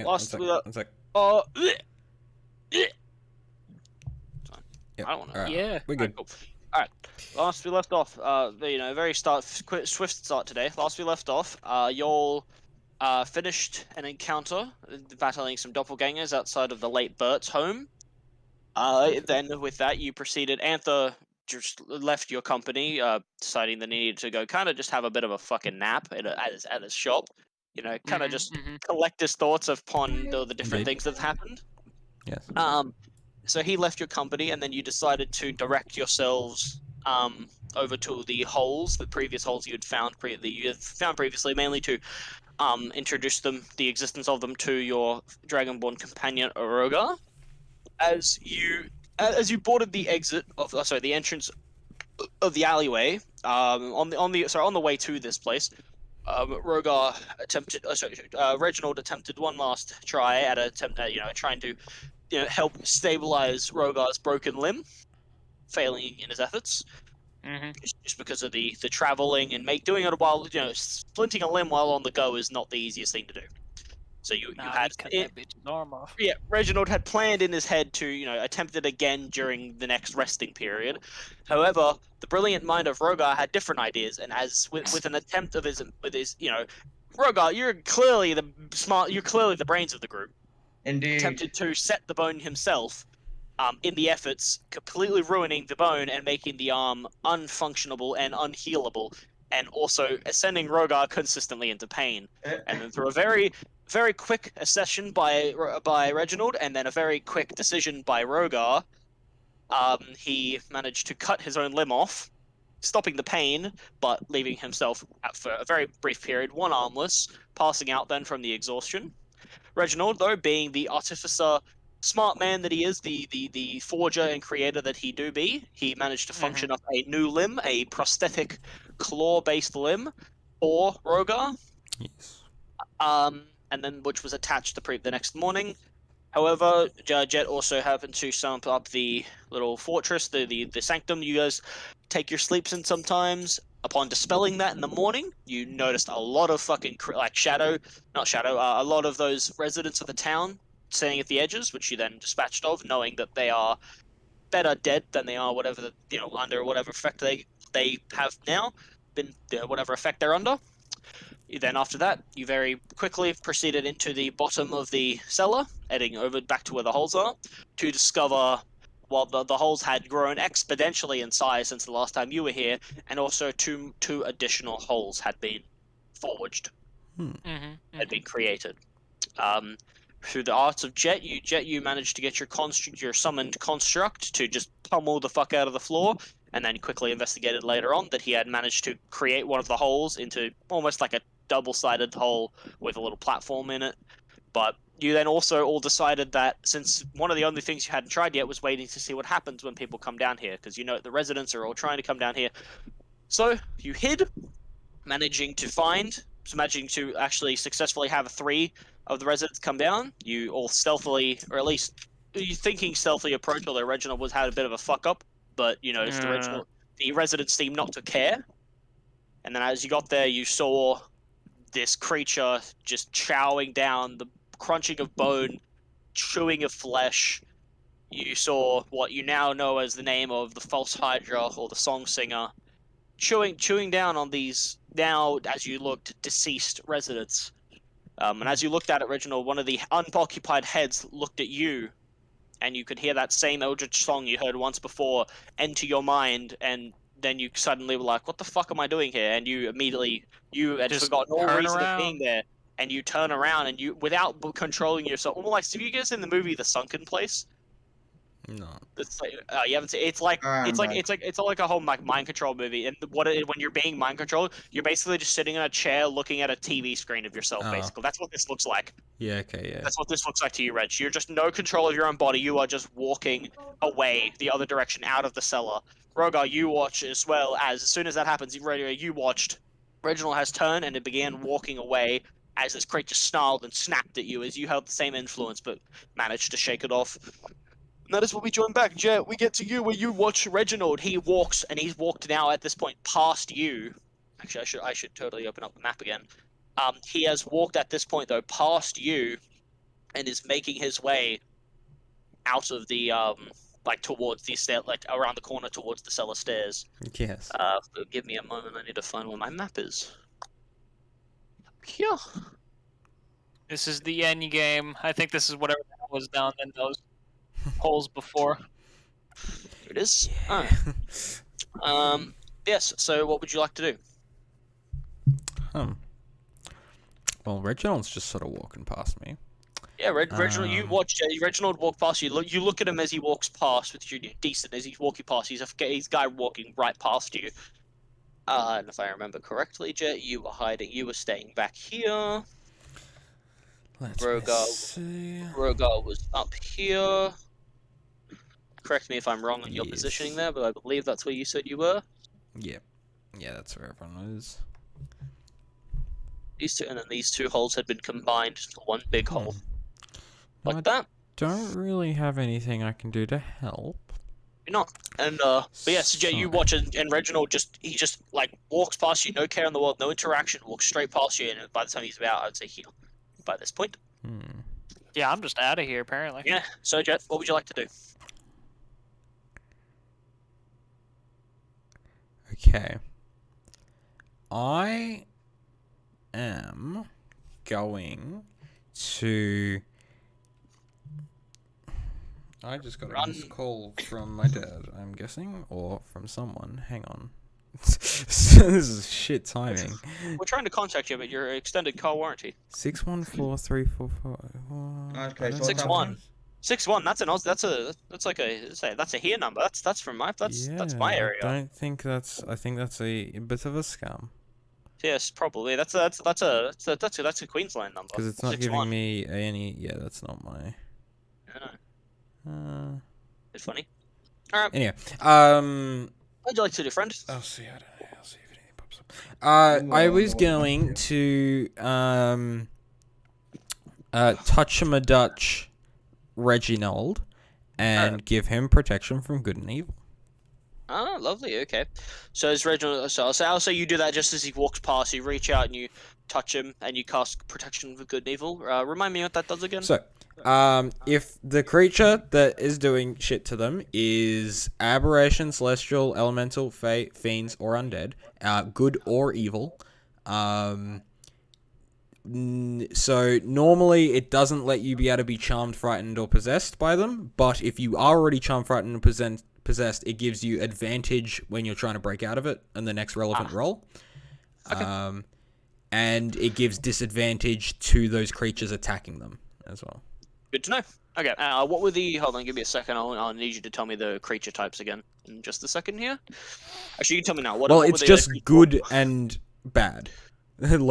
One sec. Yep. I don't want to. Alright, Yeah. we're good. Cool. Alright, last we left off, very swift start today. Last we left off, y'all finished an encounter, battling some doppelgangers outside of the late Bert's home. Then with that, you proceeded. Anther just left your company, deciding that he needed to go kind of just have a bit of a fucking nap at his shop. You know, kind of just collect his thoughts upon the different things that have happened. Yes. So he left your company, and then you decided to direct yourselves over to the holes, the previous holes you had found previously, mainly to introduce the existence of them to your dragonborn companion Oroga. As you boarded the the entrance of the alleyway, on the way to this place, Reginald attempted one last try at trying to help stabilize Rogar's broken limb, failing in his efforts. Just because of the traveling and doing it while splinting a limb while on the go is not the easiest thing to do. So you had cut that bitch's arm off. Yeah, Reginald had planned in his head to attempt it again during the next resting period. However, the brilliant mind of Rogar had different ideas, and as with an attempt of his Rogar, you're clearly the brains of the group. Indeed. Attempted to set the bone himself, in the efforts, completely ruining the bone and making the arm unfunctionable and unhealable, and also sending Rogar consistently into pain. And then through a very, very quick accession by Reginald, and then a very quick decision by Rogar, he managed to cut his own limb off, stopping the pain, but leaving himself out for a very brief period, one armless, passing out then from the exhaustion. Reginald, though, being the artificer, smart man that he is, the forger and creator that he do be, he managed to function up a new limb, a prosthetic claw-based limb for Rogar. Yes. And then which was attached the next morning. However, Jet also happened to sum up the little fortress, the sanctum you guys take your sleeps in sometimes. Upon dispelling that in the morning, you noticed a lot of fucking a lot of those residents of the town standing at the edges, which you then dispatched of, knowing that they are better dead than they are under whatever effect they have now been, whatever effect they're under. Then after that, you very quickly proceeded into the bottom of the cellar, heading over back to where the holes are, to discover the holes had grown exponentially in size since the last time you were here, and also two additional holes had been forged, had been created. Through the arts of Jet, you managed to get your summoned construct to just pummel the fuck out of the floor, and then quickly investigated later on that he had managed to create one of the holes into almost like a double-sided hole with a little platform in it. But you then also all decided that since one of the only things you hadn't tried yet was waiting to see what happens when people come down here, because the residents are all trying to come down here. So you hid, managing to actually successfully have 3 of the residents come down. You all stealthily, or at least you thinking stealthily, approach, although Reginald had a bit of a fuck up, but you noticed the residents seemed not to care. And then as you got there, you saw this creature just chowing down, the crunching of bone, chewing of flesh. You saw what you now know as the name of the False Hydra, or the Song Singer, chewing down on these, now, as you looked, deceased residents. And as you looked at it, Reginald, one of the unoccupied heads looked at you, and you could hear that same eldritch song you heard once before enter your mind, and then you suddenly were like, what the fuck am I doing here? And you immediately, had Just forgotten all reason around. of being there, and you turn around, and you, without controlling yourself, almost like, have you guys seen the movie The Sunken Place? No. It's like, you haven't seen. It's like a whole mind control movie. And when you're being mind controlled, you're basically just sitting in a chair looking at a TV screen of yourself. Basically, that's what this looks like. Yeah. Okay. Yeah. That's what this looks like to you, Reg. You're just no control of your own body. You are just walking away the other direction out of the cellar. Rogar, you watch as well. As soon as that happens, you watched. Reginald has turned and it began walking away as this creature snarled and snapped at you as you held the same influence, but managed to shake it off. And that is what we join back, Jet. We get to you where you watch Reginald. He walks, and he's walked now at this point past you. Actually, I should totally open up the map again. He has walked at this point, though, past you, and is making his way out of the like towards the stair, like around the corner towards the cellar stairs. Yes. Give me a moment. I need to find where my map is. Here. This is the end game. I think this is whatever was down in those holes before. Here it is. Yes. So, what would you like to do? Well, Reginald's just sort of walking past me. Yeah, Reginald. You watch Reginald walk past you. You look at him as he walks past with you. Decent as he's walking past. He's a guy walking right past you. And if I remember correctly, Jet, you were hiding. You were staying back here. Let's see. Rogar was up here. Correct me if I'm wrong on your Yes. positioning there, but I believe that's where you said you were. Yeah. Yeah, that's where everyone is. These two, and then these two holes had been combined into one big hole. No, Like that. Don't really have anything I can do to help. You're not. And, but yeah, so Jay, you watch, and Reginald he just, like, walks past you, no care in the world, no interaction, walks straight past you, and by the time he's about, I'd say here, by this point. Yeah, I'm just out of here, apparently. Yeah, so Jet, what would you like to do? Okay. I am going to... I just got a missed call from my dad, I'm guessing, or from someone. Hang on. This is shit timing. We're trying to contact you, but your extended car warranty. 614344. Okay, so 6-1. 6-1. That's an Oz. That's a here number. That's from my. That's my area. I don't think that's. I think that's a bit of a scam. Yes, probably. That's a Queensland number. Because it's not 6-1. giving me any. Yeah, that's not my. It's funny. All right. Anyway, What'd you like to do, friend? I'll see. I don't know. I'll see if anything pops up. I was going to touch him a Dutch Reginald and give him protection from good and evil. Ah, lovely. Okay. So as Reginald, so I'll say you do that just as he walks past. You reach out and you touch him and you cast protection for good and evil. Remind me what that does again. So, if the creature that is doing shit to them is aberration, celestial, elemental, fey, fiends, or undead, good or evil, so normally it doesn't let you be able to be charmed, frightened, or possessed by them, but if you are already charmed, frightened, and possessed, it gives you advantage when you're trying to break out of it in the next relevant roll. Okay. And it gives disadvantage to those creatures attacking them as well. Good to know. Okay, what were the... Hold on, give me a second. I'll need you to tell me the creature types again in just a second here. Actually, you can tell me now. What it's just good and bad. Good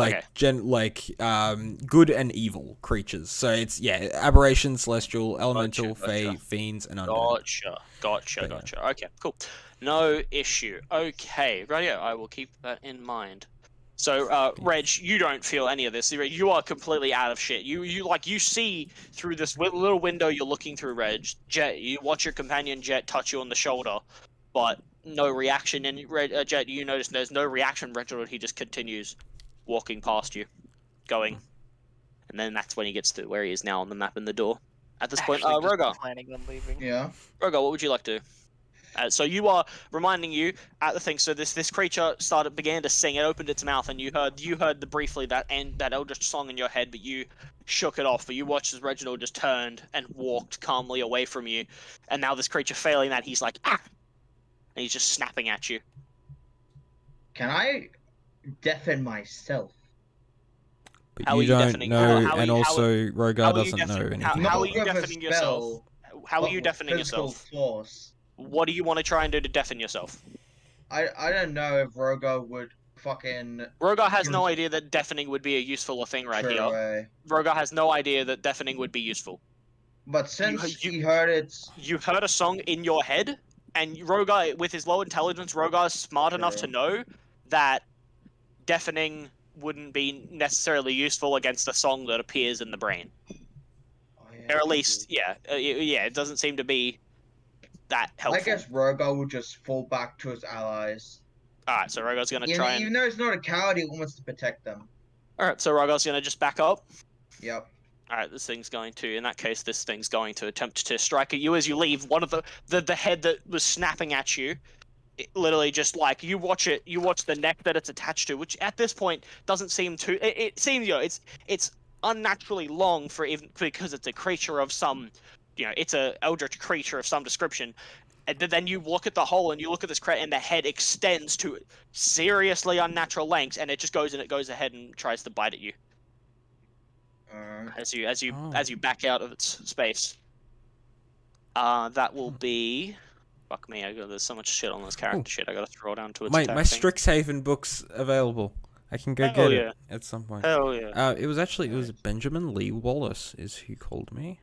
and evil creatures. So it's, aberration, celestial, elemental, fey, fiends, and undead. Gotcha. Okay, cool. No issue. Okay, rightio. I will keep that in mind. So, Reg, you don't feel any of this. You are completely out of shit. You see through this little window you're looking through, Reg. Jet, you watch your companion Jet touch you on the shoulder, but no reaction. And Jet, you notice there's no reaction. Reginald, he just continues walking past you, going, and then that's when he gets to where he is now on the map in the door. At this point, Rogar. Planning on leaving. Yeah. Rogar, what would you like to do? So you are reminding you at the thing. So this creature began to sing. It opened its mouth, and you heard briefly that eldritch song in your head, but you shook it off. But you watched as Reginald just turned and walked calmly away from you, and now this creature failing that, he's like and he's just snapping at you. Can I deafen myself? But How you are you don't deafening? know, How and also Rogar doesn't know anything. How are you deafening yourself? How are you deafening yourself? Force. What do you want to try and do to deafen yourself? I don't know if Rogar would fucking... Rogar has no idea that deafening would be a useful thing right here. Rogar has no idea that deafening would be useful. But since he heard it... You heard a song in your head, and Rogar, with his low intelligence, Rogar is smart enough to know that deafening wouldn't be necessarily useful against a song that appears in the brain. Or at least, it doesn't seem to be that helpful. I guess Rogar will just fall back to his allies. Alright, so Rogar's gonna try and... Even though he's not a coward, he wants to protect them. Alright, so Rogar's gonna just back up. Yep. Alright, this thing's going to, in that case, this thing's going to attempt to strike at you as you leave. One of the head that was snapping at you, it literally just like, you watch the neck that it's attached to, which at this point doesn't seem too, it seems, it's unnaturally long for even, because it's a creature of some, it's a eldritch creature of some description. And then you look at the hole and you look at this crate and the head extends to seriously unnatural lengths, and it just goes ahead and tries to bite at you. As you back out of its space. That will be. Fuck me! There's so much shit on this character shit. I gotta throw down to its My attack thing. Strixhaven book's available. I can go Hell get yeah. it at some point. Hell yeah! It was Benjamin Lee Wallace is who called me.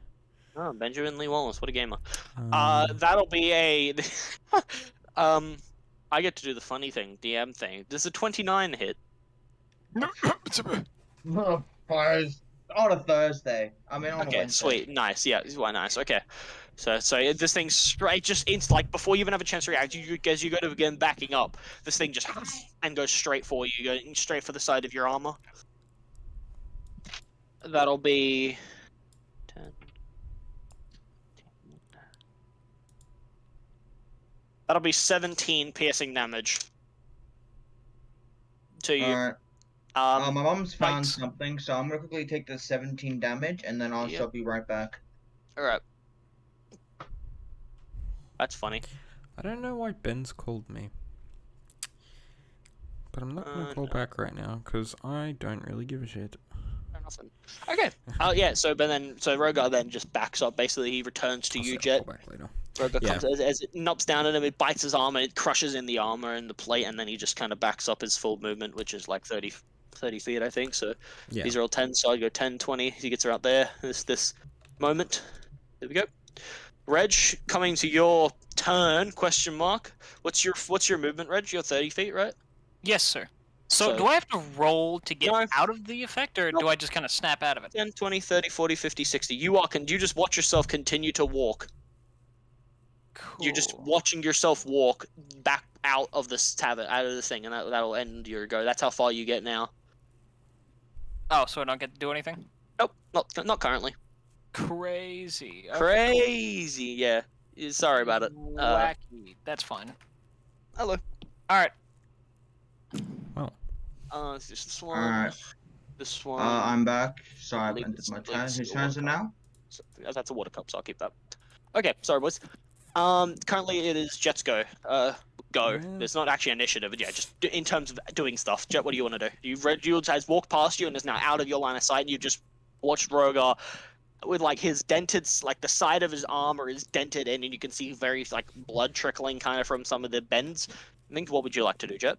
Oh, Benjamin Lee Wallace, what a gamer. That'll be a. I get to do the funny thing, DM thing. There's a 29 hit. Fires on a Thursday. I mean, on a Okay, Wednesday. sweet, nice, yeah, quite nice. Okay, so this thing's straight, just like before you even have a chance to react, as you go to begin backing up, this thing just and goes straight for you, going straight for the side of your armor. That'll be 10. That'll be 17 piercing damage to you. Alright. My mom's found right. something, so I'm gonna quickly take the 17 damage, and then I'll be right back. Alright. That's funny. I don't know why Ben's called me. But I'm not gonna call back right now, because I don't really give a shit. Nothing. Okay. Yeah, so Rogar then just backs up. Basically, he returns to you, Jet. Call back later. Rogar comes as it knocks down at him, it bites his arm, and it crushes in the armor and the plate, and then he just kind of backs up his full movement, which is like 30 feet, I think. So these are all 10, so I'd go 10, 20. He gets around there. This moment. There we go. Reg, coming to your turn, question mark. What's your movement, Reg? You're 30 feet, right? Yes, sir. So do I have to roll to get No. out of the effect, or do I just kind of snap out of it? 10, 20, 30, 40, 50, 60. You just watch yourself continue to walk. Cool. You're just watching yourself walk back out of this tavern, out of the thing, and that'll end your go. That's how far you get now. Oh, so I don't get to do anything? Nope, not currently. Crazy. Okay, Crazy, yeah. Sorry about it. Wacky. That's fine. Hello. All right. It's just this one. Alright. This one. I'm back. Sorry, I've believe entered it's- my I believe turn. it's Whose the turn is it water now? So, that's a water cup, so I'll keep that. Okay, sorry, boys. Currently it is Jet's go. Go. Yeah. There's not actually initiative, but yeah, just in terms of doing stuff. Jet, what do you want to do? Jules has walked past you and is now out of your line of sight, and you just watched Rogar with like his dented, like the side of his armor is dented in, and you can see very like blood trickling kind of from some of the bends. I think, what would you like to do, Jet?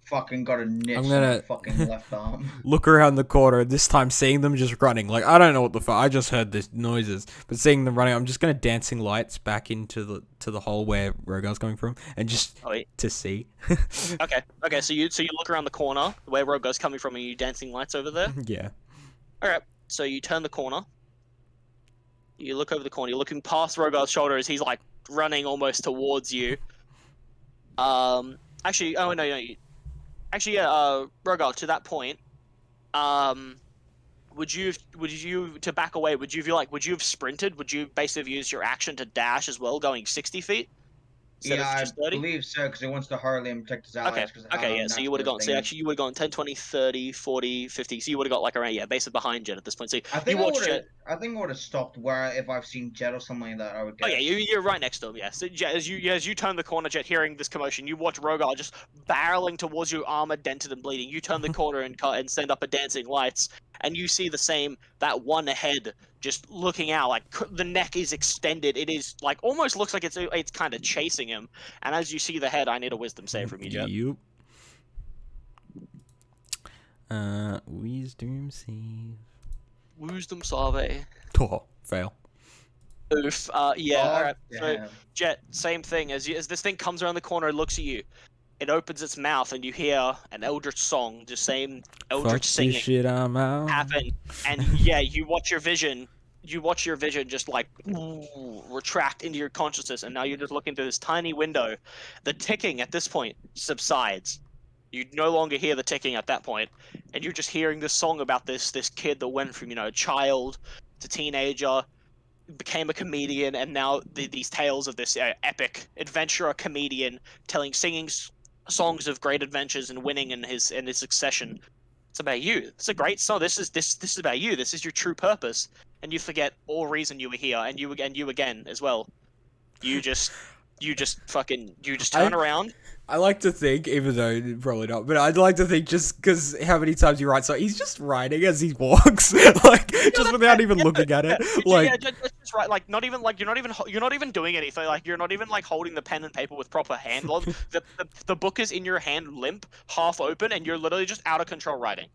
Fucking got a niche I'm on gonna- my fucking left arm. Look around the corner, this time seeing them just running. Like, I don't know what the fuck, I just heard these noises. But seeing them running, I'm just gonna dancing lights back into the hole where Rogar's coming from, and just to see. Okay, so you look around the corner where Rogar's coming from, and you dancing lights over there? Yeah. Alright, so you turn the corner. You look over the corner, you're looking past Rogar's shoulder as he's like running almost towards you. Actually, oh no, actually, yeah, Rogar, to that point, would you to back away, would you have sprinted? Would you basically use your action to dash as well, going 60 feet? Instead Yeah, of I just 30? believe so, because he wants to hurry and protect his allies. Okay, yeah, so you would have gone, so actually you would have gone 10, 20, 30, 40, 50, so you would have got like around, yeah, basically behind Jet at this point. So I think you I watch would Jet. have. I think I would have stopped where if I've seen Jet or something like that. I would. Oh Guess. yeah, you're right next to him. Yeah. So Jet, as you turn the corner, Jet, hearing this commotion, you watch Rogar just barreling towards you, armor dented and bleeding. You turn the corner and send up a dancing lights, and you see that one head just looking out, like the neck is extended. It is like almost looks like it's kind of chasing him. And as you see the head, I need a wisdom save from you, Jet. Yup. Wisdom save. Wisdom save. Oh, fail. Oof. Yeah. God All right. So damn. Jet, same thing. As this thing comes around the corner and looks at you, it opens its mouth and you hear an eldritch song, the same eldritch Fuck singing this shit, I'm out. happen. And yeah, you watch your vision just like retract into your consciousness, and now you're just looking through this tiny window. The ticking at this point subsides. You no longer hear the ticking at that point, and you're just hearing this song about this kid that went from child to teenager, became a comedian, and now these tales of this epic adventurer comedian singing songs of great adventures and winning in his succession. It's about you. It's a great song. This is about you. This is your true purpose, and you forget all reason you were here, and you again as well. You just turn around. I like to think, even though probably not, but I'd like to think just because how many times you write, so he's just writing as he walks, like just without even looking at it, like just right, like not even like you're not even doing anything, like you're not even like holding the pen and paper with proper hand love. The book is in your hand, limp, half open, and you're literally just out of control writing.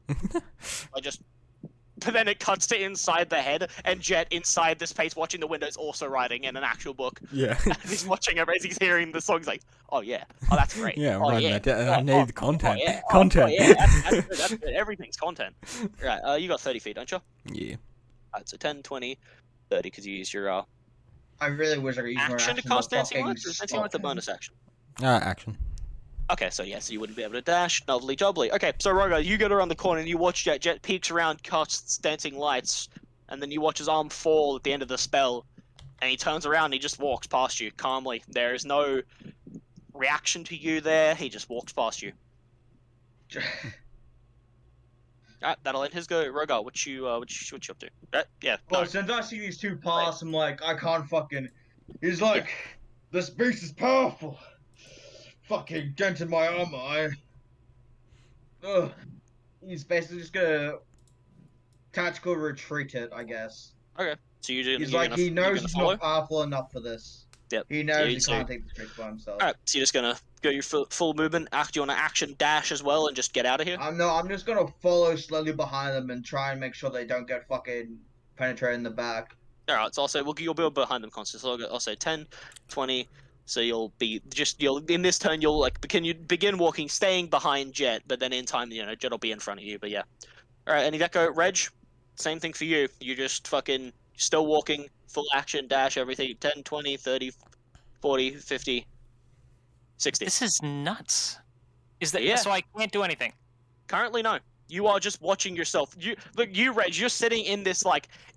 But then it cuts to inside the head, and Jet inside this space watching the windows also writing in an actual book. Yeah. He's watching it as he's hearing the song. He's like, oh yeah, oh that's great. Yeah, oh, right. Yeah. I need the content. Yeah. Content. Yeah, that's good. Everything's content. Right, you got 30 feet, don't you? Yeah. Alright, so 10, 20, 30, because you used your I really wish I could use more action to cast Dancing Lights, or is Dancing Lights a bonus action? Action. Okay, so you wouldn't be able to dash. Lovely jubbly. Okay, so Rogar, you get around the corner and you watch Jet. Jet peeks around, casts Dancing Lights, and then you watch his arm fall at the end of the spell, and he turns around and he just walks past you calmly. There is no reaction to you there. He just walks past you. Alright, that'll end his go. Rogar, what you up to? Yeah. Well, No. since I see these two pass, I'm like, I can't fucking. He's like, this beast is powerful. Fucking dented my armor. Ugh. He's basically just gonna tactical retreat it, I guess. Okay. So you do. He's like, he knows he's follow? not powerful enough for this. Yep. He knows he so- can't take the trick by himself. Alright, so you're just gonna go your full movement. Do you want to action dash as well and just get out of here? I'm just gonna follow slowly behind them and try and make sure they don't get fucking penetrated in the back. Alright, so I'll say you'll be behind them constantly. So I'll say 10, 20. So you'll in this turn you'll begin walking, staying behind Jet, but then in time Jet will be in front of you. But yeah. Alright, any that go, Reg? Same thing for you. You just fucking still walking, full action, dash, everything. 10, 20, 30, 40, 50, 60. This is nuts. Is that Yeah. so? I can't do anything. Currently, no. You are just watching yourself. You, Reg, you're sitting in this,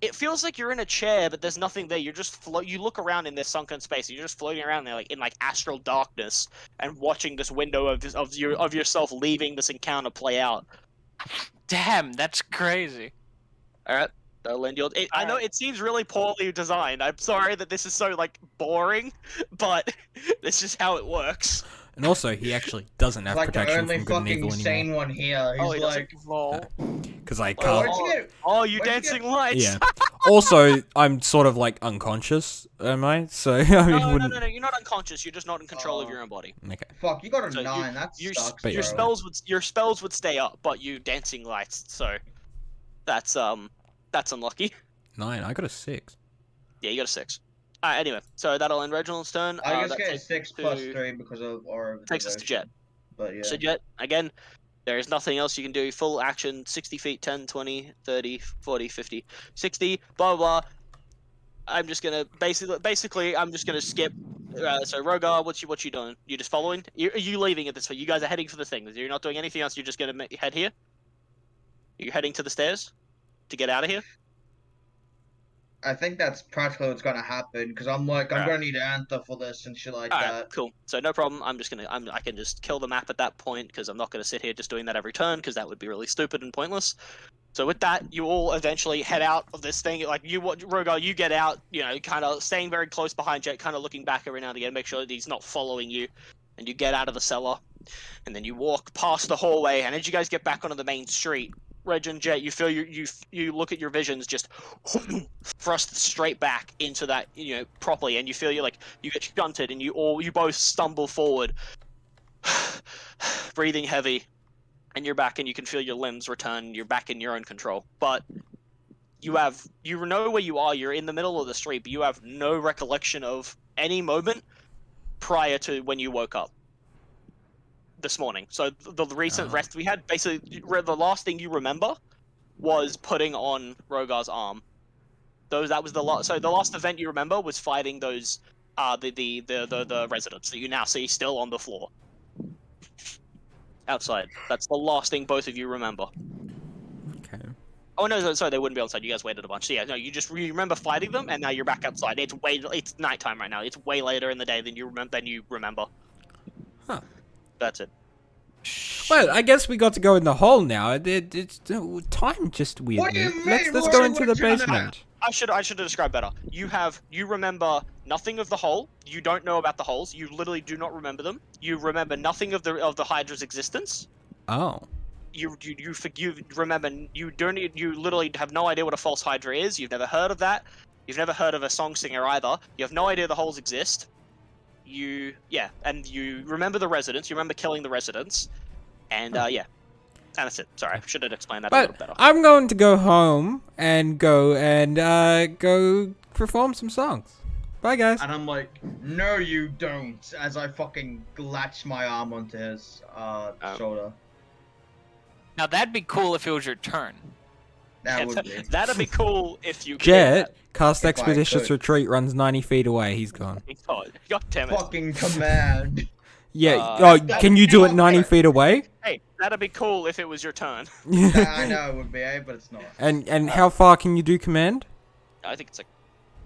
it feels like you're in a chair, but there's nothing there. You're just you look around in this sunken space. You're just floating around there, in astral darkness, and watching this window of yourself leaving this encounter play out. Damn, that's crazy. All right, that'll end your. I know it seems really poorly designed. I'm sorry that this is so boring, but this is how it works. And also, he actually doesn't have Like the protection only from good and fucking evil sane anymore. one here. Oh, He's he like, Because I oh, can't. where'd you get? Oh, you Where'd you dancing get- lights! Yeah. Also, I'm sort of unconscious, am I? So I mean, No, wouldn't. you're not unconscious. You're just not in control of your own body. Okay. Fuck, you got a So 9. That Your sucks. But your yeah. spells would stay up, but you dancing lights. So that's unlucky. 9. I got a 6. Yeah, you got a 6. Anyway, so that'll end Reginald's turn. I just that get a takes 6 to- plus 3 because of Aura of takes us to Devotion. Jet. But yeah. So Jet, again, there is nothing else you can do. Full action, 60 feet, 10, 20, 30, 40, 50, 60, blah, blah, blah. I'm just gonna, basically, I'm just gonna skip. So Rogar, what you doing? You just following? Are you leaving at this point? You guys are heading for the thing. You're not doing anything else. You're just gonna head here? You're heading to the stairs? To get out of here? I think that's practically what's gonna happen because I'm Alright. gonna need Anther for this and shit like Alright, that. cool. So no problem. I can just kill the map at that point because I'm not gonna sit here just doing that every turn because that would be really stupid and pointless. So with that, you all eventually head out of this thing. Rogar, you get out, kind of staying very close behind Jet, kind of looking back every now and again, make sure that he's not following you. And you get out of the cellar, and then you walk past the hallway. And as you guys get back onto the main street, Reg and Jet, you feel you look at your visions just thrust straight back into that, properly, and you feel you get shunted, and you both stumble forward, breathing heavy. And you're back, and you can feel your limbs return. You're back in your own control. But you know where you are. You're in the middle of the street, but you have no recollection of any moment prior to when you woke up this morning. So the recent rest we had, basically, the last thing you remember was putting on Rogar's arm. That was the last. So the last event you remember was fighting those the residents that you now see still on the floor. outside. That's the last thing both of you remember. Okay. Oh no, sorry, they wouldn't be outside. You guys waited a bunch. So yeah, no, you remember fighting them, and now you're back outside. It's nighttime right now. It's way later in the day than you remember. Huh. That's it. Well, I guess we got to go in the hole now. It's time just weirdly. What do you mean? Let's We're go already into the doing that. basement. I should have described better. You remember nothing of the hole. You don't know about the holes. You literally do not remember them. You remember nothing of the Hydra's existence. Oh. You remember you literally have no idea what a false Hydra is. You've never heard of that. You've never heard of a song singer either. You have no idea the holes exist. And you remember the residents. You remember killing the residents, and and that's it. Sorry, I should have explained that a little But better. I'm going to go home and go perform some songs. Bye, guys. And I'm like, no, you don't. As I fucking latch my arm onto his shoulder. Now that'd be cool if it was your turn. That would be. That'd be cool if you. Jet, cast If I Expeditious could. Retreat, runs 90 feet away. He's gone. God damn it! Fucking command. Yeah. Can you do it 90 feet away? Hey, that'd be cool if it was your turn. Yeah, I know it would be, but it's not. And how far can you do command? I think it's like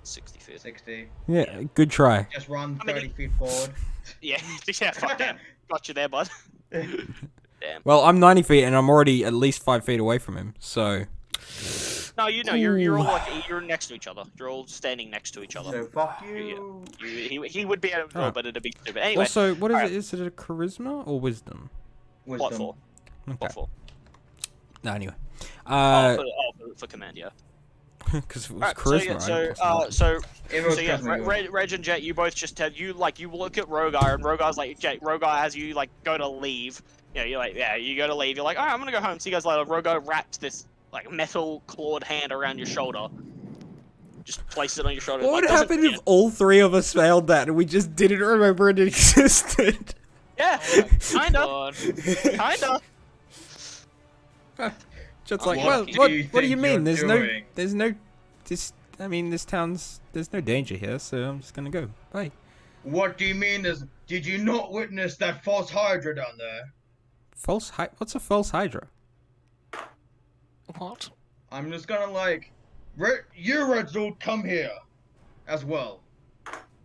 60 feet. 60. Yeah, good try. Just run I mean, 30 feet forward. Yeah, fuck damn. Got you there, bud. Damn. Well, I'm 90 feet and I'm already at least 5 feet away from him, so... No, you're all you're next to each other. You're all standing next to each other. So fuck you. He would be able to roll, but it'd be stupid. Anyway, Also, what is alright. it? Is it a charisma or wisdom? what Wisdom. for? Okay. What for? No, anyway. For command, yeah. Because if it was Alright, charisma, so If it was yeah, Charisma, Reg and Jet, you both just have you look at Rogar, and Rogar's like, Jet, Rogar has you like go to leave. You know, you're like, yeah, you go to leave. You're like, alright, I'm gonna go home. See you guys later. Rogar wraps this like metal clawed hand around your shoulder. Just place it on your shoulder. What would like, happen if all three of us failed that and we just didn't remember it existed? Yeah, kinda, God. kinda. Just like, What well, do what you do you think mean? you're doing? There's no, there's no danger here, so I'm just gonna go. Bye. What do you mean? Did you not witness that false Hydra down there? What's a false Hydra? What? I'm just gonna like, you Reginald, come here, as well.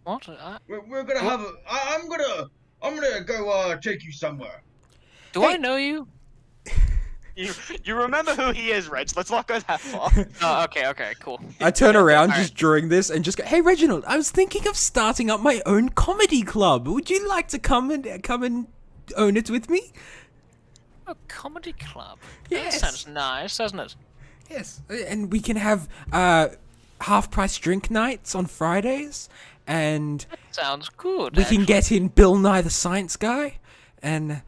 What? We're gonna have a. I'm gonna go take you somewhere. Do I know you? You remember who he is, Reg? Let's not go that far. Oh, okay, cool. I turn around Alright. just during this and just go, "Hey Reginald, I was thinking of starting up my own comedy club. Would you like to come and own it with me?" A comedy club. Yes. That sounds nice, doesn't it? Yes, and we can have half-price drink nights on Fridays, and Sounds good. we can actually. get in Bill Nye the Science Guy, and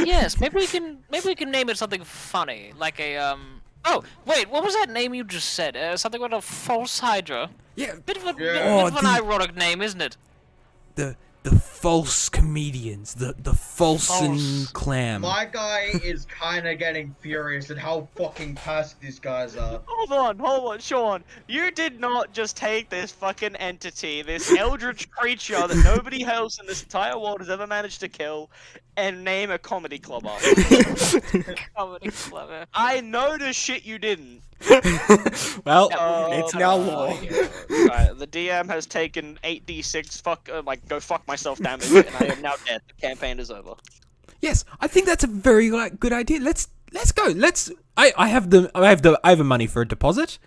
Yes, maybe we can name it something funny, like a Oh wait, what was that name you just said? Something about a false Hydra. yeah, Bit of, Yeah. Oh, bit of an ironic name, isn't it? the false comedians, the Folsom False. Clam. My guy is kind of getting furious at how fucking passive these guys are. Hold on, Sean. You did not just take this fucking entity, this eldritch creature that nobody else in this entire world has ever managed to kill, and name a comedy club after it. Comedy club. I know the shit you didn't. Well, Oh it's now my law. God. Right, the DM has taken 8d6 go fuck myself damage, and I am now dead. The campaign is over. Yes, I think that's a very good idea. Let's go. I have a money for a deposit.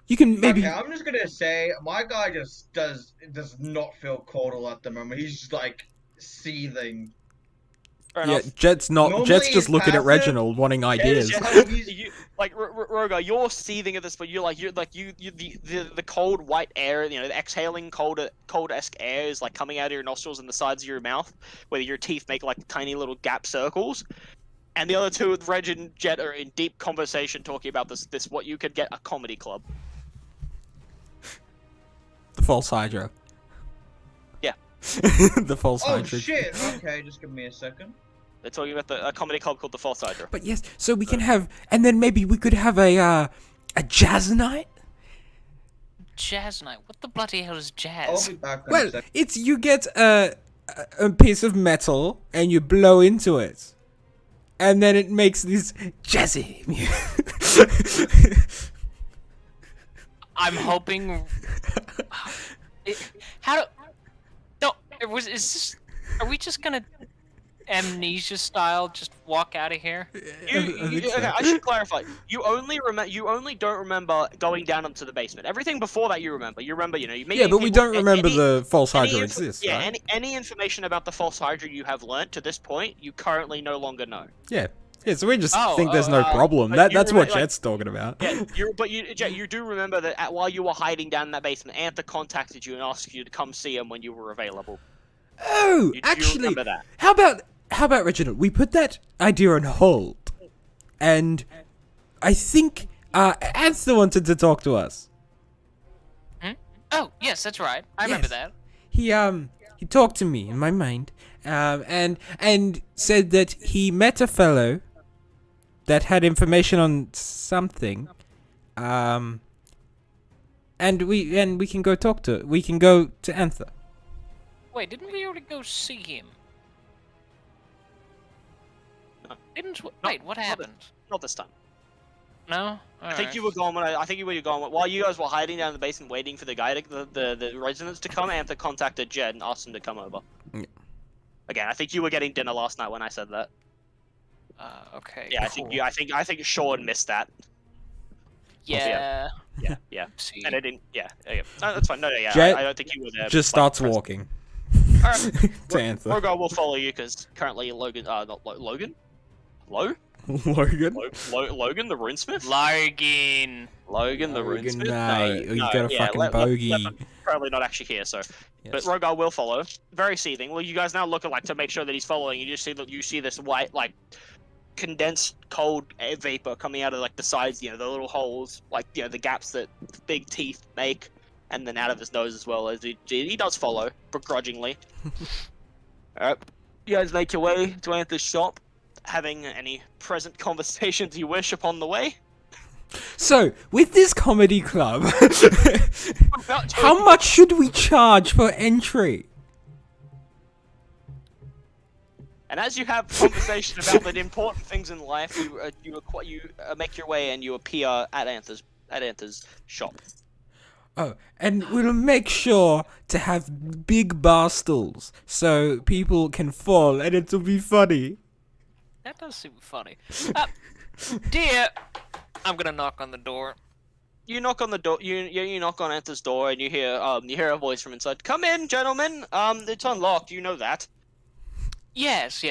You can maybe. Okay, I'm just gonna say my guy just does not feel caudal at the moment. He's just like seething. Fair Yeah, enough. Jet's Normally just he's looking at passive. Reginald wanting ideas. Yeah, you, like Rogar, you're seething at this, but the cold white air, you know, the exhaling cold-esque air is like coming out of your nostrils and the sides of your mouth, where your teeth make like tiny little gap circles. And the other two, with Reg and Jet, are in deep conversation talking about this what you could get a comedy club. The false Hydra. Yeah. The false Oh Hydra. shit! Okay, just give me a second. They're talking about a comedy club called the False Hydra. But yes, so we can have, and then maybe we could have a jazz night. Jazz night. What the bloody hell is I'll jazz? be back in a Well, second. it's you get a piece of metal and you blow into it, and then it makes this jazzy music. I'm hoping. How? No, is this? Are we just gonna amnesia style just walk out of here? Okay, I should clarify. You only don't remember going down into the basement. Everything before that you remember. You remember, you meeting Yeah, but we people- don't remember any- the false any Hydra info- exists, Yeah, right? any information about the false Hydra you have learnt to this point, you currently no longer know. Yeah, so we just Oh, think there's no problem. but That's you what remember, like- Jet's talking about. Yeah, Jet, you do remember that while you were hiding down in that basement, Antha contacted you and asked you to come see him when you were available. Oh, You actually, remember that? how about Reginald? We put that idea on hold, and I think Antha wanted to talk to us. Oh, yes, that's right. I remember Yes. that. He talked to me in my mind, and said that he met a fellow that had information on something, and we can go talk to. We can go to Antha. Wait, didn't we already go see him? No. Wait, what happened? Not this time. No. I think you were gone when I think you were gone while you guys were hiding down in the basement waiting for the guy the residents to come. Antha contacted Jed and asked him to come over. Yeah. Again, I think you were getting dinner last night when I said that. Okay. Yeah, cool. I think Sean missed that. Yeah. Yeah. See. And I didn't. Yeah. No, that's fine. No, yeah. Jet I don't think you were there. Just like, starts present. walking Alright. to Antha. Rogar will follow you because currently Logan. Not Logan. Logan. Logan. Logan the runesmith. Largin. Logan the Logan, runesmith. mate. He's got a fucking bogey. Probably not actually here, so. But Yes. Rogar will follow. Very seething. Well, you guys now look at to make sure that he's following. You just see that you see this white condensed cold air vapor coming out of the sides, the little holes, the gaps that big teeth make, and then out of his nose as well. As he does follow begrudgingly. Alright, you guys make your way to Antha's shop, having any present conversations you wish upon the way. So, with this comedy club, how much should we charge for entry? And as you have conversation about the important things in life, you make your way and you appear at Antha's shop. Oh, and we'll make sure to have big bar stools so people can fall and it'll be funny. That does seem funny. Dear, I'm gonna knock on the door. You knock on the door. You knock on Antha's door, and you hear a voice from inside. Come in, gentlemen. It's unlocked. You know that. Yes.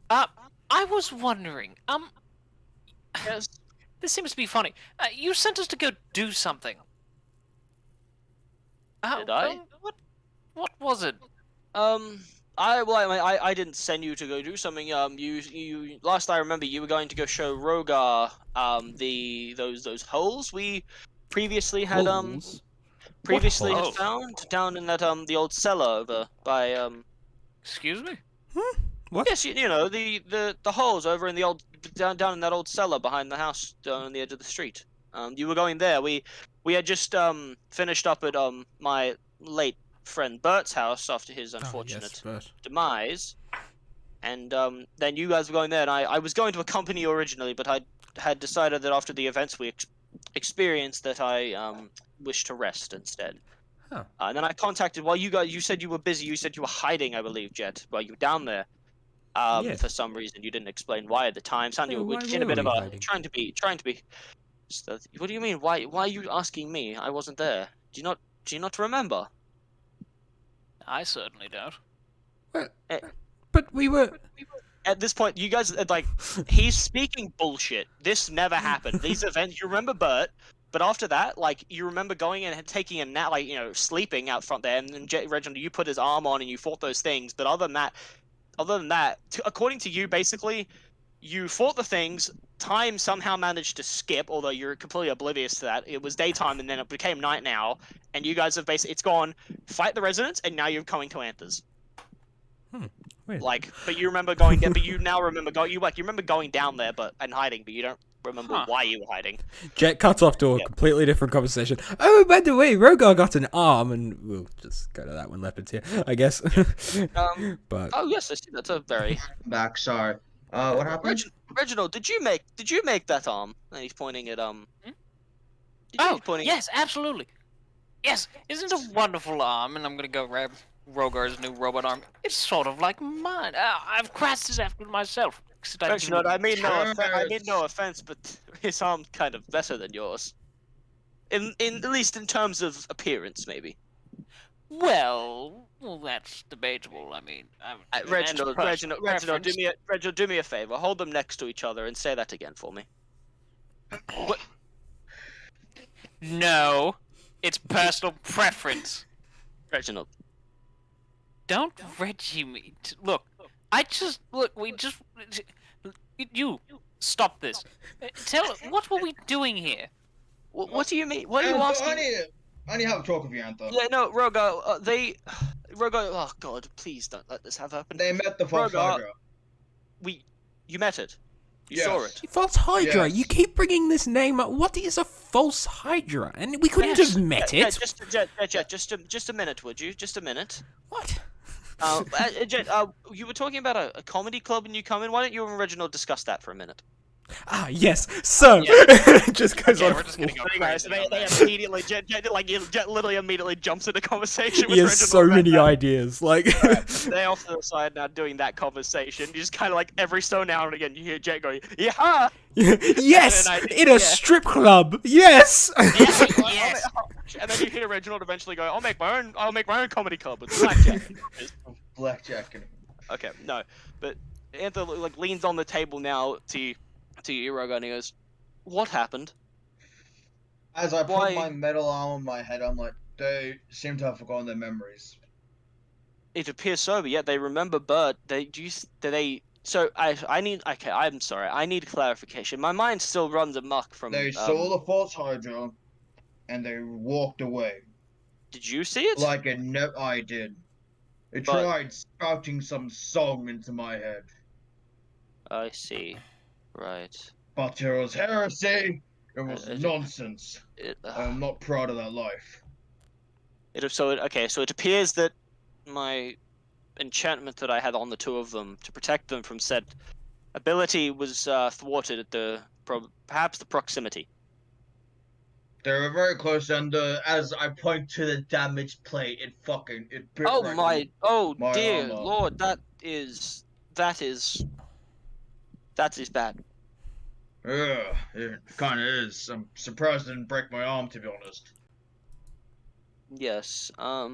I was wondering. Yes. This seems to be funny. You sent us to go do something. Did I? What was it? I didn't send you to go do something. You last I remember, you were going to go show Rogar those holes we previously had Holes? previously What had holes? found down in that the old cellar over by Excuse me? What? yes, you know the holes over in the old down in that old cellar behind the house down on the edge of the street. You were going there. We had just finished up at my late friend Bert's house after his unfortunate demise, and then you guys were going there, and I was going to accompany you originally, but I had decided that after the events we experienced that I wished to rest instead. Huh. And then I contacted you said you were busy. You said you were hiding, I believe, Jet, while you were down there. Yes. For some reason you didn't explain why at the time. Sounded you were why in a were bit of we a hiding? trying to be. What do you mean? Why are you asking me? I wasn't there. Do you not remember? I certainly don't. But we were... At this point, you guys he's speaking bullshit. This never happened. These events, you remember Bert, but after that, you remember going in and taking a nap, sleeping out front there, and then Reginald, you put his arm on and you fought those things. But other than that, according to you, basically, you fought the things. Time somehow managed to skip, although you're completely oblivious to that. It was daytime and then it became night now, and you guys have basically it's gone. Fight the residents, and now you're coming to Antha's. Weird. But you remember going down. But you now remember going. You remember going down there, and hiding, but you don't remember why you were hiding. Jet cuts off to a completely different conversation. Oh, by the way, Rogar got an arm, and we'll just go to that when Leopard's here, I guess. But Oh yes, I see. That's a very. Back, sorry. What happened? Reginald, did you make that arm? And he's pointing at Oh, yes, absolutely. Yes, isn't it a wonderful arm? And I'm gonna go grab Rogar's new robot arm. It's sort of like mine. I've crafted it after myself. Reginald, I mean no offense, but his arm's kind of better than yours. In at least in terms of appearance, maybe. Well, that's debatable. I mean, Reginald, do me a favor. Hold them next to each other and say that again for me. What? No, it's personal preference. Reginald. Don't Reggie me. Look, you stop this. What were we doing here? What do you mean? What are you asking? I need to have a talk with you, Antha. Yeah, no, Rogar, Rogar, oh god, please don't let this have happen. They met the False Hydra. You met it. You Yes. saw it. False Hydra. Yes. You keep bringing this name up. What is a False Hydra? And we couldn't have met Yeah, it. just a minute, would you? Just a minute. What? Jet, you were talking about a comedy club and you come in. Why don't you and Reginald discuss that for a minute? Ah, yes. So, just goes on. We're just gonna go Guys, crazy on they that. immediately, Jet literally immediately jumps into conversation with He has Reginald. so right many now. ideas. Like, They're off to the side now doing that conversation. You just kind of like every so now and again you hear Jet going, yeah! yes, And then in a strip club. Yes. Yes. And then you hear Reginald eventually go, I'll make my own comedy club with blackjack. Blackjack. Okay, no. But Anthony like leans on the table now to you, Rogar, and he goes, what happened? As I Why- put my metal arm on my head, I'm like, they seem to have forgotten their memories. It appears so, but yet they remember Bert. So I'm sorry, I need clarification. My mind still runs amok from They saw the False Hydra, and they walked away. Did you see it? I did. It But- tried spouting some song into my head. I see. Right. But it was heresy. It was it- nonsense. I'm not proud of that life. So it appears that my enchantment that I had on the two of them to protect them from said ability was thwarted at perhaps the proximity. They were very close, and as I point to the damaged plate, it bit Oh right my! through. Oh my dear armor. Lord! That is bad. Yeah, it kind of is. I'm surprised it didn't break my arm, to be honest. Yes. I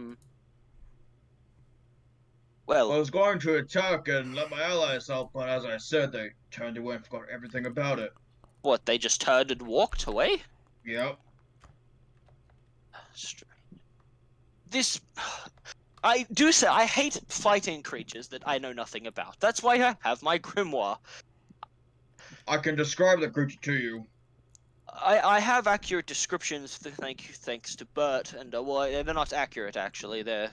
Well, was going to attack and let my allies help, but as I said, they turned away and forgot everything about it. what? They just turned and walked away? Yep. Strange. This. I do say I hate fighting creatures that I know nothing about. That's why I have my grimoire. I can describe the creature to you. I have accurate descriptions. Thanks to Bert, and well, they're not accurate actually. They're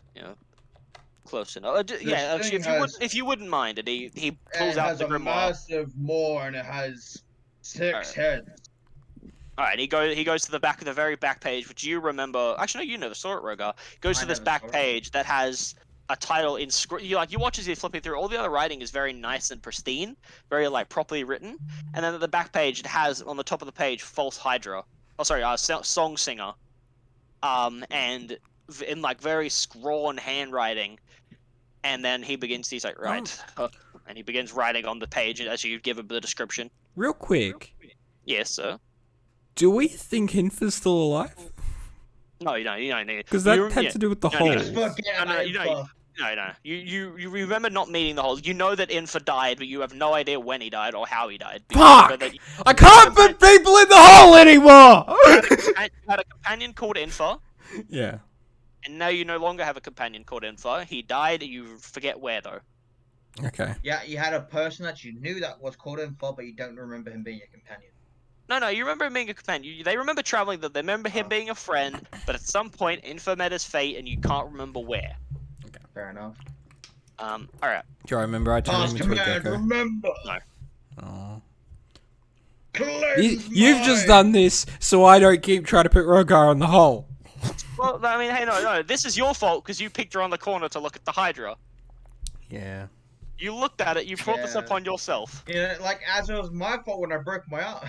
close enough. Yeah, This actually, thing if you wouldn't mind, and he pulls It out has the a grimoire. massive maw and it has 6 heads. All right, he goes to the very back page, which you remember. Actually, no, you never saw it, Rogar. Goes I to this never back saw it. page that has a title in script. You watch as you're flipping through. All the other writing is very nice and pristine, very properly written. And then at the back page, it has on the top of the page False Hydra. Oh, sorry, Song Singer. And in very scrawn handwriting. And then he begins. He's like, right, and he begins writing on the page as you give him the description. Real quick, Yes, sir. do we think Infa's still alive? No, you don't need it. Because that You- had yeah. to do with the No, hole. no, Just forget No, about you know- Infa. No. You remember not meeting the holes. You know that Infa died, but you have no idea when he died or how he died. But you Fuck! remember that I can't put people in the hole anymore! you had a companion called Infa, Yeah. and now you no longer have a companion called Infa. He died. You forget where though. Okay. Yeah, you had a person that you knew that was called Infa, but you don't remember him being your companion. No, you remember him being a companion. They remember traveling. They remember him being a friend. But at some point, Infa met his fate, and you can't remember where. Fair enough. All right. Do I remember I turned Past him into a command, gecko? remember! Oh. You've just done this so I don't keep trying to put Rogar on the hole. Well, I mean, hey, no, this is your fault because you picked her on the corner to look at the Hydra. Yeah. You looked at it, you brought this upon yourself. Yeah, like, as it was my fault when I broke my arm.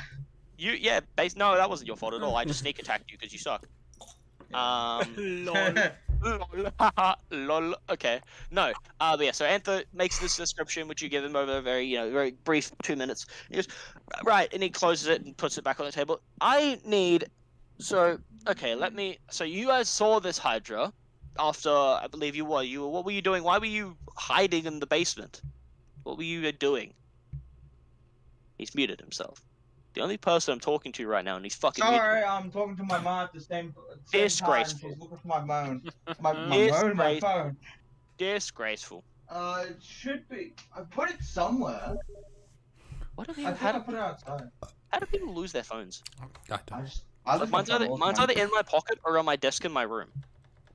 No, that wasn't your fault at all. I just sneak attacked you because you suck. Lol. Okay. No. But yeah. So Anther makes this description, which you give him over a very, very brief 2 minutes. He goes, right, and he closes it and puts it back on the table. Okay. So you guys saw this Hydra after, I believe what were you doing? Why were you hiding in the basement? What were you doing? He's muted himself. The only person I'm talking to right now, and he's fucking muted. Sorry, I'm talking to my mom at the same time. Disgraceful. She's looking for my phone. My phone. Disgraceful. It should be. I put it somewhere. What have you? I think I put it outside. How do people lose their phones? Mine's either in my pocket or on my desk in my room.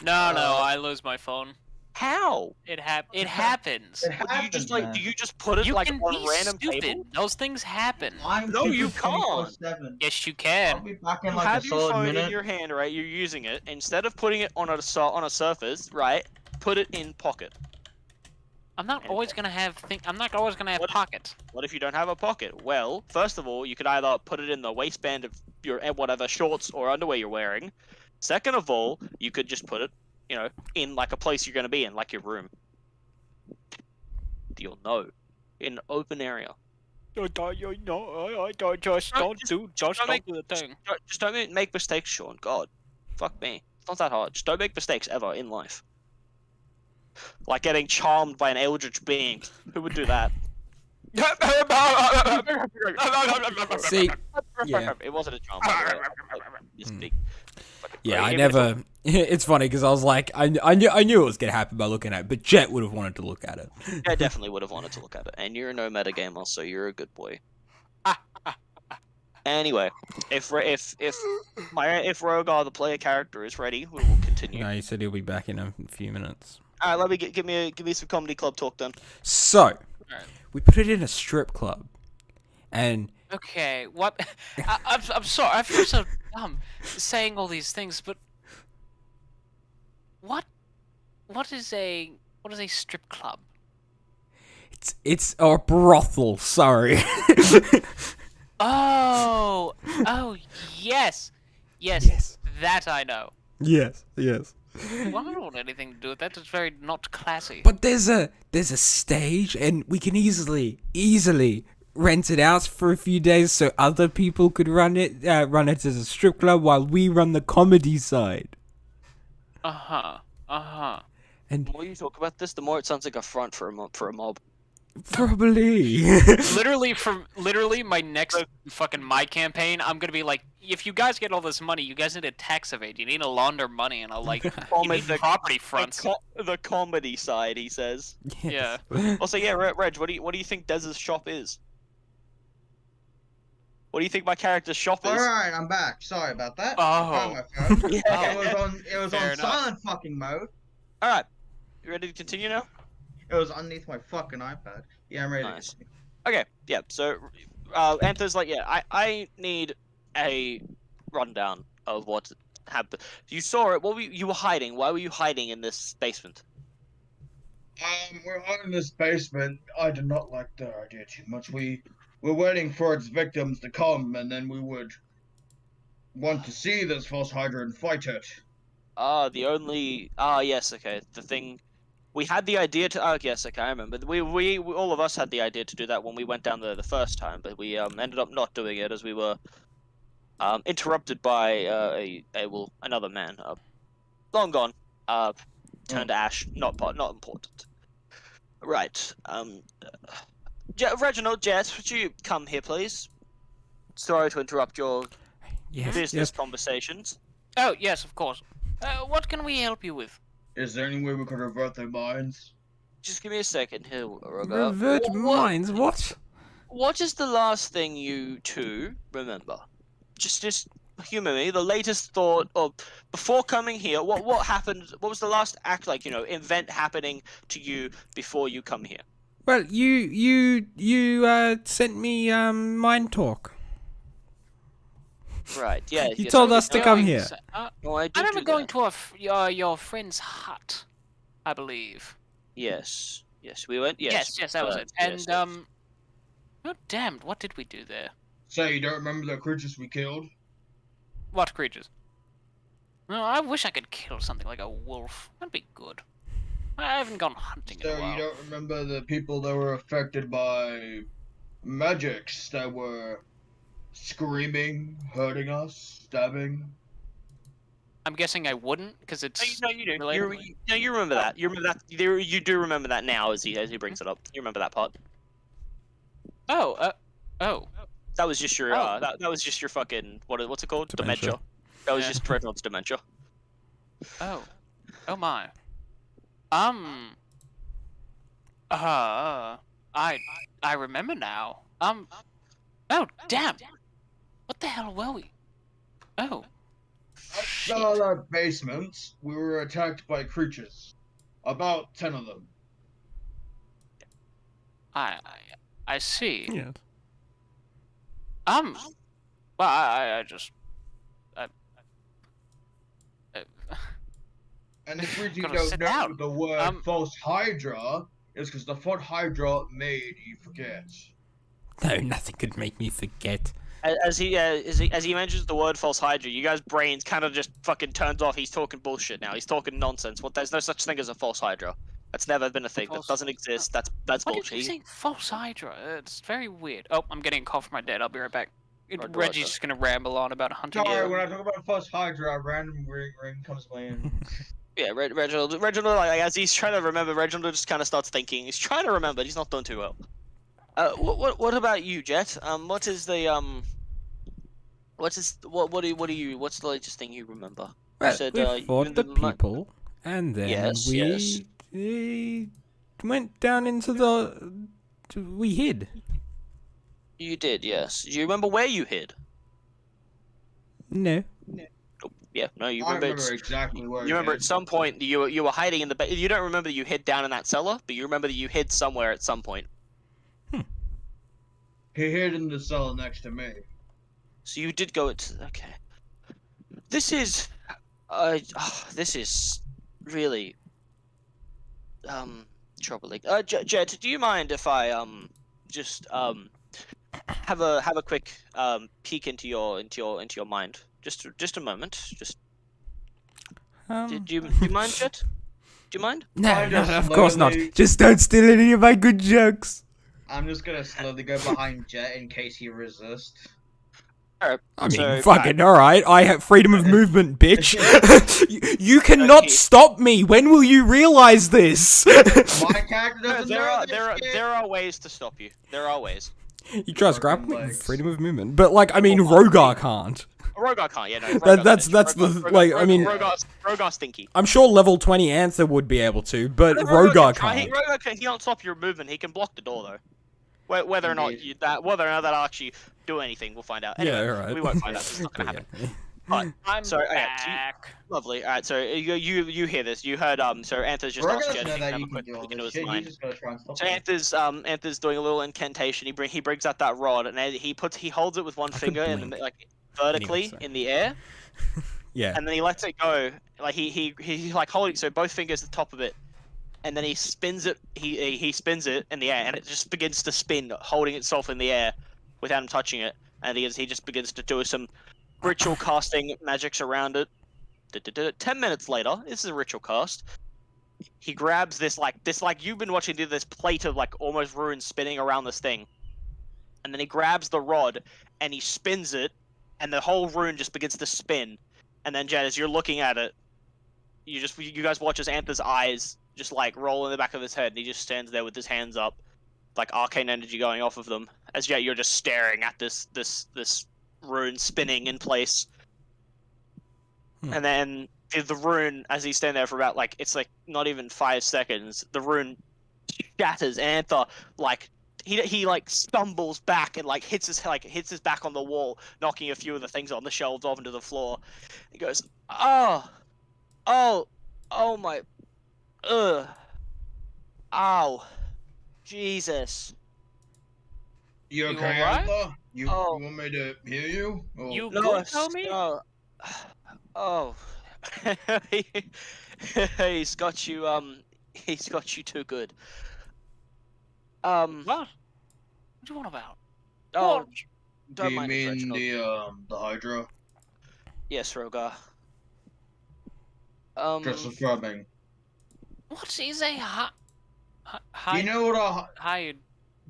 No, I lose my phone. How? It happens. Do you just put it like on a random stupid. table? Those things happen. No, you can't. Yes, you I'll can. be back in You like have a your solid phone minute. in your hand, right? You're using it. Instead of putting it on a surface, right? Put it in pocket. I'm not always gonna have pockets. What if you don't have a pocket? Well, first of all, you could either put it in the waistband of your whatever shorts or underwear you're wearing. Second of all, you could just put it, in like a place you're gonna be in, like your room. You'll know, in an open area. Just don't do the thing. Just don't make mistakes, Sean. God, fuck me. It's not that hard. Just don't make mistakes ever in life. Like getting charmed by an eldritch being. Who would do that? See, yeah. It wasn't a charm. Yeah, I never. It's funny because I was like, I knew it was gonna happen by looking at it, but Jet would have wanted to look at it. I definitely would have wanted to look at it, and you're a no meta gamer, so you're a good boy. Anyway, if Rogar the player character is ready, we will continue. No, he said he'll be back in a few minutes. All right, let me give me some comedy club talk then. So, we put it in a strip club, and okay, what? I'm sorry, I feel so dumb saying all these things, but what is a strip club? It's a brothel. Sorry. Oh, yes, that I know. Yes. Well, I don't want anything to do with that. It's very not classy. But there's a stage, and we can easily rent it out for a few days, so other people could run it as a strip club while we run the comedy side. And The more you talk about this, the more it sounds like a front for a mob. probably. literally my next fucking my campaign, I'm gonna be like, if you guys get all this money, you guys need to tax evade. You need to launder money, and I'll like you need property fronts. The comedy side, he says. Yeah. Also, yeah, Reg, what do you think Dez's shop is? What do you think my character's shop is? Alright, I'm back. Sorry about that. Oh. I found my phone. Yeah. It was Fair on enough. silent fucking mode. All right, you ready to continue now? It was underneath my fucking iPad. Yeah, I'm ready. Nice. Okay, yeah. So, Anther's like, yeah, I need a rundown of what happened. You saw it. You were hiding. Why were you hiding in this basement? We're hiding in this basement. I did not like the idea too much. We're waiting for its victims to come, and then we would want to see this false Hydra and fight it. Yes, okay. The thing. We had the idea to. Yes, okay, I remember. We all of us had the idea to do that when we went down there the first time, but we ended up not doing it as we were interrupted by another man, long gone, turned to ash. Not important. Right. Reginald, Jet, would you come here, please? Sorry to interrupt your business conversations. Oh yes, of course. What can we help you with? Is there any way we could revert their minds? Just give me a second here, Rogar. Revert minds? What? What is the last thing you two remember? Just humor me. The latest thought of before coming here. What happened? What was the last event happening to you before you come here? Well, you sent me mind talk. Right. Yeah. You yeah, told so us to come here. No, I did I remember do going that. to your friend's hut, I believe. Yes. Yes, we went. Yes. Yes, that was it. Yes, And oh damn, what did we do there? So you don't remember the creatures we killed? What creatures? No, I wish I could kill something like a wolf. That'd be good. I haven't gone hunting in a So while. you don't remember the people that were affected by magics that were screaming, hurting us, stabbing? I'm guessing I wouldn't, because it's No, you do. relatable. You remember that. You remember that. You do remember that now as he brings it up. You remember that part. Oh, oh. That was just your Oh. that was just your fucking what's it called? Dementia. That was Yeah. just Dreadnought's dementia. Oh. Oh my. I remember now. Oh, damn. What the hell were we? Oh. Shit. Outside our basement, we were attacked by creatures. About 10 of them. I see. Yeah. Well, I just... And the reason you Gotta don't sit know down. the word false hydra is because the false hydra made you forget. No, nothing could make me forget. As he mentions the word false hydra, you guys' brains kind of just fucking turns off. He's talking bullshit now. He's talking nonsense. There's no such thing as a false hydra. That's never been a thing. That doesn't exist. That's What bullshit. did you say? False hydra? It's very weird. Oh, I'm getting a call from my dad. I'll be right back. Roger, Reggie's Roger. just gonna ramble on about hunting. Sorry, when I talk about false hydra, a random ring comes playing. Yeah, Reginald, like, as he's trying to remember, Reginald just kind of starts thinking. He's trying to remember. He's not doing too well. What about you, Jet? What is the what's the latest thing you remember? Well, said, we you fought the remember people, and then Yes, yes. we went down into the... We hid. You did, yes. Do you remember where you hid? No. Yeah, no, you I remember. remember exactly where You remember it at is. some point you were hiding in the. You don't remember that you hid down in that cellar, but you remember that you hid somewhere at some point. He hid in the cell next to me. So you did go to. Okay. This is, this is really troubling. Jed, do you mind if I just have a quick peek into your mind? Just a moment. Just do you mind, Jed? Do you mind? No, I no, just of course not. slowly- Just don't steal any of my good jokes. I'm just gonna slowly go behind Jet in case he resists. Alright. I mean, So, fucking alright. I have freedom of movement, bitch. you cannot Okay. stop me. When will you realize this? My character doesn't know this shit. there are ways to stop you. There are ways. You try to grab Fucking me. legs. Freedom of movement, but like, I mean, Oh my Rogar can't. Rogar can't. Yeah, no. That's I mean, Rogar's stinky. I'm sure level 20 Answer would be able to, but No, Rogar can can't. He can't stop your movement. He can block the door though. Whether or not Indeed. whether or not that'll actually do anything, we'll find out. Anyway, Yeah, alright. we won't find out. It's not gonna But happen. yeah. But I'm Sorry, okay, back. lovely. All right, so you hear this? You heard so Anthony's just Rogar asked doesn't Jed know if he that can have you a can quick do all look into this his shit. He's mind. just gonna try and stop So me. Anthony's doing a little incantation. He brings out that rod and he holds it with one I could finger in blink. the, like vertically Anyway, so- in the air, Yeah. and then he lets it go. Like he like holding so both fingers at the top of it, and then he spins it. He spins it in the air, and it just begins to spin, holding itself in the air without him touching it. And he just begins to do some ritual casting magics around it. 10 minutes later, this is a ritual cast. He grabs this you've been watching this plate of like almost ruins spinning around this thing, and then he grabs the rod and he spins it, and the whole rune just begins to spin. And then Jed, as you're looking at it, you guys watch as Anther's eyes just like roll in the back of his head, and he just stands there with his hands up, like arcane energy going off of them. As Jed, you're just staring at this rune spinning in place. And then the rune, as he's standing there for about it's like not even 5 seconds, the rune shatters. Anther he like stumbles back and hits his back on the wall, knocking a few of the things on the shelves off into the floor. He goes, oh my, ow, Jesus. You You okay, alright? Antler? You Oh. want me to hear you? Or... You No, good, Tommy? no. Oh. He's got you. He's got you too good. What? What do you want about? Oh, What? Do don't you mind it, mean Reginald. the Hydra? Yes, Rogar. Just confirming. What is a Do you know what a Hydra?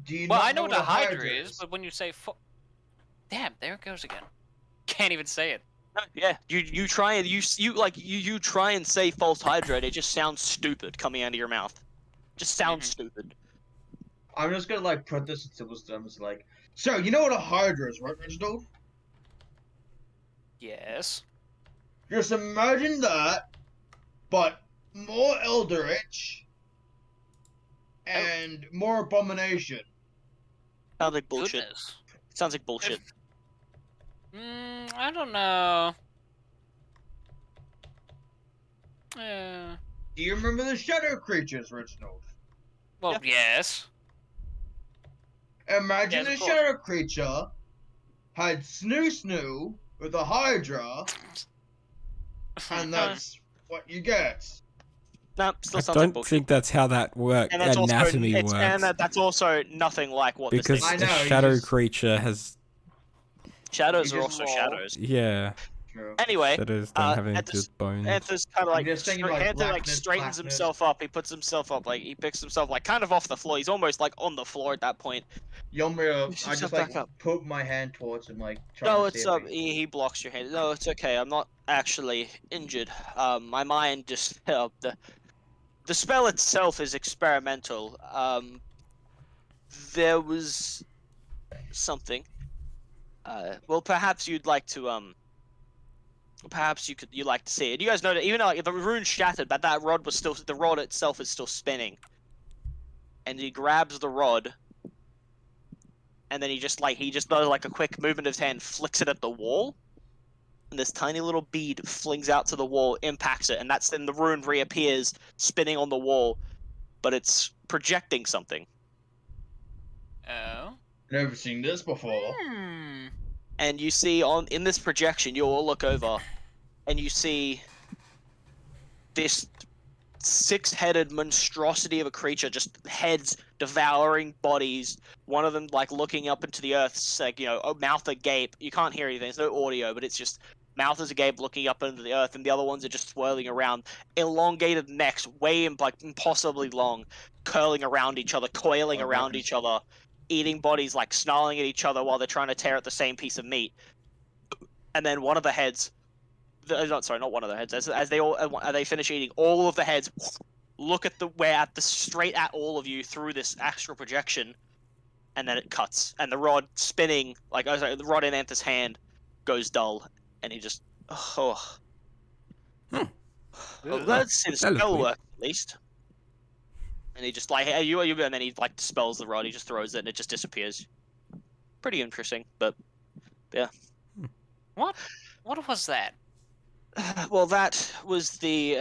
Do you Well, not I know what a Hydra Hydra is, but when you say damn, there it goes again. Can't even say it. Yeah, you try and you try and say false Hydra, and it just sounds stupid coming out of your mouth. Just sounds stupid. I'm just gonna like put this in simple terms, like, so you know what a Hydra is, right, Reginald? Yes. Just imagine that, but more Eldritch and more abomination. Sounds like bullshit. Goodness. Sounds like bullshit. I don't know. Do you remember the shadow creatures, Reginald? Well, yes. Imagine Yes, a of course. shadow creature had Snoo with a Hydra, and that's what you get. No, still I sounds like don't bullshit. think that's how that works. And that's Anatomy also, works. and that's also nothing like what Because this I thing know, a you shadow just- creature has... Shadows You are just also roll. shadows. Yeah. True. Anyway, Shadows don't have anything at to do this- with bones. Anthony's kind of like, just thinking like Anthony like blackness, straightens blackness. himself up. He puts himself up, like he picks himself like kind of off the floor. He's almost like on the floor at that point. Yomir, Push I yourself just like back up. put my hand towards him, like trying No, to it's see if he blocks your hand. No, it's okay. I'm not actually injured. My mind just the spell itself is experimental. There was something. Well, perhaps you'd like to perhaps you'd like to see it. You guys know that even though like, the rune shattered, but that rod was still the rod itself is still spinning. And he grabs the rod, and then he just does like a quick movement of his hand, flicks it at the wall, and this tiny little bead flings out to the wall, impacts it, and that's then the rune reappears, spinning on the wall, but it's projecting something. Oh. Never seen this before. And you see in this projection, you all look over, and you see this six-headed monstrosity of a creature, just heads devouring bodies. One of them like looking up into the earth, like mouth agape. You can't hear anything. There's no audio, but it's just mouth is agape, looking up into the earth, and the other ones are just swirling around. Elongated necks, like impossibly long, curling around each other, coiling around each other, eating bodies, like snarling at each other while they're trying to tear at the same piece of meat. And then one of the heads. Not one of the heads. As they finish eating, all of the heads look at straight at all of you through this astral projection, and then it cuts, and the rod spinning, the rod in Anth's hand goes dull, and he just Well, let's see the spell work at least. And he just like, hey, you, and then he like dispels the rod. He just throws it, and it just disappears. Pretty interesting, but yeah. What was that? Well, that was the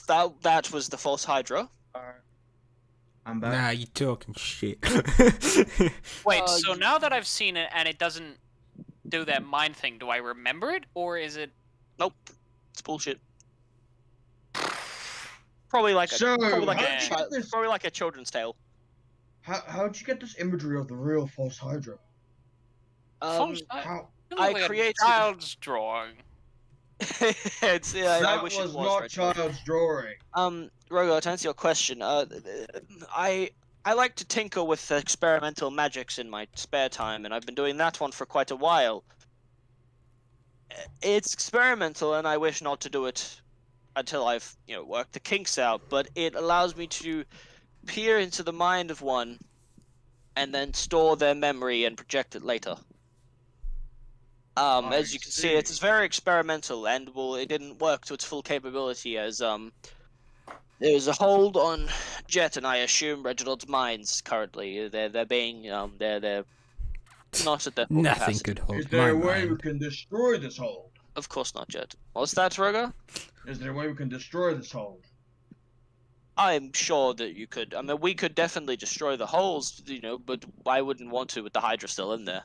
that was the false Hydra. I'm back. Nah, you talking shit. Wait, so now that I've seen it and it doesn't do that mind thing, do I remember it, or is it? Nope, it's bullshit. Probably like a children's tale. How'd you get this imagery of the real false Hydra? How? I Like created a child's drawing. It's I That wish was it was not Reginald. child's drawing. Rogo, to answer your question, I like to tinker with experimental magics in my spare time, and I've been doing that one for quite a while. It's experimental, and I wish not to do it until I've worked the kinks out. But it allows me to peer into the mind of one, and then store their memory and project it later. As you can see, it's very experimental, and it didn't work to its full capability, as there's a hold on Jet, and I assume Reginald's minds currently. They're being they're not at their full Nothing capacity. could hold Is there my a way we mind. can destroy this hold? Of course not, Jet. What's that, Rogo? Is there a way we can destroy this hold? I'm sure that you could. I mean, we could definitely destroy the holes, but I wouldn't want to with the Hydra still in there.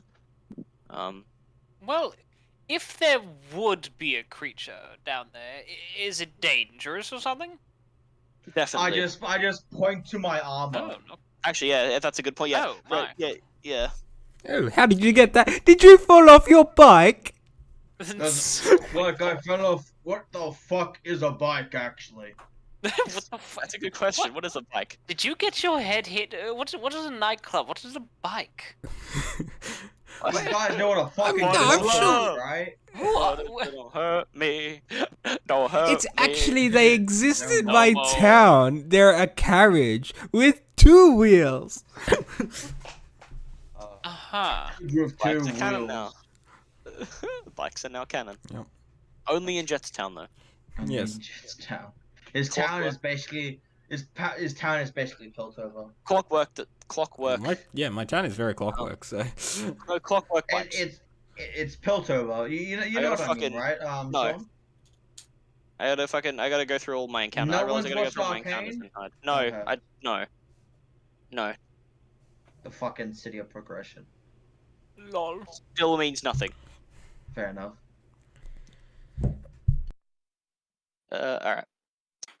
Well, if there would be a creature down there, is it dangerous or something? Definitely. I just point to my armor. Oh, no. Actually, yeah, that's a good point. Yeah. Oh, my. Yeah. Oh, how did you get that? Did you fall off your bike? Look, I fell off. What the fuck is a bike, actually? What the fuck? That's a good question. What is a bike? Did you get your head hit? What is a nightclub? What is a bike? You guys know what a fucking I'm club sure- is, right? Don't hurt me. Don't hurt It's me. actually, they exist in No my more. town. They're a carriage with 2 wheels. Uh-huh. With two Bikes are canon wheels. now. Bikes are now canon. Yep. Only in Jetstown, though. Yes. His town. His town is basically his town is basically built over. Clockwork. My town is very clockwork, so. No, clockwork And bikes. it's built over. You know what I mean, right? no. Sean? I gotta go through all my encounters. No I realize I one's gotta go watched through all my encounters. Arcane? No, Okay. no. The fucking city of progression. Lol. Still means nothing. Fair enough. Alright.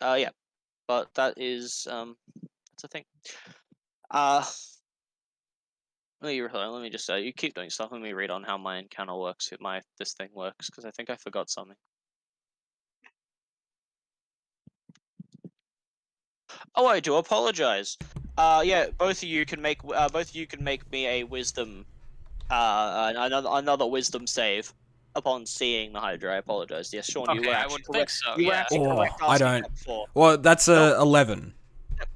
Yeah. But that is, that's a thing. Let me just say, you keep doing stuff. Let me read on how my encounter works, this thing works, because I think I forgot something. Oh, I do apologize. Yeah, both of you can make me a wisdom, another wisdom save upon seeing the Hydra. I apologize. Yes, Sean, you Okay, were I actually would think correct. so, You were yeah. actually Oh, correct I asking don't- that before. Well, that's a 11.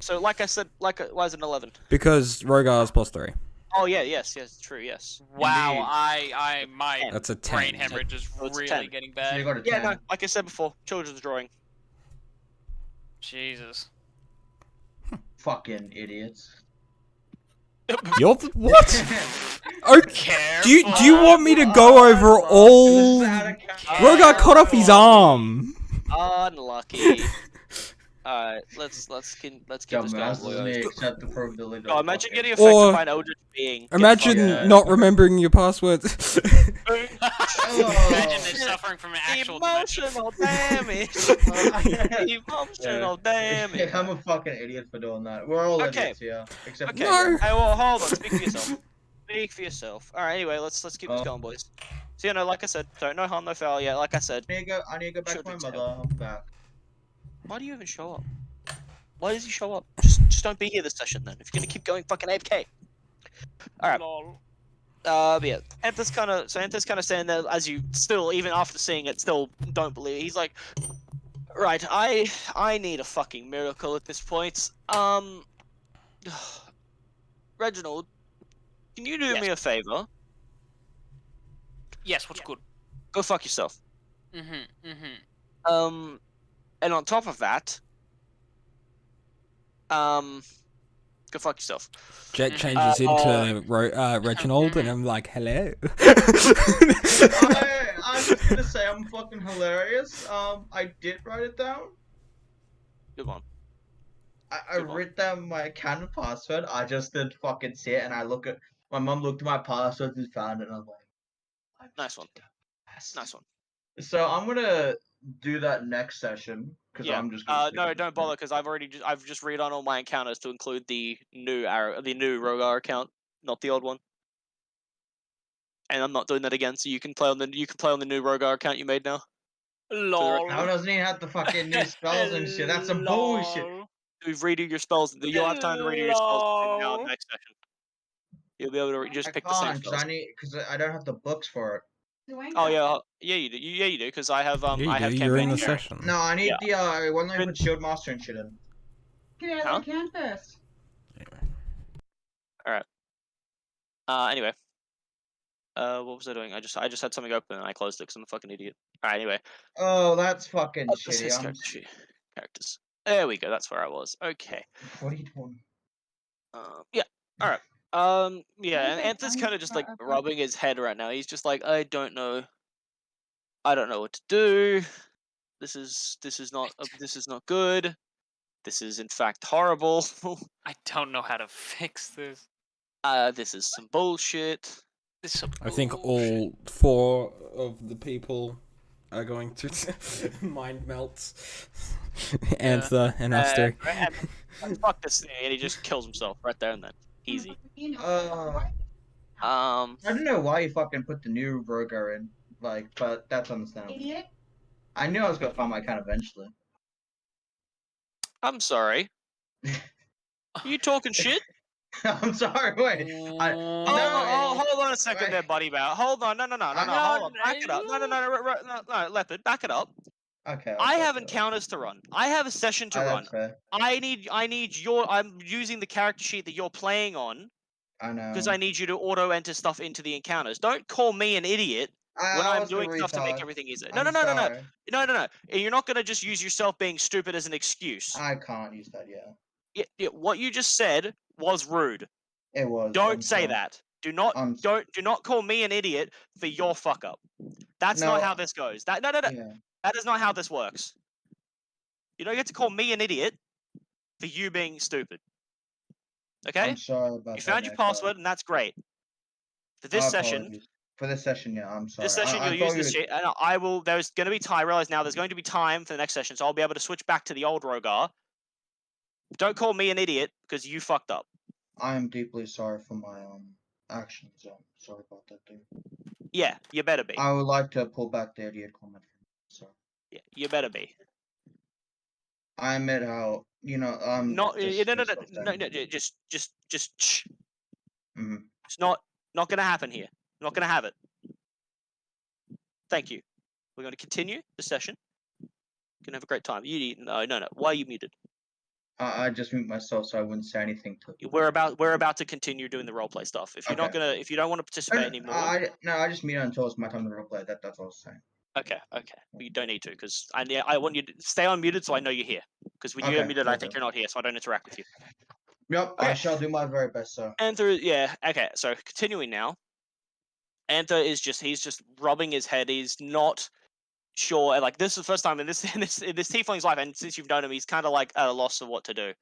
So, like I said, why is it 11? Because Rogar's +3. Oh yeah, yes, true, yes. Wow, Indeed. my That's a brain 10. hemorrhage is So it's a really 10. getting So you bad. got a Yeah, 10. no, like I said before, children's drawing. Jesus. Fucking idiots. You're what? Okay. Careful. Do you want me to go over all? Rogar cut off his arm. Unlucky. Alright, let's keep this going. Dumbass doesn't boys. accept the probability. Oh, imagine getting Or- affected by an eldritch being. Get Imagine fucking- not remembering your passwords. Imagine they're suffering from an actual dementia. Emotional damage. Emotional damage. I'm a fucking idiot for doing that. We're all Okay. idiots here, except Okay. for No. you. Hey, well, hold on. Speak for yourself. Speak for yourself. All right. Anyway, let's keep this Oh. going, boys. So like I said, no harm, no foul. Yeah, like I said. I need to go back to my Children's mother. I'm back. Why do you even show up? Why does he show up? Just don't be here this session then. If you're gonna keep going fucking AFK. Alright. Lol. But yeah. Anthony's kind of saying that as you still, even after seeing it, still don't believe. He's like, right, I need a fucking miracle at this point. Reginald, can you do Yes. me a favor? Yes, what's good? Go fuck yourself. Mm-hmm. And on top of that, go fuck yourself. Jet changes into Reginald, and I'm like, hello. I'm just gonna say I'm fucking hilarious. I did write it down. Good one. I wrote down my canon password. I just didn't fucking see it, and my mom looked at my passwords and found it, and I was like, Nice one. Nice one. So I'm gonna do that next session because Yeah. I'm just. Gonna No, don't bother because I've just read on all my encounters to include the new Rogar account, not the old one. And I'm not doing that again, so you can play on the new Rogar account you made now. Lol. Now doesn't even have the fucking new spells and shit. That's some bullshit. We've redo your spells. You'll have time to redo your spells now next session. You'll be able to just pick the same spells. because I don't have the books for it. Oh yeah, you do. Yeah, you do because I have I have You're in campaign the here. session. No, I need Yeah. the one that I put Shield Master and shit in. Get out of the can first. Anyway. What was I doing? I just had something open and I closed it because I'm a fucking idiot. Alright, anyway. Oh, that's fucking This is shitty. characters. There we go. That's where I was. Okay. What are you doing? Yeah. All right. Yeah. And Anthony's kind of just like rubbing his head right now. He's just like, I don't know what to do. This is not good. This is in fact horrible. I don't know how to fix this. This is some bullshit. This is some I think bullshit. all 4 of the people are going to mind melts. Anther and Aster. Fuck this thing, and he just kills himself right there and then. Easy. I don't know why you fucking put the new Rogar in, like, but that's understandable. Idiot. I knew I was gonna find my kind eventually. I'm sorry. You talking shit? I'm sorry, wait. Hold on a second there, buddy. Hold on, no, hold on, back it up. No, Leopard, back it up. Okay. I have encounters to run. I have a session to run. That's fair. I'm using the character sheet that you're playing on I know. because I need you to auto enter stuff into the encounters. Don't call me an idiot when I'm doing stuff to make everything easier. No. You're not gonna just use yourself being stupid as an excuse. I can't use that, yeah. Yeah, what you just said was rude. It was. Don't say that. Do not call me an idiot for your fuck up. That's not how this goes. No. Yeah. That is not how this works. You don't get to call me an idiot for you being stupid. Okay? I'm sorry about that. You found your password, and that's great. For this session, yeah, I'm sorry. this session you'll use this shit, and I will. There's going to be time. Realize now, there's going to be time for the next session, so I'll be able to switch back to the old Rogar. Don't call me an idiot because you fucked up. I am deeply sorry for my actions. Sorry about that, dude. Yeah, you better be. I would like to pull back the idiot comment. So. Yeah, you better be. I admit how No, just shh. Mm-hmm. It's not gonna happen here. Not gonna have it. Thank you. We're going to continue the session. Gonna have a great time. No. Why are you muted? I just mute myself so I wouldn't say anything to you. We're about to continue doing the roleplay stuff. If you're if you don't want to participate anymore. I just mute until it's my time to roleplay. That's all I was saying. Okay. Well, you don't need to because I want you to stay unmuted so I know you're here. Because when you're muted, I think you're not here, so I don't interact with you. Yep, okay. I shall do my very best, sir. Anther, yeah. Okay, so continuing now. Anther is he's just rubbing his head. He's not sure. Like this is the first time in this tiefling's life, and since you've known him, he's kind of like at a loss of what to do.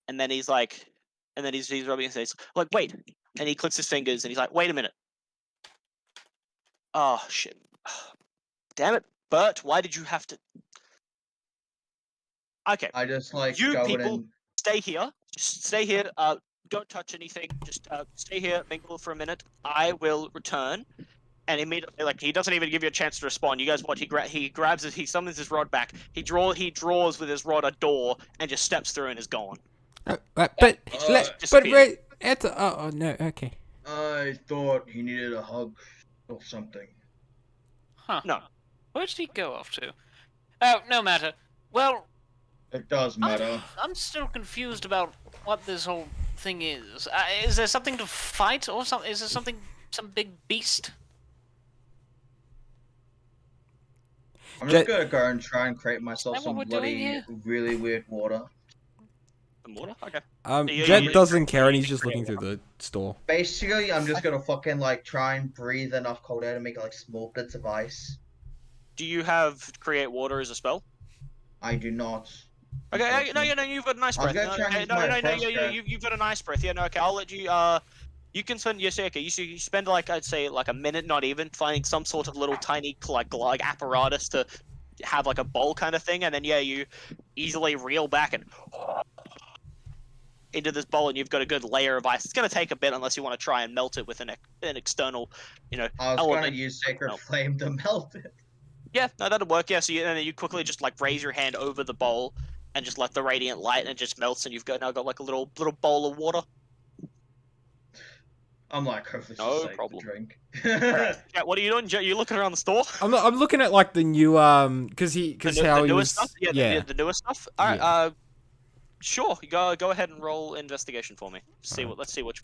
And then he's rubbing his head. He's like, wait, and he clicks his fingers, and he's like, wait a minute. Oh shit! Damn it, Bert! Why did you have to? Okay. I just like you people stay here. Just stay here. Don't touch anything. Just stay here, mingle for a minute. I will return. And immediately, like, he doesn't even give you a chance to respond. You guys watch. He grabs it. He summons his rod back. He draws with his rod a door and just steps through and is gone. But Anther. Oh no. Okay. I thought he needed a hug or something. Huh. No. Where did he go off to? Oh, no matter. Well, it does matter. I'm still confused about what this whole thing is. Is there something to fight or something? Is there some big beast? I'm just gonna go and try and create myself some bloody, really weird water. Some water? Okay. Jet doesn't care and he's just looking through the store. Basically, I'm just gonna fucking like try and breathe enough cold air to make like small bits of ice. Do you have create water as a spell? I do not. Okay, no, you've got a nice breath. You've got a nice breath. Yeah, no, okay, I'll let you. You can spend. Yes, okay. You spend like I'd say like a minute, not even, finding some sort of little tiny like apparatus to have like a bowl kind of thing, and then you easily reel back and into this bowl, and you've got a good layer of ice. It's gonna take a bit unless you want to try and melt it with an external, I was gonna use Sacred Flame to melt it. Yeah, no, that'll work. Yeah, so you quickly just like raise your hand over the bowl and just let the radiant light, and it just melts, and you've now got like a little bowl of water. I'm like, hopefully no problem. To drink. Yeah, what are you doing? You looking around the store? I'm looking at like the new because how he was stuff? Yeah. The newer stuff. All right. Sure. Go ahead and roll investigation for me. Let's see what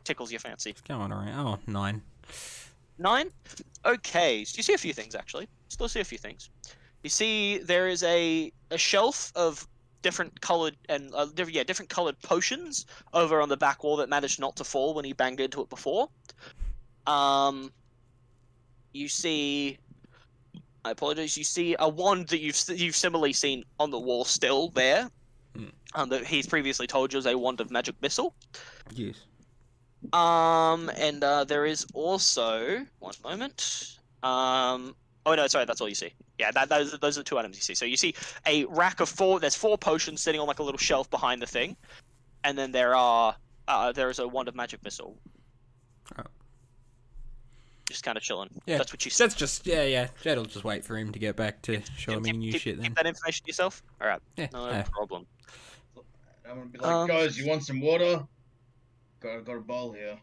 tickles your fancy. What's going on? Oh, 9. 9? Okay. So you see a few things actually. Still see a few things. You see there is a shelf of different colored and different colored potions over on the back wall that managed not to fall when he banged into it before. You see I apologize. You see a wand that you've similarly seen on the wall still there. That he's previously told you is a wand of magic missile. Yes. And there is also one moment. Oh no, sorry, that's all you see. Yeah, those are the 2 items you see. So you see a rack of 4. There's 4 potions sitting on like a little shelf behind the thing, and then there is a wand of magic missile. Oh. Just kind of chilling. Yeah, That's what you see. That's just Jed'll just wait for him to get back to show me new shit. Then Keep that information to yourself. All right. Yeah. No problem. I'm gonna be like, guys, you want some water? Got a bowl here.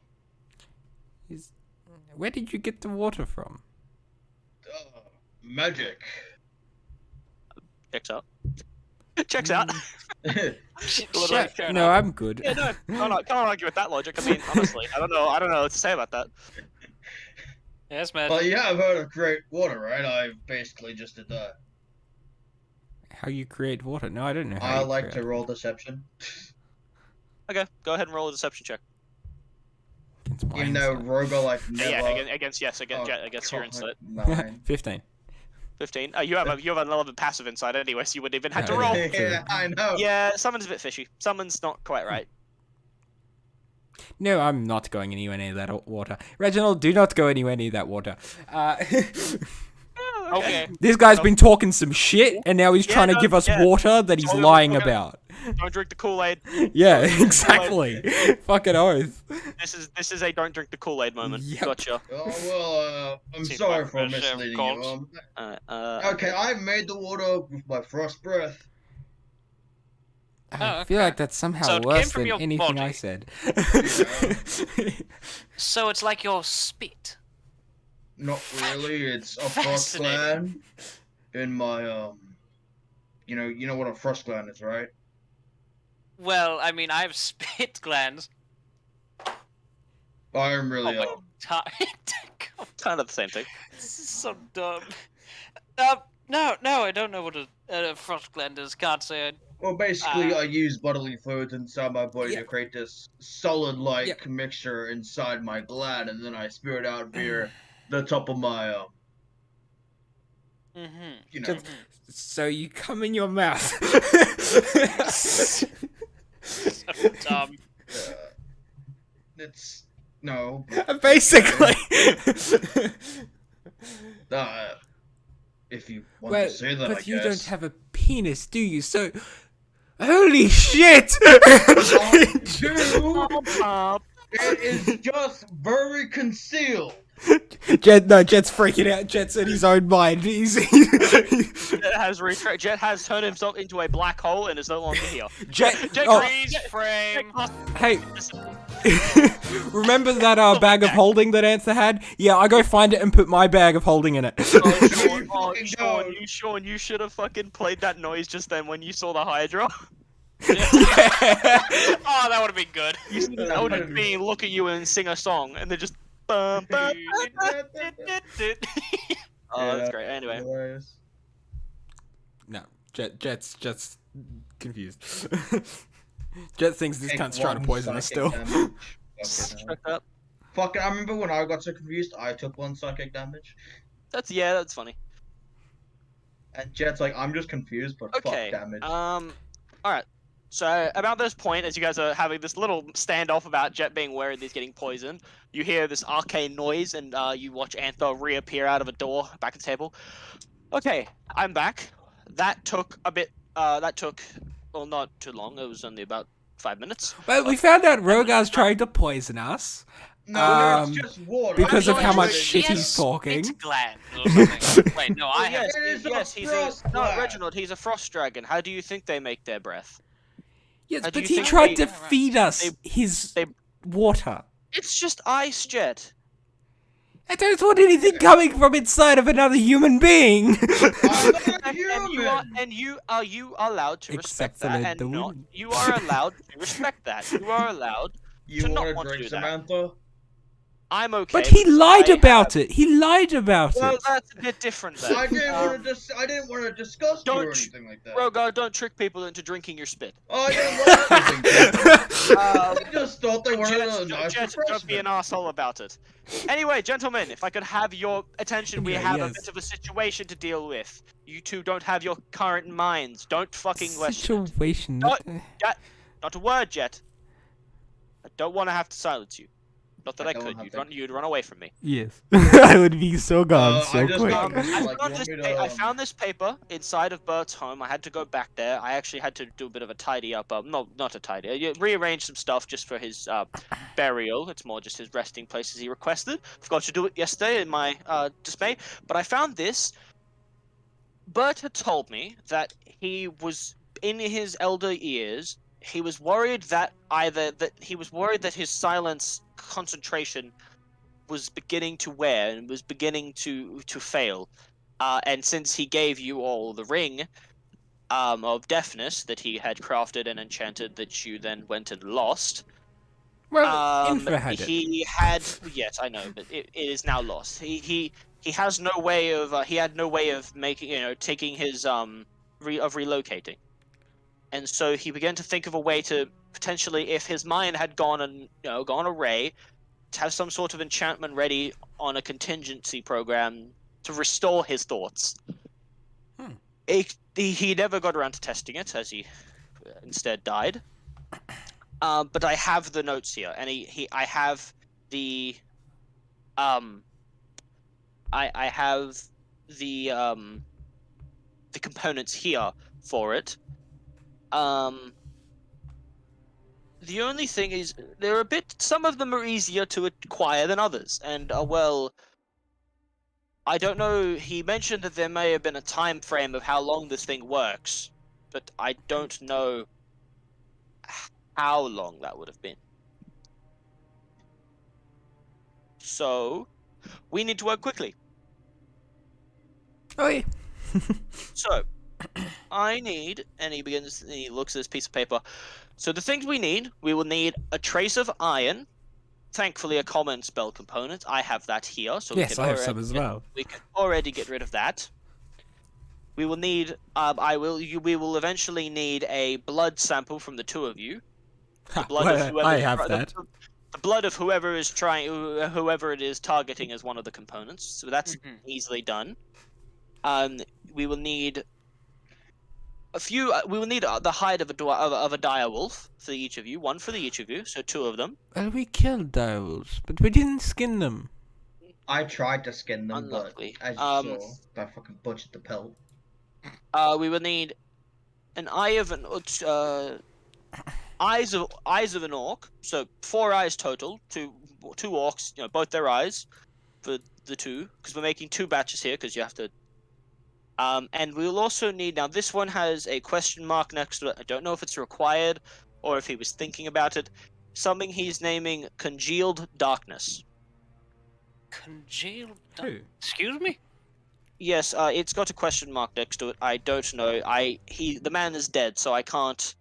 Where did you get the water from? Magic. Checks out. Checks out. No, I'm good. Yeah, no, can't argue with that logic. I mean, honestly, I don't know what to say about that. Yes, man. Well, you have heard of create water, right? I basically just did that. How you create water? No, I don't know. I like to roll deception. Okay, go ahead and roll a deception check. Even though Rogo like never. Yeah, against your insight. 15. 15. You have an 11 passive insight anyway, so you wouldn't even have to roll. Yeah, I know. Yeah, someone's a bit fishy. Someone's not quite right. No, I'm not going anywhere near that water. Reginald, do not go anywhere near that water. Okay. This guy's been talking some shit, and now he's trying to give us water that he's lying about. Don't drink the Kool-Aid. Yeah, exactly. Fucking oath. This is a don't drink the Kool-Aid moment. Yep. Gotcha. Oh well, I'm sorry for misleading you. Okay, I made the water with my frost breath. I feel like that's somehow So it came worse from than your anything I body. said. So it's like your spit. Not really. It's a frost gland in my You know what a frost gland is, right? Well, I mean, I have spit glands. I'm really Kind of the same thing. This is so dumb. No, I don't know what a frost gland is. Can't say it. Well, basically, I use bodily fluids inside my body to create this solid-like mixture inside my gland, and then I spew it out via the top of my you know. So you come in your mouth. So dumb. It's no. Basically. If you want to say that, but I you guess. don't have a penis, do you? So, holy shit! It is just very concealed. Jet's freaking out. Jet's in his own mind. Jet has turned himself into a black hole and is no longer here. Jet, Freeze frame. Hey, remember that bag of holding that Anther had? Yeah, I go find it and put my bag of holding in it. Sean, you should have fucking played that noise just then when you saw the Hydra. Oh, that would have been good. That would have been look at you and sing a song and then just. Oh, that's great. Anyway. No, Jet's confused. Jet thinks this cunt's trying to poison us still. Fuck it, I remember when I got so confused, I took 1 psychic damage. That's funny. And Jet's like, I'm just confused, but Okay. fuck damage. Alright. So, about this point, as you guys are having this little standoff about Jet being worried he's getting poisoned, you hear this arcane noise, and you watch Anther reappear out of a door back at the table. Okay, I'm back. That took a bit, well, not too long. It was only about 5 minutes. Well, we found out Rogar's trying to poison us. No, it's just water. Because of how much shit Yes, he's talking. It's gland or something. Wait, no, I have. No, Reginald, he's a frost dragon. How do you think they make their breath? Yes, How do but you he think tried they- to feed us his water. It's just ice, Jet. I don't want anything coming from inside of another human being. I'm not human. And you are allowed to Except respect for that, the and not. woman. You are allowed to respect that. You are allowed You to not want want to to drink, do that. Samantha? I'm okay. But he lied I about have- it. He lied about Well, it. that's a bit different then. I didn't want to discuss you or don't- anything like that. Rogar, don't trick people into drinking your spit. I didn't like anything. Um, I just thought they wanted a nice Jet, don't be an refreshment. asshole about it. Anyway, gentlemen, if I could have your attention, we Anyway, have a yes. bit of a situation to deal with. You two don't have your current minds. Don't fucking question it. Situation. Not a word, Jet. I don't want to have to silence you. Not that I don't could. have to. You'd run away from me. Yes. I would be so gone so I just quick. got- I found this paper inside of Bert's home. I had to go back there. I actually had to do a bit of a tidy up. No, not a tidy. Rearrange some stuff just for his burial. It's more just his resting place as he requested. Forgot to do it yesterday in my dismay. But I found this. Bert had told me that he was in his elder years. He was worried that his silence concentration was beginning to wear and was beginning to fail. And since he gave you all the ring of deafness that he had crafted and enchanted that you then went and lost, Well, Infra had it. he had yes, I know, but it is now lost. He has no way of he had no way of making taking his relocating. And so he began to think of a way to potentially, if his mind had gone array, to have some sort of enchantment ready on a contingency program to restore his thoughts. He never got around to testing it, as he instead died. But I have the notes here, and I have the I have the components here for it. The only thing is, some of them are easier to acquire than others, and I don't know, he mentioned that there may have been a time frame of how long this thing works, but I don't know how long that would have been. So, we need to work quickly. Oh yeah. So, I need, and he looks at this piece of paper. So the things we will need a trace of iron, thankfully a common spell component. I have that here, so Yes, I have some as well. We can already get rid of that. We will need, we will eventually need a blood sample from the two of you. The blood of whoever, I have that. The blood of whoever it is targeting as one of the components. So that's easily done. We will need we will need the hide of a dire wolf for each of you. One for each of you, so two of them. Well, we killed direwolves, but we didn't skin them. I tried to skin them, Unluckily. but as you saw, I fucking butchered the pelt. We will need an eye of an eyes of an orc. So 4 eyes total. Two orcs, both their eyes for the two, because we're making 2 batches here, because you have to. And we'll also need, now this one has a question mark next to it. I don't know if it's required or if he was thinking about it. Something he's naming Congealed Darkness. Congealed? Who? Excuse me? Yes, it's got a question mark next to it. I don't know. The man is dead, so I can't.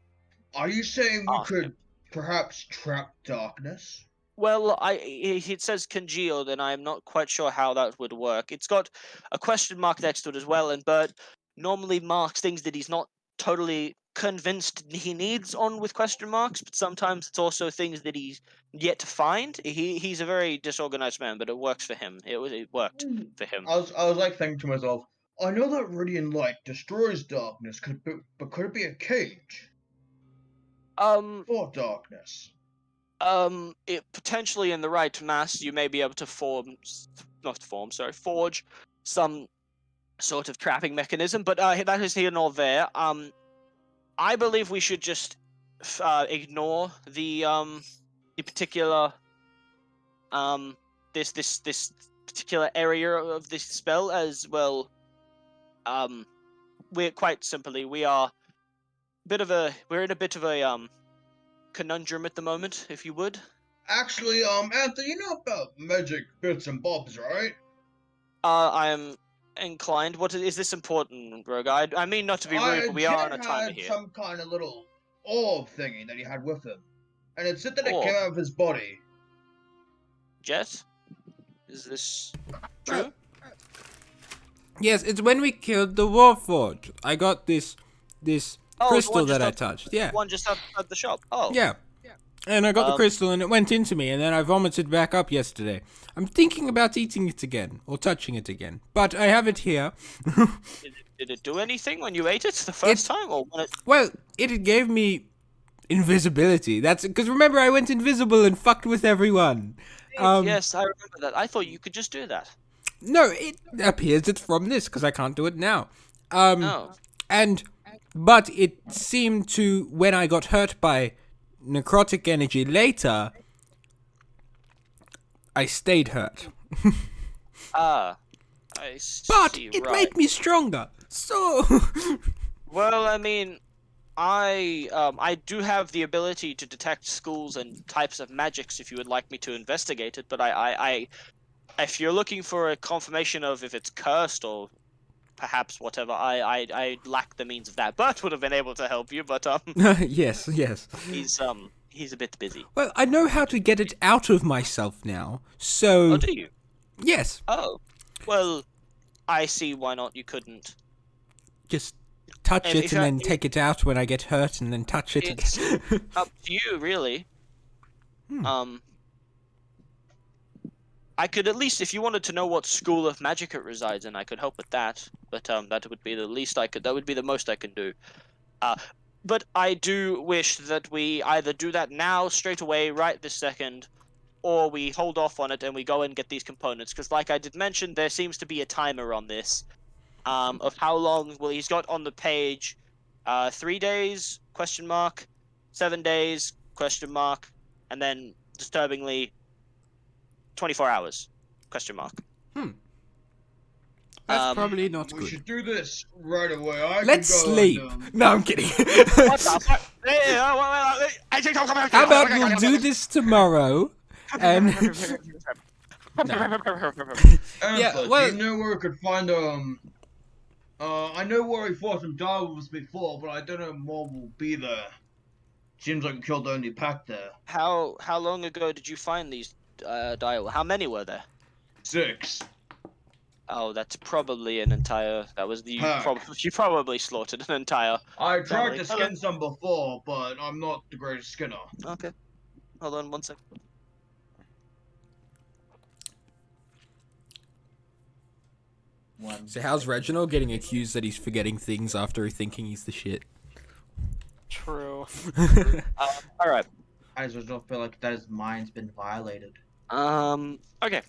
Are you saying we Ask could perhaps trap darkness? Well, it says congealed, and I'm not quite sure how that would work. It's got a question mark next to it as well, and Bert normally marks things that he's not totally convinced he needs on with question marks, but sometimes it's also things that he's yet to find. He's a very disorganized man, but it works for him. It worked for him. I was like thinking to myself, I know that radiant light destroys darkness, but could it be a cage for darkness? It potentially in the right mass, you may be able to forge some sort of trapping mechanism, but that is here nor there. I believe we should just ignore the particular this particular area of this spell as well. We're quite simply we're in a bit of a conundrum at the moment, if you would. Actually, Anthony, you know about magic bits and bobs, right? I am inclined. What is this important, Rogue? I mean not to be rude, but we are on a timer here. Some kind of little orb thingy that he had with him, and it said that it Orb? came out of his body. Jet? Is this true? Yes, it's when we killed the Warforged. I got this crystal that I touched. Yeah. One just outside the shop. Oh. Yeah. And I got the crystal and it went into me and then I vomited back up yesterday. I'm thinking about eating it again or touching it again. But I have it here. Did it do anything when you ate it the first time? Or when it... Well, it gave me invisibility. That's because remember I went invisible and fucked with everyone. Yes, I remember that. I thought you could just do that. No, it appears it's from this because I can't do it now. No. But it seemed to when I got hurt by necrotic energy later, I stayed hurt. I see. But it made me stronger. So. Well, I mean, I do have the ability to detect schools and types of magics if you would like me to investigate it, but I if you're looking for a confirmation of if it's cursed or perhaps whatever, I lack the means of that. Bert would have been able to help you, but yes. he's a bit busy. Well, I know how to get it out of myself now. So. Oh, do you? Yes. Oh, well, I see why not. You couldn't. Just touch it and then take it out when I get hurt, and then touch it It's again. up to you, really. I could at least, if you wanted to know what school of magic it resides in, I could help with that. But that would be the least I could. That would be the most I can do. But I do wish that we either do that now, straight away, right this second, or we hold off on it and we go and get these components. Because, like I did mention, there seems to be a timer on this. Of how long? Well, he's got on the page 3 days, question mark, 7 days, question mark, and then, disturbingly, 24 hours, question mark. That's probably not We good. should do this right away. Let's sleep. No, I'm kidding. What the fuck? How about we'll do this tomorrow? And Yeah, well- do you know where we could find I know where we fought some direwolves before, but I don't know more will be there. Seems like we killed the only pack there. How long ago did you find these dial? How many were there? 6. Oh, that's probably an entire. That was the. You probably slaughtered an entire. I tried family. to skin some before, but I'm not the greatest skinner. Okay. Hold on 1 second. So how's Reginald getting accused that he's forgetting things after thinking he's the shit? True. All right. I just don't feel like that his mind's been violated. Okay.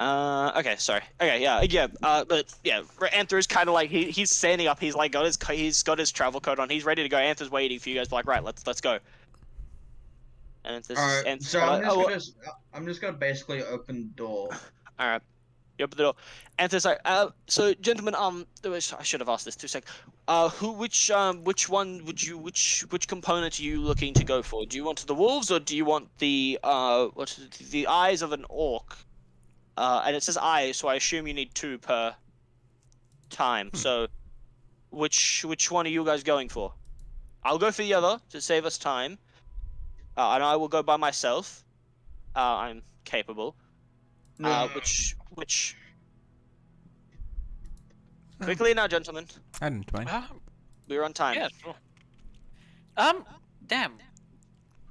Okay, sorry. Okay, yeah. But yeah, Anthor's kind of like he's standing up. He's like he's got his travel coat on. He's ready to go. Anthor's waiting for you guys. Like, right, let's go. And this Alright, is so I'm just gonna basically open the door. all right. You open the door. Anthor's like, so gentlemen, I should have asked this 2 seconds. Which one would you, which component are you looking to go for? Do you want the wolves or do you want the the eyes of an orc? And it says eyes, so I assume you need 2 per time. So, which one are you guys going for? I'll go for the other to save us time. And I will go by myself. I'm capable. Which quickly now, gentlemen. I didn't mind. We're on time. Yeah, sure. Damn.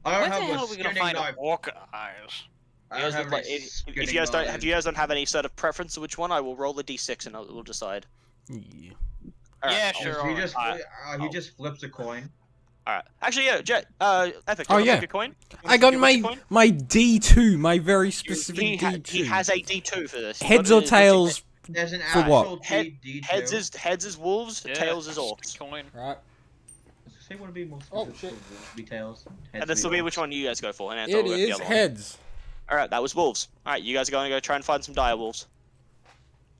I Where don't the have hell a are we gonna skinning find knife. orc eyes? I You don't guys have look like, any if you skinning guys don't, knives. if you guys don't have any sort of preference to which one, I will roll a d6 and we'll decide. Yeah. Alright, Yeah, I'll- sure. He just flips a coin. Alright. Actually, yeah, Jet. Epic. Oh, do you wanna yeah. flip your coin? I got You want your coin? my D2, my very specific He D2. has a D2 for this. Heads What or is- tails There's an for what? actual Head- D2. Heads is wolves, Yeah, tails is orcs. Coin. Right. Say what would be more Oh, specific shit. for wolves, be tails. And this will be which one you guys go for. And Anthor It will go for the is other one. heads. Alright, that was wolves. Alright, you guys are going to go try and find some dire wolves.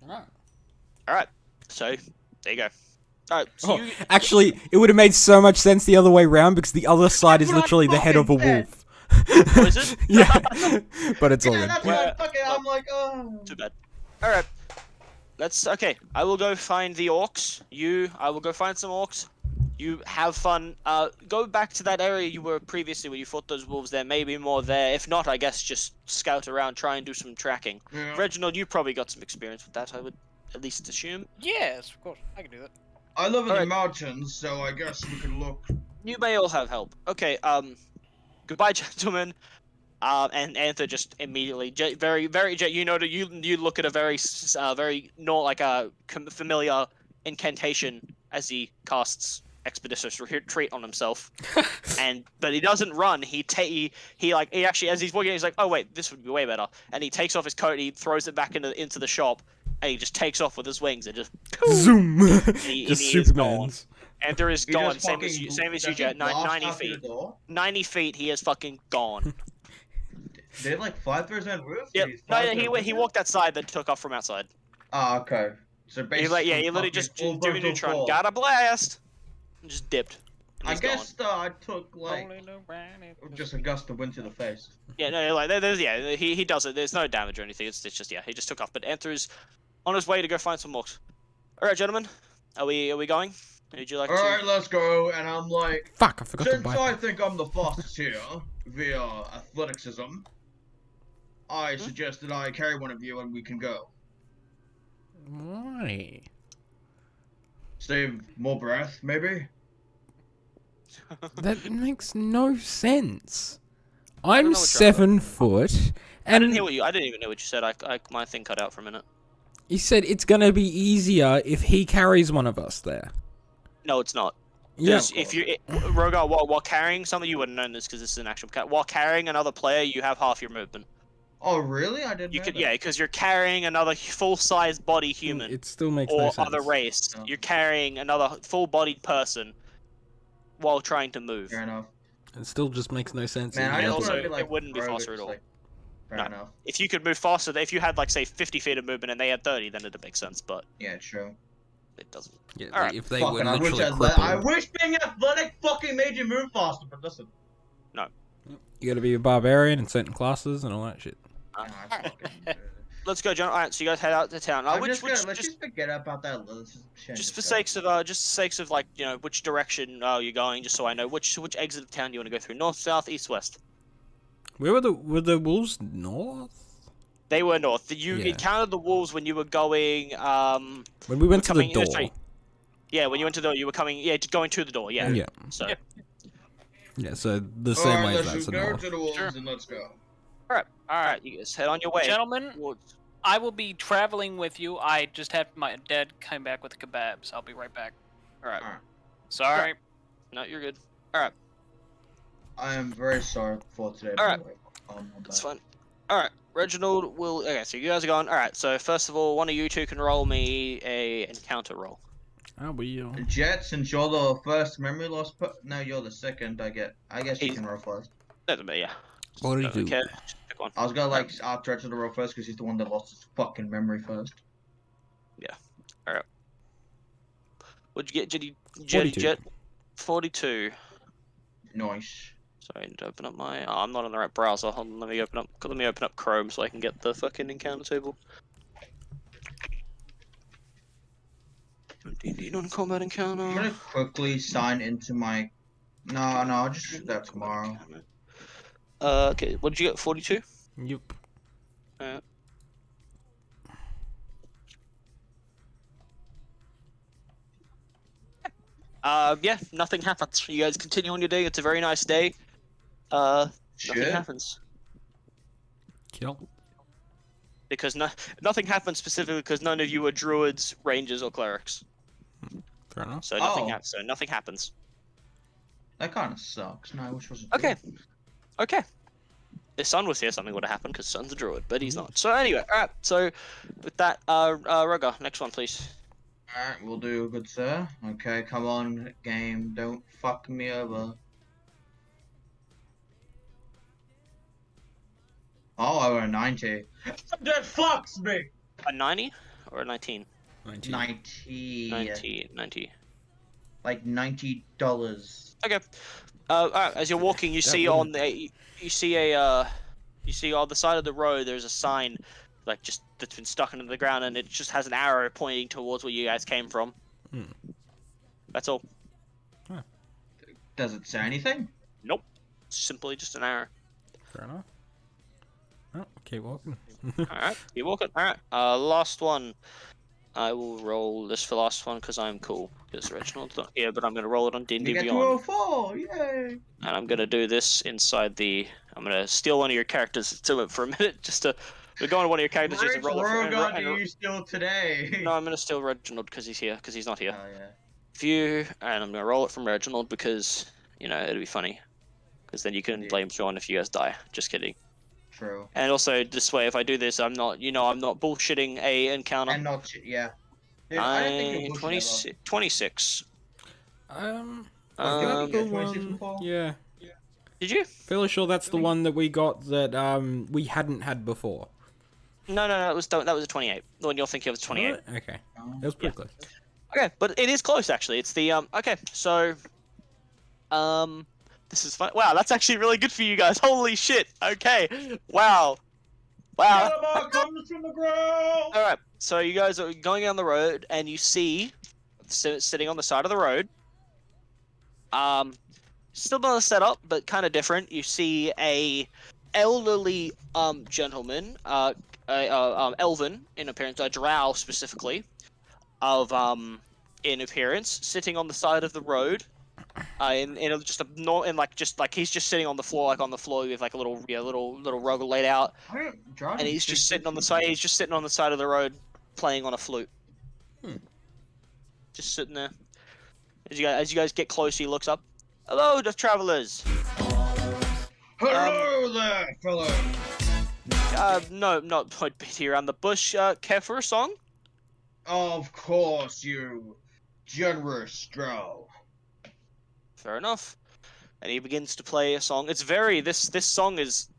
Alright. Alright, so there you go. Alright, so Oh, actually, it would have made so much sense the other way round because the other side is what I literally the head of a fucking wolf. Oh, is it? Yeah, but it's all Yeah, good. that's Yeah. what fucking. I'm like, oh. Too bad. Alright. Okay. I will go find the orcs. I will go find some orcs. You have fun. Go back to that area you were previously where you fought those wolves. There may be more there. If not, I guess just scout around, try and do some tracking. Yeah. Reginald, you probably got some experience with that, I would at least assume. Yes, of course. I can do that. I live in Alright. the mountains, so I guess we can look. You may all have help. Okay, goodbye, gentlemen. And Anther just immediately, very, you know, you look at a very, not like a familiar incantation as he casts Expeditious Retreat on himself, but he doesn't run. He actually, as he's walking, he's like, oh wait, this would be way better, and he takes off his coat, he throws it back into the shop, and he just takes off with his wings and just Zoom. he Just is Superman's. And there is He gone, just same as you, Jet. 90 feet. feet. 90 feet. He is fucking gone. They have like 5% roof. Yep. No, he walked outside, then took off from outside. Ah, okay. So basically, He's like, yeah, he literally just doing neutron, got a blast, and just dipped. And I he's guess gone. I took like just a gust of wind to the face. Yeah, no, like he does it. There's no damage or anything. It's just he just took off. But Anther's on his way to go find some orcs. All right, gentlemen, are we going? Would you like All to? right, let's go. And I'm like, Fuck, I forgot to since buy. I think I'm the fastest here via athleticism, I suggest that I carry one of you and we can go. Why? Save more breath, maybe. That makes no sense. don't I'm know what you're 7 foot, I didn't and hear what you. I didn't even know what you said. My thing cut out for a minute. he said it's gonna be easier if he carries one of us there. No, it's not. Yeah. Because if you, Rogar, while carrying something, you wouldn't know this because this is an actual cat. While carrying another player, you have half your movement. Oh, really? I didn't You know could, that. yeah, because you're carrying another full-size body human It still makes or no sense. other race. No. You're carrying another full-bodied person while trying to move. Fair enough. It still just makes no sense. Man, in I the just other also- want to way. be like. it wouldn't be Rogue, faster at it's all. like, fair No. enough. If you could move faster, if you had like say 50 feet of movement and they had 30, then it'd make sense. But Yeah, true. it doesn't. Yeah, Alright. like, if they Fucking, were I wish literally I crippled. wish being athletic fucking made you move faster, but listen. You gotta be a barbarian in certain classes and all that shit. Nah, I fucking, Let's go, John. All right, so you guys head out to town. let's just forget about that. Just for sakes of like which direction you're going, just so I know which exit of town you want to go through, north, south, east, west. Where were the wolves? North? They were north. You Yeah. encountered the wolves when you were going. When we went to the coming in the door. street. Yeah, when you went to the door, you were coming. Yeah, going to the door. Yeah. Yeah. So. Yeah. Yeah, so the same way as that's let's the go north. to the wolves Sure. and let's go. All right, you guys head on your way. Gentlemen, towards- I will be traveling with you. I just have my dad come back with the kebabs. I'll be right back. All right. Alright. Sorry. No, you're good. All right, I am very sorry for today. Alright. by the way. that's fine. All right, Reginald will. Okay, so you guys are going. All right, so first of all, one of you two can roll me a encounter roll. Oh, we Jet, since you're the first memory loss, no, you're the second. I guess you He's- can roll first. Doesn't matter. Yeah. What do you do? Okay, just pick one. I was gonna like ask Jet to roll first because he's the one that lost his fucking memory first. What'd you get, Jetty? 42. Jet. 42. Nice. Sorry, I need to open up my. Oh, I'm not on the right browser. Hold on, let me open up Chrome so I can get the fucking encounter table. D&D non-combat I'm encounter. gonna quickly sign into my. No, I'll just do that tomorrow. Okay, what did you get? 42. Yep. Yeah, nothing happens. You guys continue on your day. It's a very nice day. Nothing Shit. happens Kill. because nothing happens specifically because none of you are druids, rangers, or clerics. Fair enough. So nothing Oh. So nothing happens. That kind of sucks. No, I wish it was. Okay. Okay. If Sun was here, something would have happened because Sun's a druid, but he's not. So anyway, all right. So with that, Rogar, next one, please. Alright, we'll do, good sir. Okay, come on, game. Don't fuck me over. Oh, I got a 90. That fucks me! A 90 or a 19? 19. 90. 90. Like $90. Okay. Alright, as you're walking, you That see wouldn't- on the you see on the side of the road there's a sign like just that's been stuck into the ground and it just has an arrow pointing towards where you guys came from. Hmm. That's all. Oh, Does it say anything? Nope. Simply just an arrow. Fair enough. Oh, keep walking. Alright, keep walking. Alright, last one. I will roll this for last one because I'm cool. Because Reginald's not here, but I'm going to roll it on D&D You get Beyond. 204, yay! And I'm going to do this inside the... I'm going to steal one of your characters to it for a minute, just to... We're going to one of your characters just to Which roll it for... Rogar do you steal today? No, I'm going to steal Reginald because he's here, because he's not here. Oh, yeah. Few, and I'm going to roll it from Reginald because, you know, it'll be funny. Because then you can blame Sean if you guys die. Just kidding. True. And also, this way, if I do this, I'm not, you know, I'm not bullshitting a encounter. And not, yeah. Dude, I don't think you're 26. Um, Did you the get 26 one, before? yeah. Did you? Fairly sure that's the one that we got that we hadn't had before. No, that was a 28. The one you're thinking of is 28. Really? Okay, that was pretty close. Okay, but it is close actually. It's the Okay, so, this is fun. Wow, that's actually really good for you guys. Holy shit. Okay. Wow. Yalamar comes from the ground! All right. So you guys are going down the road, and you see, sitting on the side of the road, still not a setup, but kind of different. You see a elderly gentleman, elven in appearance, a drow specifically, in appearance, sitting on the side of the road. Just like he's just sitting on the floor, with like a little rug laid out, and he's just sitting on the side. He's just sitting on the side of the road, playing on a flute. Just sitting there. As you guys get close, he looks up. Hello, the travelers. Hello there, fellow. No, not beating around the bush. Care for a song? Of course, you generous drow. Fair enough. And he begins to play a song. It's very this song is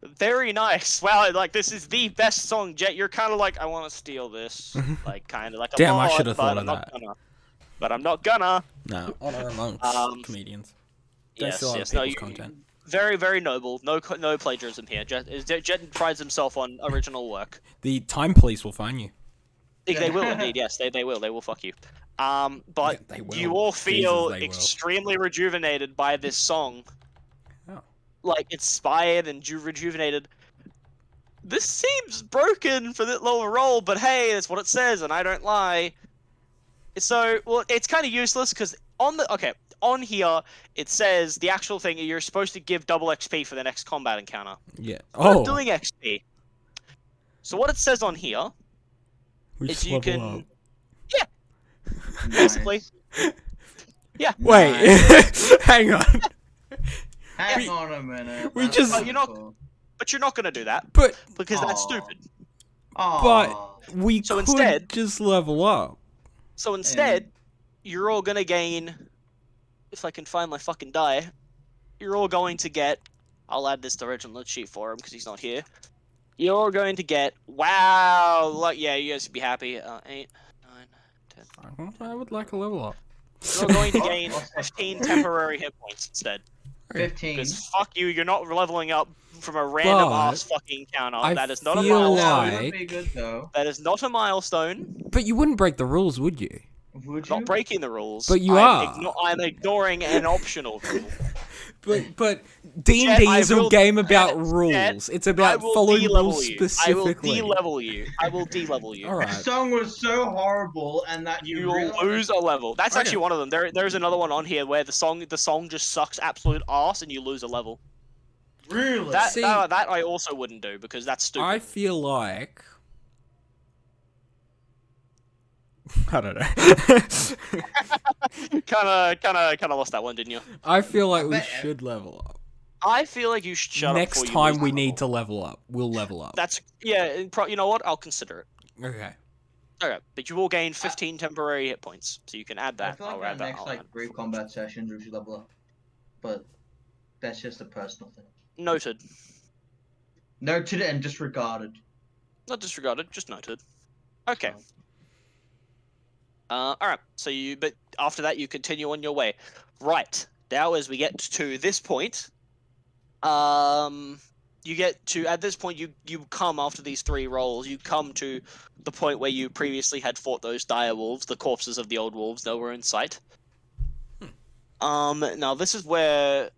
very nice. Wow, like this is the best song. Jet, you're kind of like, I want to steal this, like kind of like. Damn, I I should have thought of that. But I'm not gonna. No, honor amongst comedians. Don't steal other people's content. Very, very noble. No plagiarism here. Jet prides himself on original work. The time police will find you. They will indeed. Yes, they will. They will fuck you. But Yeah, you all feel Jesus, extremely rejuvenated by this song. Oh. Like, inspired and rejuvenated. This seems broken for that lower roll, but hey, that's what it says, and I don't lie. So, well, it's kind of useless, because on here, it says the actual thing, you're supposed to give double XP for the next combat encounter. Yeah. We're not doing XP. So what it says on here We is just you level can... up. Yeah, basically. Yeah. Wait, hang on. Hang on a minute. we that's just- But you're not- cool. But you're not going to do that, But because that's Aw. stupid. Aw. we So could instead- just level up. So instead, you're all going to gain... If I can find my fucking die, you're all going to get... I'll add this to original sheet for him, because he's not here. You're all going to get... Wow! Like, yeah, you guys would be happy. 8, 9, 10... I would like a level up. You're going to gain 15 temporary hit points instead. 15. Because fuck you, you're not leveling up from a random But ass fucking encounter. I That is not a feel milestone. like- Would be good though. That is not a milestone. But you wouldn't break the rules, would you? Would you? Not breaking the rules. But you I'm are. I'm ignoring an optional rule. But D&D I is a will- game about Jet, rules. It's I about will following de-level rules you. I will specifically. de-level you. I will de-level you. All right. This song was so horrible, and that You you will realize- lose a level. That's Okay. actually one of them. There's another one on here where the song just sucks absolute ass and you lose a level. Really? That See- that I also wouldn't do because that's stupid. I feel like I don't know. kind of lost that one, didn't you? I feel like we bet- should level up. I feel like you should shut Next up. Next time we need to level up, we'll level up. That's yeah. You know what? I'll consider it. Okay. Okay, but you will gain 15 temporary hit points, so you can add I that. feel like I'll in add the that. next I'll like add. 3 combat sessions we should level up. But that's just a personal thing. Noted. Noted and disregarded. Not disregarded, just noted. Okay. Alright, so but after that you continue on your way. Right, now as we get to this point, you get to, at this point you come after these 3 rolls, you come to the point where you previously had fought those dire wolves, the corpses of the old wolves that were in sight. Now this is where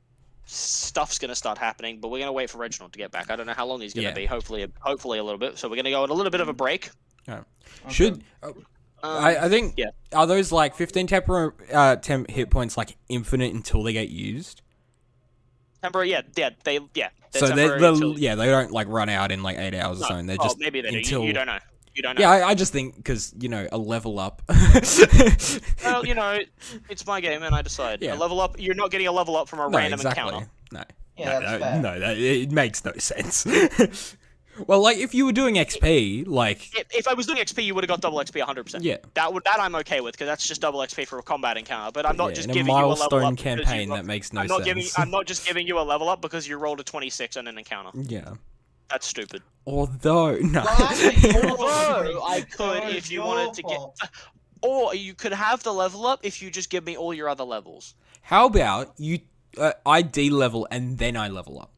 stuff's gonna start happening, but we're gonna wait for Reginald to get back. I don't know how long he's gonna be. Hopefully a little bit. So we're gonna go on a little bit of a break. Okay. Should I think are those like 15 temp hit points like infinite until they get used? Temporary, they So temporary they don't like run out in like 8 hours or something. They're just maybe they until... do. You don't know. You don't know. Yeah, I just think because a level up. Well, it's my game, and I decide a level up. You're not getting a level up from a random encounter. No. Yeah, that's fair. It makes no sense. Well, like if you were doing XP, like if I was doing XP, you would have got double XP 100%. Yeah, that I'm okay with because that's just double XP for a combat encounter. But I'm not just in giving a you a level milestone up campaign that makes no sense. I'm not just giving you a level up because you rolled a 26 on an encounter. Yeah, that's stupid. Although no, although I could if you wanted to get, or you could have the level up if you just give me all your other levels. How about you? I D-level and then I level up.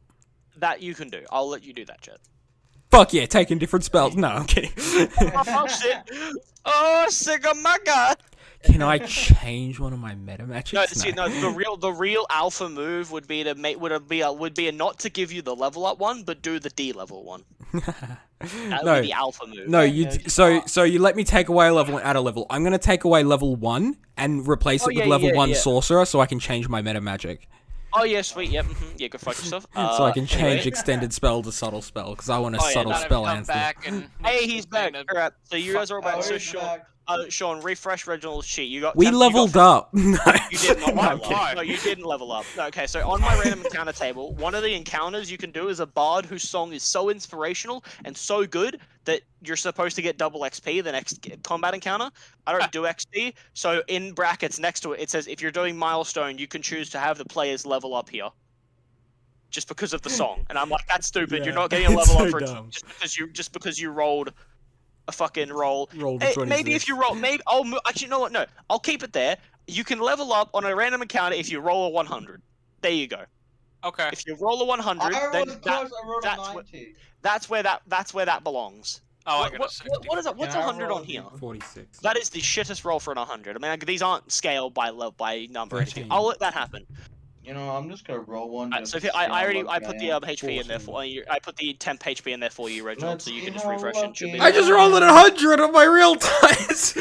That you can do. I'll let you do that, Jet. Fuck yeah, taking different spells. No, I'm kidding. Oh shit! Oh, Sigamaga! Can I change one of my meta matches? No, the real alpha move would be to make would be a not to give you the level up one, but do the D level one. That would be the alpha move. No, so you let me take away a level and add a level. I'm gonna take away level 1 and replace it with level 1 sorcerer, so I can change my meta magic. Oh yeah, sweet. Yep. Yeah, go fuck yourself. So I can change extended spell to subtle spell because I want a subtle spell answer. Hey, he's back. Alright, so you guys are all back. So Sean, refresh Reginald's sheet. You got. We leveled up. No, you didn't. No, you didn't level up. Okay, so on my random encounter table, one of the encounters you can do is a bard whose song is so inspirational and so good that you're supposed to get double XP the next combat encounter. I don't do XP, so in brackets next to it, it says if you're doing milestone, you can choose to have the players level up here. Just because of the song, and I'm like, that's stupid. Yeah. You're not getting a level up for just because you rolled a fucking roll. Maybe if you roll, actually, you know what? No, I'll keep it there. You can level up on a random encounter if you roll a 100. There you go. Okay. If you roll a 100, then that's where that belongs. Oh, I got a 60. What is that? What's 100 on here? 46. That is the shittest roll for an 100. I mean, these aren't scaled by number or anything. I'll let that happen. I'm just gonna roll one. So if I put the HP in there for you. I put the temp HP in there for you, Reginald, so you can just refresh it. I just rolled at 100 on my real dice.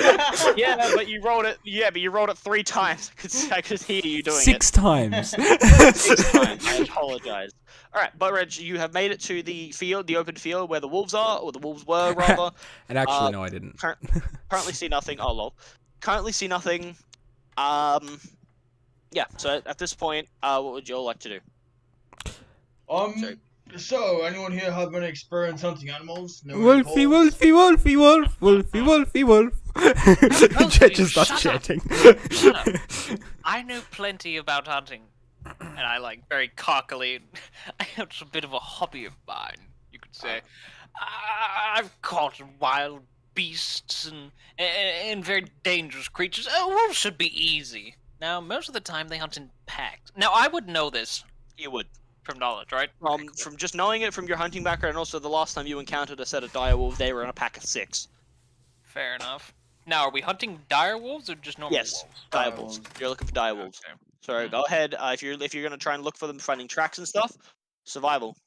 Yeah, but you rolled it. Yeah, but you rolled it 3 times. I could hear you doing 6 times. 6 times. I apologize. All right, but Reg, you have made it to the field, the open field where the wolves are, or the wolves were rather. And actually, no, I didn't. Currently see nothing. Oh lol. Currently see nothing. Yeah, so at this point, what would you all like to do? So anyone here have any experience hunting animals? No Wolfie, Wolfie, Wolfie, Wolf, Wolfie, Wolfie, Wolf. Jet just starts chanting. Shut up. I knew plenty about hunting, and I very cockily. It's a bit of a hobby of mine, you could say. I've caught wild beasts and very dangerous creatures. Wolves should be easy. Now, most of the time they hunt in packs. Now, I would know this. You would. From knowledge, right? From just knowing it from your hunting background, and also the last time you encountered a set of dire wolves, they were in a pack of 6. Fair enough. Now, are we hunting dire wolves or just normal wolves? Yes, dire wolves. You're looking for dire wolves. Okay. So go ahead. If you're gonna try and look for them, finding tracks and stuff. Survival.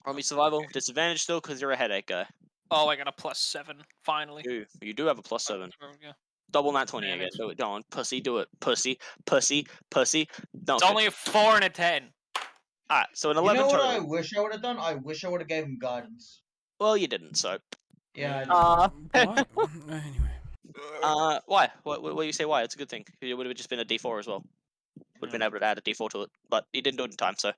Roll me survival. Disadvantage still because you're a headache guy. Oh, I got a +7 finally. You do have a +7. There we go. Double nat 20 again. Do it. Go on, pussy. Do it. Pussy. Pussy. Pussy. No. It's only a 4 and a 10. Alright, so an 11 You know total. what I wish I would have done? I wish I would have gave him guidance. Well, you didn't, so. Yeah. Anyway. Why? What you say? Why? It's a good thing. It would have just been a D4 as well. Would have been able to add a D4 to it, but you didn't do it in time, so.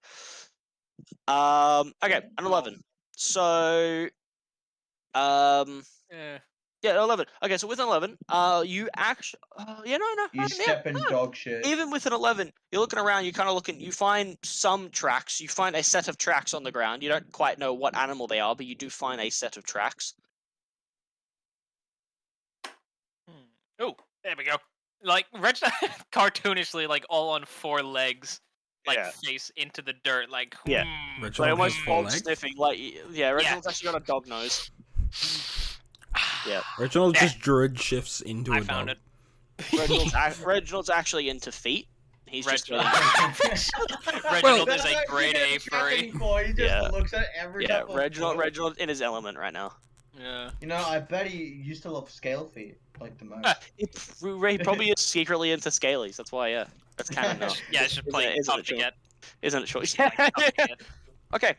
Okay, an 11. So. Yeah, 11. Okay, so with an 11, you actually, You step in dog shit. Even with an 11, you're looking around, you find some tracks. You find a set of tracks on the ground. You don't quite know what animal they are, but you do find a set of tracks. Oh, there we go. Reg cartoonishly, all on 4 legs, face into the dirt, Yeah. Reginald almost has 4 legs? sniffing, Reginald's actually got a dog nose. Yeah. Reginald just druid shifts into a dog. I found it. Reginald's actually into feet. He's just Reginald is a grade A furry. He just looks at every yeah. type of Reginald in his element right now. Yeah. You know, I bet he used to love scale feet like the most. He probably is secretly into scalies. That's why. Yeah, that's canon now. Yeah, it's just playing tough to get. Isn't it short? Playing tough to get. Okay.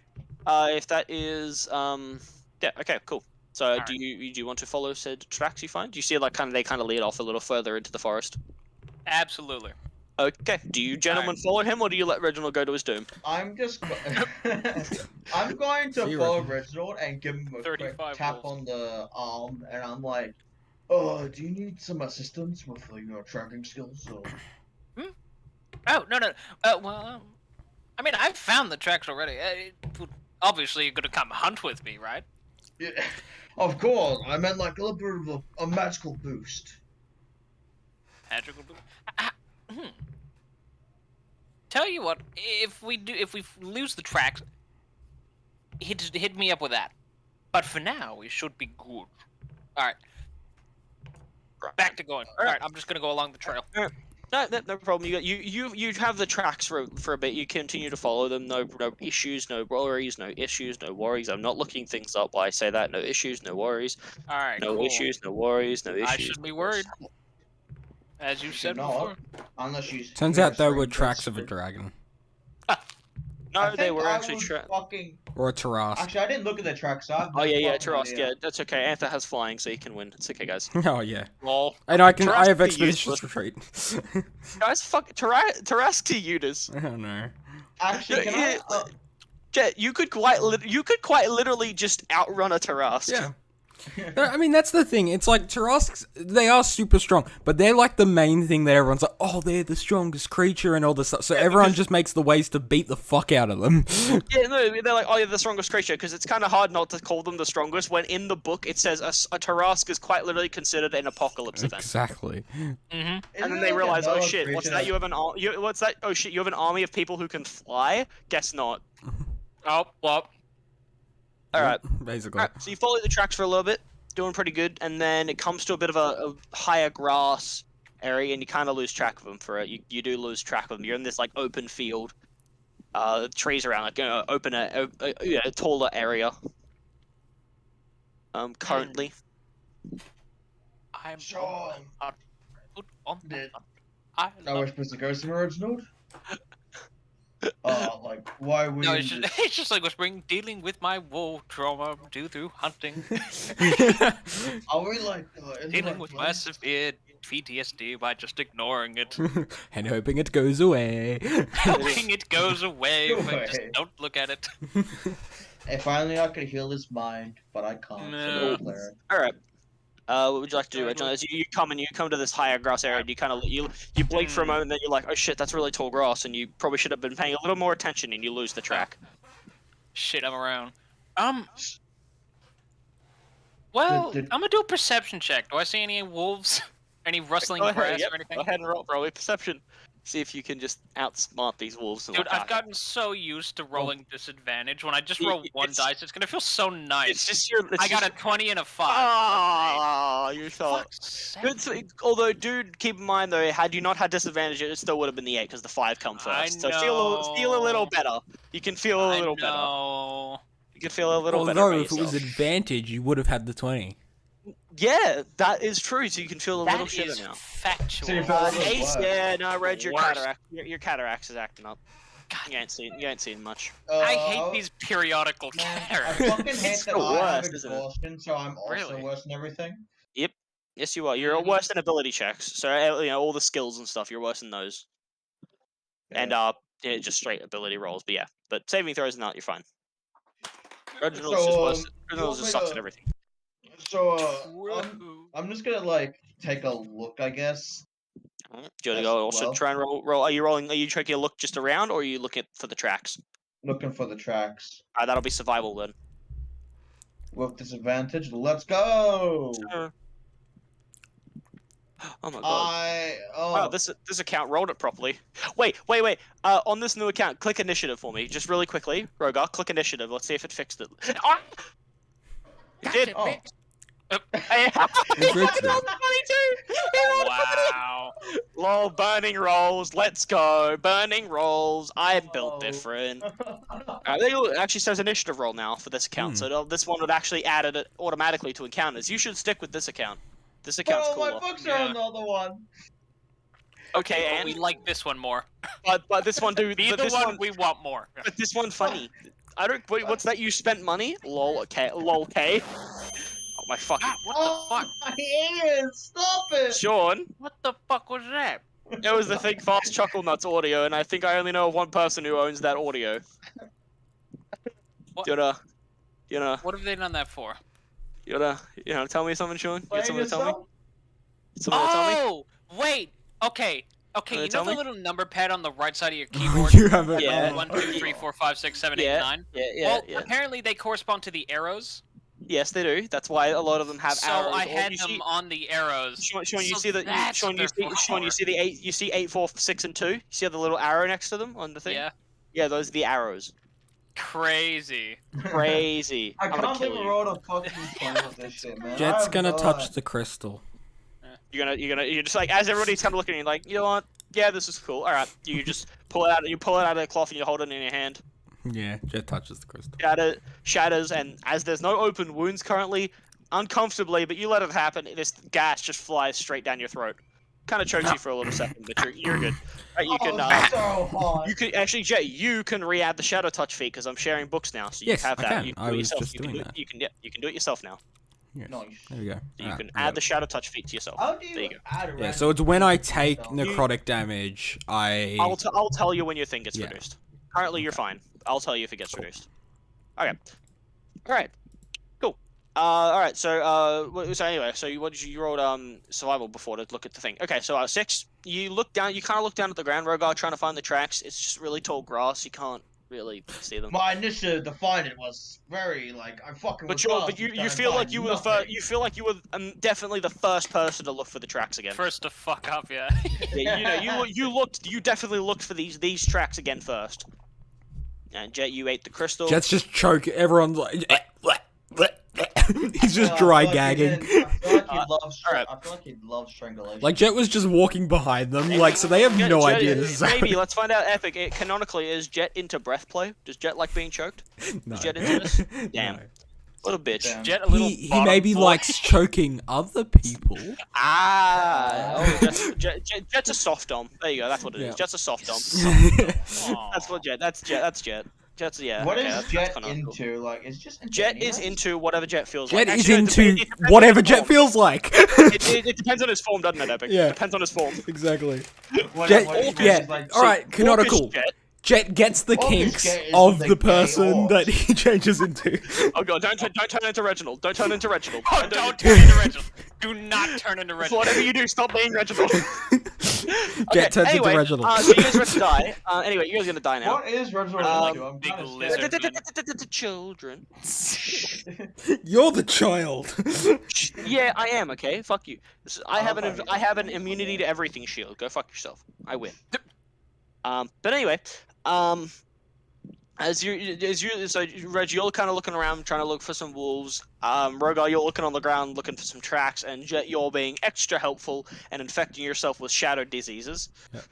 If that is yeah. Okay. Cool. So Alright. do you want to follow said tracks you find? Do you see like they kind of lead off a little further into the forest? Absolutely. Okay. Do you gentlemen follow him, or do you let Reginald go to his doom? I'm just. I'm going to See, follow Reginald. Reginald and give him a quick 35 tap wolves. on the arm, and I'm like, "Oh, do you need some assistance with your tracking skills?" Or... Oh no. Well, I mean, I've found the tracks already. Obviously, you're gonna come hunt with me, right? Yeah, of course. I meant like a little bit of a magical boost. Magical. Tell you what, if we lose the tracks, hit me up with that. But for now, we should be good. All right. Back to going. All right, I'm just gonna go along the trail. No problem. You have the tracks for a bit. You continue to follow them. No issues, no worries, no issues, no worries. I'm not looking things up while I say that. No issues, no worries. All right. No cool. issues, no worries, no issues. I shouldn't be worried. As you said No. before. Unless you. Turns out they were tracks of a dragon. No, they were actually tracks. fucking. Or a Taras. Actually, I didn't look at the tracks. So I have Oh no yeah, fucking Taras. idea. Yeah, that's okay. Anther has flying, so he can win. It's okay, guys. Oh, yeah. Lol. And I can. I have Taras expeditious useless. retreat. Guys, fuck Taras to Eudes. I don't know. Actually, can Yeah, I? Jet, you could quite literally just outrun a Taras. Yeah. I mean, that's the thing. It's like Tarasks, they are super strong, but they're like the main thing that everyone's like, oh, they're the strongest creature and all this stuff. So everyone just makes the ways to beat the fuck out of them. Yeah, no, they're like, oh, you're the strongest creature, because it's kind of hard not to call them the strongest when in the book it says a Tarask is quite literally considered an apocalypse event. Exactly. Mm-hmm. And Isn't then it they like realize, oh another shit, what's creature that? You have what's that? Oh shit, you have an army of people who can fly? Guess not. Oh, well. Alright. Basically. Alright, so you follow the tracks for a little bit, doing pretty good, and then it comes to a bit of a higher grass area, and you kind of lose track of them for it. You do lose track of them. You're in this like open field, trees around, like open a taller area. Currently. I'm Sean. on Did- I I love... wish Mr. Ghost original. Like, why would No, you it's just like whispering, dealing with my war trauma due through hunting, Are we like dealing with my severe PTSD by just ignoring it, And hoping it goes away. hoping it goes away, Go but just away. don't look at it. If only I could heal his mind, but I can't. No. So Larry. Alright. What would you like to do, Reginald? As you come to this higher grass area, and you kind of you blink for a moment, and then you're like, oh shit, that's really tall grass, and you probably should have been paying a little more attention, and you lose the track. Shit, I'm around. Well, Did- I'm gonna do a perception check. Do I see any wolves? Any rustling Go grass ahead, yep, or anything? Go ahead and roll a perception. See if you can just outsmart these wolves. And Dude, look I've out. gotten so used to rolling disadvantage. When I just Y- roll one it's- dice, it's gonna feel so nice. It's just your. I got a 20 and a 5. Ah, you thought. Fuck's sake. Good. Although, dude, keep in mind though, had you not had disadvantage, it still would have been the 8 because the 5 come I first. So feel a little know. better. You can feel a little better. No. You can feel a little better. Although, about if it was yourself. advantage, you would have had the 20. Yeah, that is true. So you can feel a little That shiver is now. factual. So you feel a little Ace, worse. yeah, no, Reg, your Worse. cataract, your cataracts is acting up. You ain't seen much. I hate these periodical I cataracts. fucking hate It's that the I have worst, isn't it? exhaustion, so I'm also Really? worse than everything. Yes, you are. You're worse than ability checks. So all the skills and stuff, you're worse than those. And yeah, just straight ability rolls. But yeah, but saving throws and that, you're fine. Reginald's So, just worse. you Reginald want just me sucks to- at everything. So I'm just gonna like take a look, I guess. Alright, do you want to As go also well. try and roll? Are you rolling? Are you taking a look just around, or are you looking for the tracks? Looking for the tracks That'll be survival then. with disadvantage. Let's go. Oh my god. Wow, Oh, this account rolled it properly. Wait. On this new account, click initiative for me, just really quickly. Rogar, click initiative. Let's see if it fixed it. Ah! It did. oh. Hey, It's Richard. that was funny too. He rolled funny. Wow. Lol, burning rolls. Let's go. Burning rolls. I'm built Oh. different. It actually says initiative roll now for this account, so this one would actually add it automatically to encounters. You should stick with this account. This account's Oh, my cooler. books are Yeah. on the other one. Okay, But and we like this one more. but this one, dude. Be But the this one we want more. But this one funny. I don't. Wait, what's that? You spent money? Lol. Okay. Lol. Okay. Oh my fucking. Ah, what Oh, the fuck? my ears! Stop it! Sean, What the fuck was that? it was the Think Fast Chuckle Nuts audio, and I think I only know of one person who owns that audio. What? You know, What have they done that for? tell me something, Sean. You got Playing something to tell me? yourself? Something to tell me? Oh, wait. Okay. Okay, Wanna you know tell the me? little number pad on the right side of your keyboard? You have it. Yeah. 1, 2, 3, 4, 5, 6, 7, 8, 9. Yeah. Well, Yeah. apparently they correspond to the arrows. Yes, they do. That's why a lot of them have So arrows. I or had you them see- on the arrows. Sean, you So see the that's Sean, what they're Sean, you for. see the 8. You see 8, 4, 6, and 2. You see the little arrow next to them on the thing. Yeah. Yeah, those are the arrows. Crazy. Crazy. I I'm gonna can't kill believe we you. rolled a fucking 20 with this shit, man. Jet's I'm gonna done. touch the crystal. You're just like, as everybody's kind of looking at you, like, you know what? Yeah, this is cool. All right, you just pull it out. You pull it out of the cloth and you hold it in your hand. Yeah, Jet touches the crystal. Shatters, and as there's no open wounds currently, uncomfortably, but you let it happen. This gas just flies straight down your throat. Kind of chokes you for a little second, but you're good. Right, you can Oh, so hot. you can actually, Jet, you can re-add the shadow touch feat because I'm sharing books now, so you Yes, have I that. can. You I do it was yourself. just You can doing do that. it- you can do it yourself now. Yes. Nice. There we go. So you Alright, can there we add the shadow touch feat to yourself. How do There you you go. add a Yeah, random so it's when I take spell? necrotic damage, I'll tell you when your thing gets Yeah. reduced. Currently, you're fine. I'll tell you if it gets reduced. Okay. All right. Cool. All right. So anyway, what did you rolled survival before to look at the thing? Okay. So 6. You look down. You kind of look down at the ground, Rogar, trying to find the tracks. It's just really tall grass. You can't really see them. My initiative to find it was very I fucking. But was you fast but you and feel like find you were the nothing. first. You feel like you were definitely the first person to look for the tracks again. First to fuck up, yeah. Yeah, you definitely looked for these tracks again first. And Jet, you ate the crystal. Jet's just choking. Everyone's like, he's just I dry feel like gagging. I feel like he'd love. alright. I feel like he'd love strangulation. Like Jet was just walking behind them, like so they have no Jet, idea this is maybe happening. let's find out. Epic. Canonically, is Jet into breath play? Does Jet like being choked? No. Is Jet into this? Damn. No. What a bitch. Damn. Jet a little He bottom maybe boy. likes choking other people. Ah. Oh, Jet's a soft dom. There you go. That's what it is. Yeah. Jet's a soft dom. Aw. That's what Jet. That's Jet. Jet's yeah. What okay, is that's Jet canonical. into? Like, it's just into Jet is anything? into whatever Jet feels Jet like. is Actually, into it depends on whatever his Jet form. feels like. It depends on his form, doesn't it, Epic? Yeah. Depends on his form. Exactly. What- Jet, what it yeah. is, like, All right, Orcish canonical. Jet. Jet gets the Orcish kinks Jet is of the the gay person horse. that he changes into. Oh god, don't turn into Reginald. Don't turn into Reginald. Oh, don't turn into Reginald. Do not turn into Reginald. Whatever you do, stop being Reginald. Jet turns anyway, into Reginald. so you guys are to die. Anyway, you guys are gonna die now. What is Reginald Um, into? I'm big kinda lizard. scared. Children. You're the child. Yeah, I am. Okay, fuck you. I have an immunity to everything shield. Go fuck yourself. I win. But anyway, so Reg, you're kind of looking around, trying to look for some wolves. Rogar, you're looking on the ground, looking for some tracks, and Jet, you're being extra helpful and infecting yourself with shadow diseases. Yep.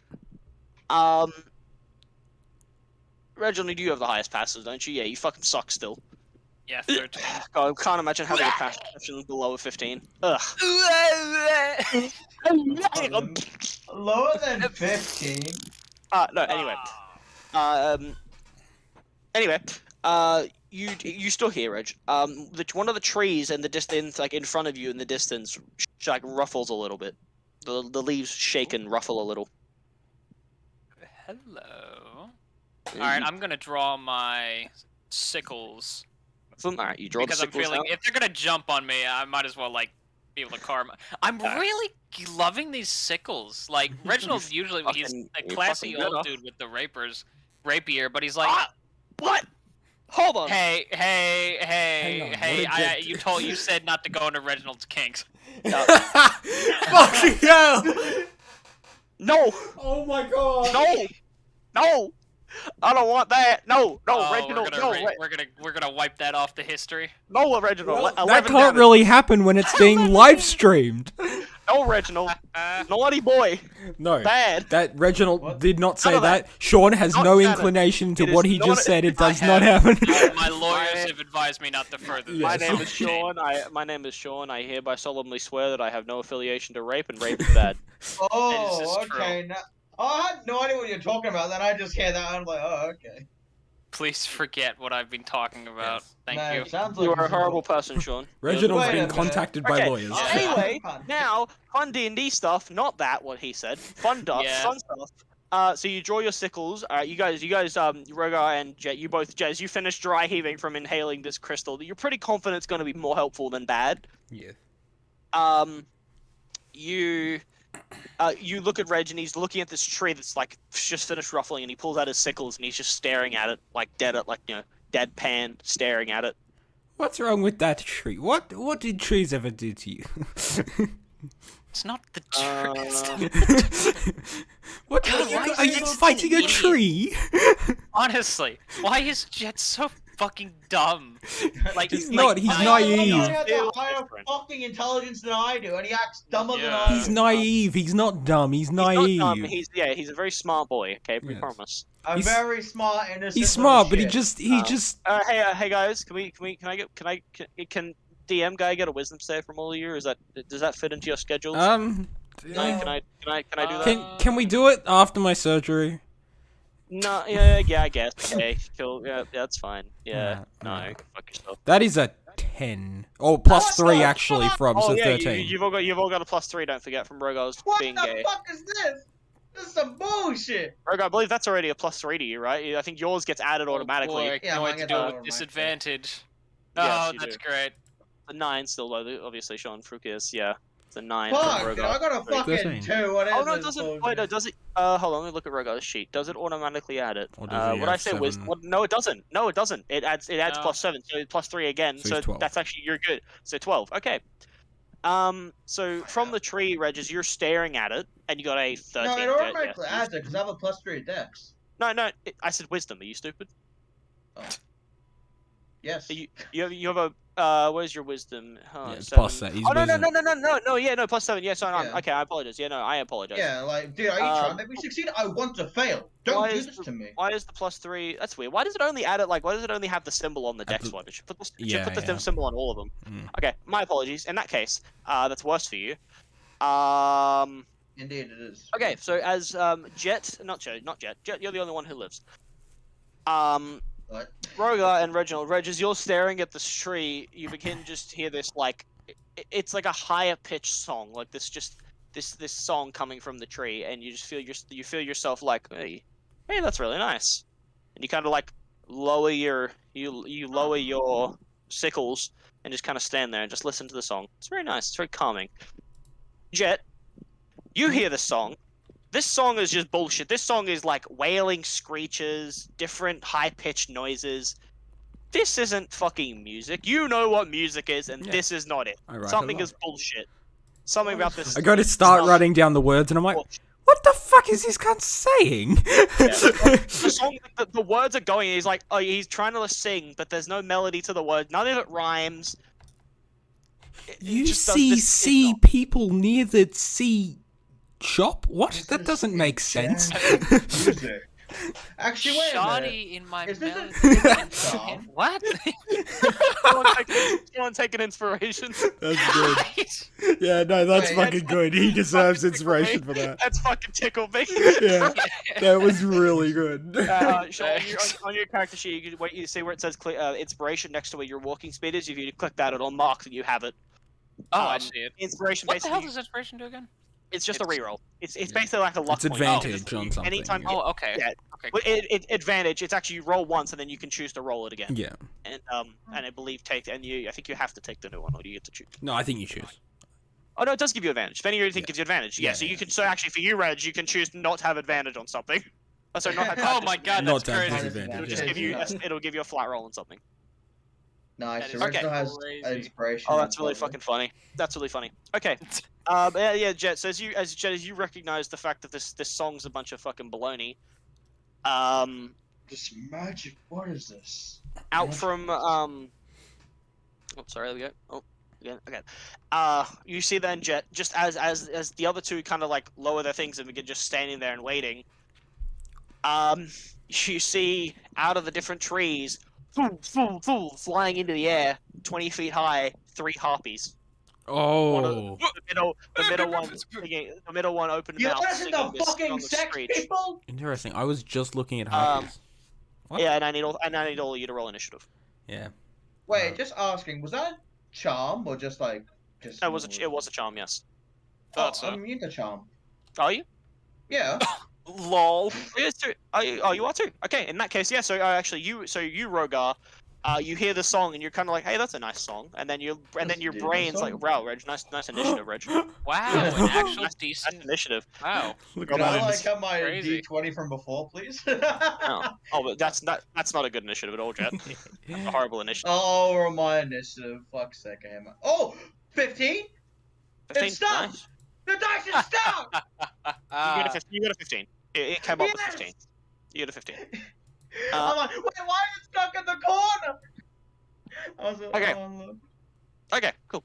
Reginald, you have the highest passes, don't you? Yeah, you fucking suck still. Yeah, 13. God, I can't imagine having a pass perception below a 15. Ugh. Lower than 15. No, anyway. Anyway, you still hear Reg. One of the trees in the distance, like in front of you in the distance, like ruffles a little bit. The leaves shake and ruffle a little. Hello. Alright, I'm gonna draw my sickles. Alright, you draw Because the I'm sickles feeling, out. if they're gonna jump on me, I might as well, like, be able to carve I'm really loving these sickles. Like, Reginald usually, he's fucking- a you classy fucking old better. dude with the rapier, but he's like, What? Hold on. hey, Hang on, what did you said not to go into Reginald's kinks. Fucking hell! No! Oh my god! No! No! I don't want that. No, Oh, Reginald. we're gonna wipe that off the history. No, Reginald. That 11 can't damage. really happen when it's being live streamed. No, Reginald. Naughty boy. No. Bad. That Reginald What? did not say None of that. Sean has Not no canon. inclination to It is what he not- just said. It I does not have- happen. My lawyers have advised me not to further this. My Yes. name is Sean. My name is Sean. I hereby solemnly swear that I have no affiliation to rape, and rape is bad. Oh, This is okay. Now, I had no idea what you're talking about. Then I just hear that and I'm like, oh, okay. Please forget what I've been talking about. Thank Man, you. it sounds like You are a this is horrible person, Sean. Reginald's Wait a been minute. contacted by Okay. lawyers. Yeah. Anyway, God. now fun D&D stuff. Not that what he said. Fun stuff. Yeah. Fun stuff. So you draw your sickles. You guys, Rogar and Jet, you both, Jet, as you finish dry heaving from inhaling this crystal, you're pretty confident it's going to be more helpful than bad. Yeah. You look at Reg and he's looking at this tree that's like just finished ruffling, and he pulls out his sickles and he's just staring at it like deadpan staring at it. What's wrong with that tree? What did trees ever do to you? It's not the truth. What God, why are is you Jet fighting a an idiot? tree? Honestly, why is Jet so fucking dumb? Like He's like, not, he's I- naive. He has a Feels higher different. fucking intelligence than I do, and he acts dumber than Yeah. I He's do. naive. He's not dumb. He's He's not naive. dumb. He's a very smart boy. Okay, we Yes. promise. A He's- very smart, innocent. He's little smart, but he shit. just Hey guys, can DM guy get a wisdom save from all of you? Does that fit into your schedules? Can I do that? Can we do it after my surgery? No, yeah, I guess. Okay, cool. Yeah, that's fine. Yeah, Nah, no, nah. fuck yourself. That is a 10. Oh, plus What 3 the actually fuck? from, Oh so yeah, 13. you've all got a +3. Don't forget from Rogar's What being the gay. fuck is this? This is some bullshit. Rogar, I believe that's already a +3 to you, right? I think yours gets added Oh, automatically. boy, I Yeah, can't wait mine to gets do it automatically. with disadvantage. Yes, Oh, you that's do. great. A 9 still, though. Obviously, Sean Fruk is. Yeah, it's a 9 Fuck, from dude, I Rogar. got a fucking 13. 2. What is Oh no, it this doesn't. bullshit? Wait, no, does it? Hold on, let me look at Rogar's sheet. Does it automatically add it? Or does he What I have say 7? no, it doesn't. No, it doesn't. It adds No. +7, so it's +3 again. So So, he's 12. that's actually you're good. So 12. Okay. So from the tree, Reg, as you're staring at it, and you got a 13. No, it Jet, automatically yeah. adds it because I have a +3 dex. No, I said wisdom. Are you stupid? Yes. You have a where's your wisdom? Yeah, it's 7. plus that. He's Oh no, wisdom. yeah, no, +7. Yeah, sorry, Yeah. okay, I apologize. Yeah, no, I apologize. Yeah, like, dude, are you trying to Um, make me succeed? I want to fail. why Don't do is this the- to me. Why is the +3? That's weird. Why does it only add it? Like, why does it only have the symbol on the dex the- one? It should put the, Yeah. symbol on all of them. Mm. Okay, my apologies. In that case, that's worse for you. Indeed, it is. Okay, so as Jet, not Jet, you're the only one who lives. What? Rogar and Reginald, as you're staring at this tree, you begin just hear this like, it's like a higher pitched song, like this song coming from the tree, and you just feel yourself like, hey, that's really nice, and you kind of like lower your sickles and just kind of stand there and just listen to the song. It's very nice. It's very calming. Jet, you hear the song. This song is just bullshit. This song is like wailing screeches, different high-pitched noises. This isn't fucking music. You know what music is, and Yeah. this is not it. I write a Something lot. is bullshit. Something about this. I go to start smells writing down the words, and I'm like, bullshit. what the fuck is this cunt saying? The song, the words are going. He's like, he's trying to sing, but there's no melody to the words. None of it rhymes. It You just does see this sea signal. people near the sea shop? What? This That is doesn't make sense. Music. Actually, wait a minute. Shoddy in my Is this melody. a- What? Someone take an inspiration. That's good. Yeah, no, that's Wait, fucking good. He deserves fucking tickled inspiration me. for that. That's fucking tickled me. Yeah, that was really good. Sean, on your character sheet, you see where it says inspiration next to where your walking speed is. If you click that, it'll mark that you have it. Oh, I Um, see it. Inspiration What the hell basically, does inspiration do again? it's just a it's- reroll. It's basically like a luck It's point. advantage on something. Anytime, yeah. Oh, okay. Yeah. Okay. But it advantage. It's actually you roll once and then you can choose to roll it again. Yeah. And I believe I think you have to take the new one, or do you get to choose? No, I think you choose. Oh no, it does give you advantage. If any of you think Yeah. gives you advantage, yeah. Yeah, So you yeah. can. So actually, for you, Reg, you can choose not to have advantage on something. Oh, sorry, not have Oh my god, Not that's to have crazy. disadvantage, It'll yeah. just give you. It'll give you a flat roll on something. Nice. That is The original has crazy. inspiration. Oh, That's that's really lovely. fucking funny. That's really funny. Okay. Yeah, Jet. So as you recognize the fact that this song's a bunch of fucking baloney, This magic. What is this? Out Magic from noises. Oh, sorry. There we go. Oh, again. You see then Jet just as the other two kind of like lower their things and begin just standing there and waiting. You see out of the different trees, flying into the air, 20 feet high, 3 harpies. Oh. The middle one opened You mouth. listen singing to this fucking song of sex screech. people? Interesting. I was just looking at harpies. What? Yeah, and I need all of you to roll initiative. Yeah. Wait, just asking. Was that a charm or just like just? It was a charm, yes. Oh, Thought so. I'm immune to charm. Are you? Yeah. Lol. Yes, too. You are too. Okay, in that case, yeah. So actually, you Rogar, you hear the song and you're kind of like, hey, that's a nice song, and then your Dude, brain's this like, song? wow, Reg, nice initiative, Reg. Wow, an actual Nice decent. initiative. Wow. Look Can at I mine. like have my Crazy. D20 from before, please? Oh, but that's not a good initiative at all, Jet. That's a horrible initiative. Oh, or my initiative. Fuck's sake, I am. Oh, 15? 15, It's stuck! nice. The dice is stuck! You got a 15. It came up with Yes! 15. You got a 15. I'm like, wait, why is it stuck in the corner? I was like, Okay. oh, look. Okay, cool.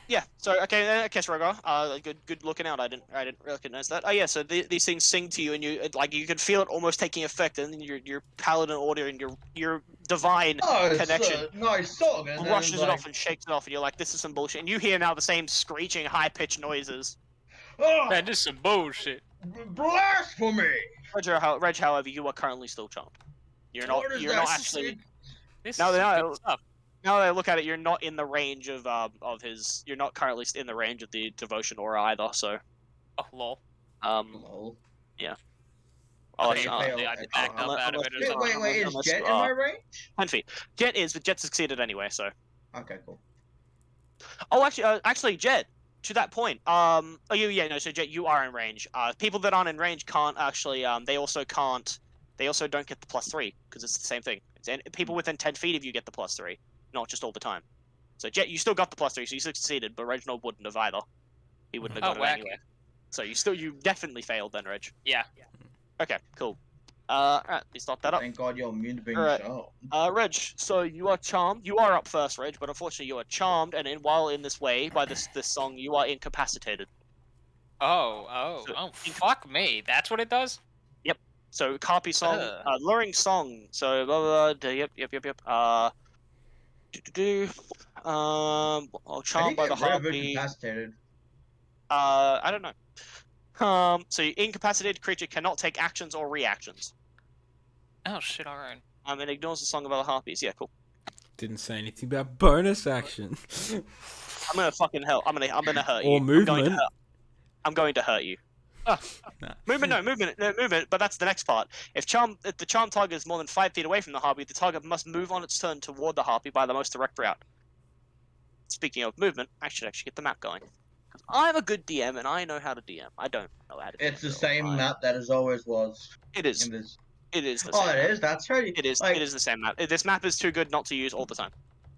Yeah. So okay, Kes Rogar. Good looking out. I didn't recognize that. Oh yeah. So these things sing to you, and you can feel it almost taking effect, and then your paladin order and your divine Oh, it's connection a nice song. And then brushes it's it like, off and shakes it off, and you're like, this is some bullshit. And you hear now the same screeching, high pitched noises. oh, Man, this is some bullshit. blasphemy! Reg, however, you are currently still charmed. You're not. What is You're that? not actually. This No, is they're some not- good stuff. Now that I look at it, you're not in the range of his. You're not currently in the range of the devotion aura either. So, Oh, lol. Lol. I'll Okay, let you- they I backed up out of it or Wait, is unless Jet you in my are- range? 10 feet. Jet is, but Jet succeeded anyway. So. Okay, cool. Oh, actually, Jet. To that point, oh, no. So Jet, you are in range. People that aren't in range can't actually. They also can't. They also don't get the +3 because it's the same thing. People within 10 feet of you get the +3, not just all the time. So Jet, you still got the +3, so you succeeded, but Reginald wouldn't have either. He wouldn't have Oh, got it wacky. anyway. So you definitely failed then, Reg. Yeah. Okay, cool. Alright, you stop that up. Thank God you're immune to being Alright. charmed. Reg, so you are charmed. You are up first, Reg, but unfortunately you are charmed, and while in this way, by this song, you are incapacitated. Oh, So- fuck me. That's what it does? So Carpy song, Ugh. luring song. So yep. Charmed by the harpy. Incapacitated. I don't know. So incapacitated creature cannot take actions or reactions. Oh, shit, alright. It ignores the song of other harpies. Yeah, cool. Didn't say anything about bonus action. I'm gonna fucking hurt. I'm gonna hurt you. Or movement. I'm going to hurt you. Nah. Movement. But that's the next part. If the charm target is more than 5 feet away from the harpy, the target must move on its turn toward the harpy by the most direct route. Speaking of movement, I should actually get the map going. 'Cause I'm a good DM and I know how to DM. I don't know how to. DM It's the real same life. map that as always was. It is. In this. It is the Oh, same. it map. is. That's right. It is. Like, It is the same map. This map is too good not to use all the time.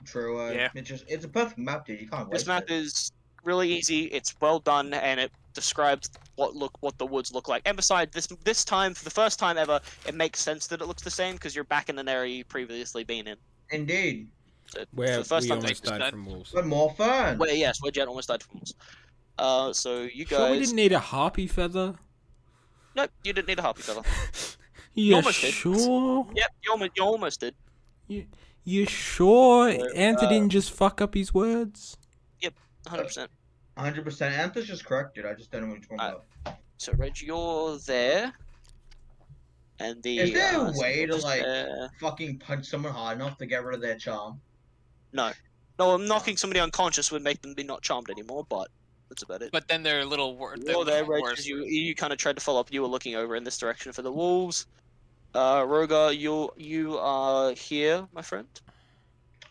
True. Yeah. It's a perfect map, dude. You can't This waste map it. is really easy. It's well done, and it describes what the woods look like. And besides, this time, for the first time ever, it makes sense that it looks the same because you're back in an area you've previously been in. Indeed. So, Where for the first we time, almost makes died sense. from wolves. But more fun. where Jet almost died from us. So you Sure we guys, didn't need a harpy feather? nope, you didn't need a harpy feather. You almost did. sure? Yep, you almost did. You sure So, Anta didn't just fuck up his words? 100%. 100%. Anthony's just correct, dude. I just don't know what you're talking about. So Reg, you're there, and the Is there a so way you're to, just like- there. Fucking punch someone hard enough to get rid of their charm. No, knocking somebody unconscious would make them be not charmed anymore, but that's about it. But then they're a little worse. You're there, Reg, 'cause you kind of tried to follow up. You were looking over in this direction for the wolves. Rogar, you are here, my friend.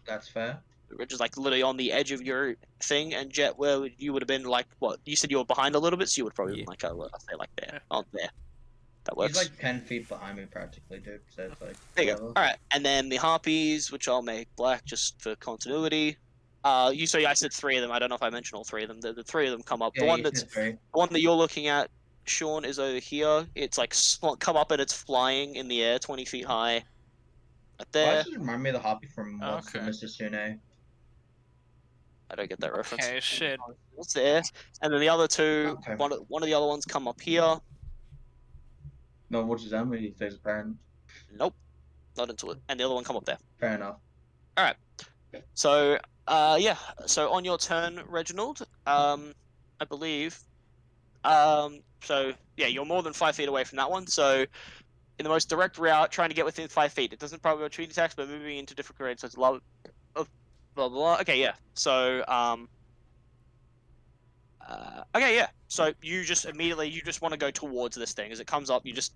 That's fair. Reg is like literally on the edge of your thing, and Jet, where you would have been like, what? You said you were behind a little bit, so you would probably Yeah. been like, I'll say like there, oh there. That works. He's like 10 feet behind me, practically, dude. So it's like. There you go. whatever. All right, and then the harpies, which I'll make black just for continuity. I said 3 of them. I don't know if I mentioned all 3 of them. The 3 of them come up. Yeah, The one you that's said three. the one that you're looking at Sean is over here. It's like come up and it's flying in the air, 20 feet high. Right Why there. does it remind me of the harpy from Monster Okay. Mr. Sune? I don't get that reference. Okay, shit. It's there. And then the other two, Okay. one of the other ones come up here. No, what does that mean? He says apparent. Nope, not into it. And the other one come up there. Fair enough. So, yeah. So on your turn, Reginald, I believe. So yeah, you're more than 5 feet away from that one. So, in the most direct route, trying to get within 5 feet. It doesn't probably treat attacks, but moving into different grades. So it's blah blah blah. Okay, yeah. So, okay, yeah. So you just want to go towards this thing as it comes up. You just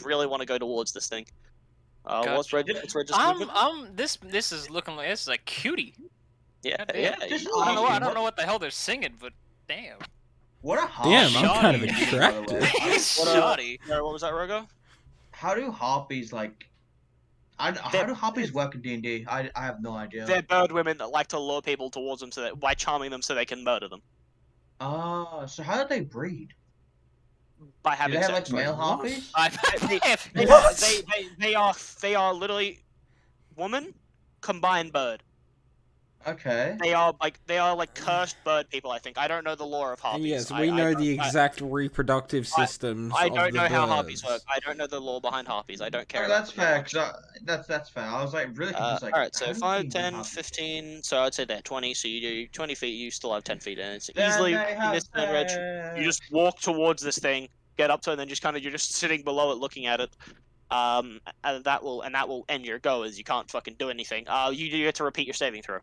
really want to go towards this thing. What's Gotcha. Reg's movement? This is looking like this is a cutie. Yeah, Goddamn. yeah. Just I don't know what the hell they're singing, but damn. What a harpy. Damn, I'm kind of Shoddy. attracted. Shoddy. What was that, Rogo? How do harpies like? How do harpies work in D&D? I have no idea. They're bird women that like to lure people towards them by charming them so they can murder them Oh, so how do they breed? by Do having they have sex. like male harpies? They are literally woman combined bird. Okay. They are like cursed bird people. I think I don't know the lore of harpies. Yes, we know the exact reproductive systems. I of don't the know how birds. harpies work. I don't know the lore behind harpies. I don't care. Oh, about that's them fair. much. That's fair. I was like really confused. Like, Alright, so how do 5, you do 10, harpies? 15, so I'd say they're 20, so you do 20 feet, you still have 10 feet, and it's Then easily, they in have this turn, Reg, you just walk towards this thing, get up to it, and then you're just sitting below it looking at it, and that will end your go, as you can't fucking do anything. You do get to repeat your saving throw.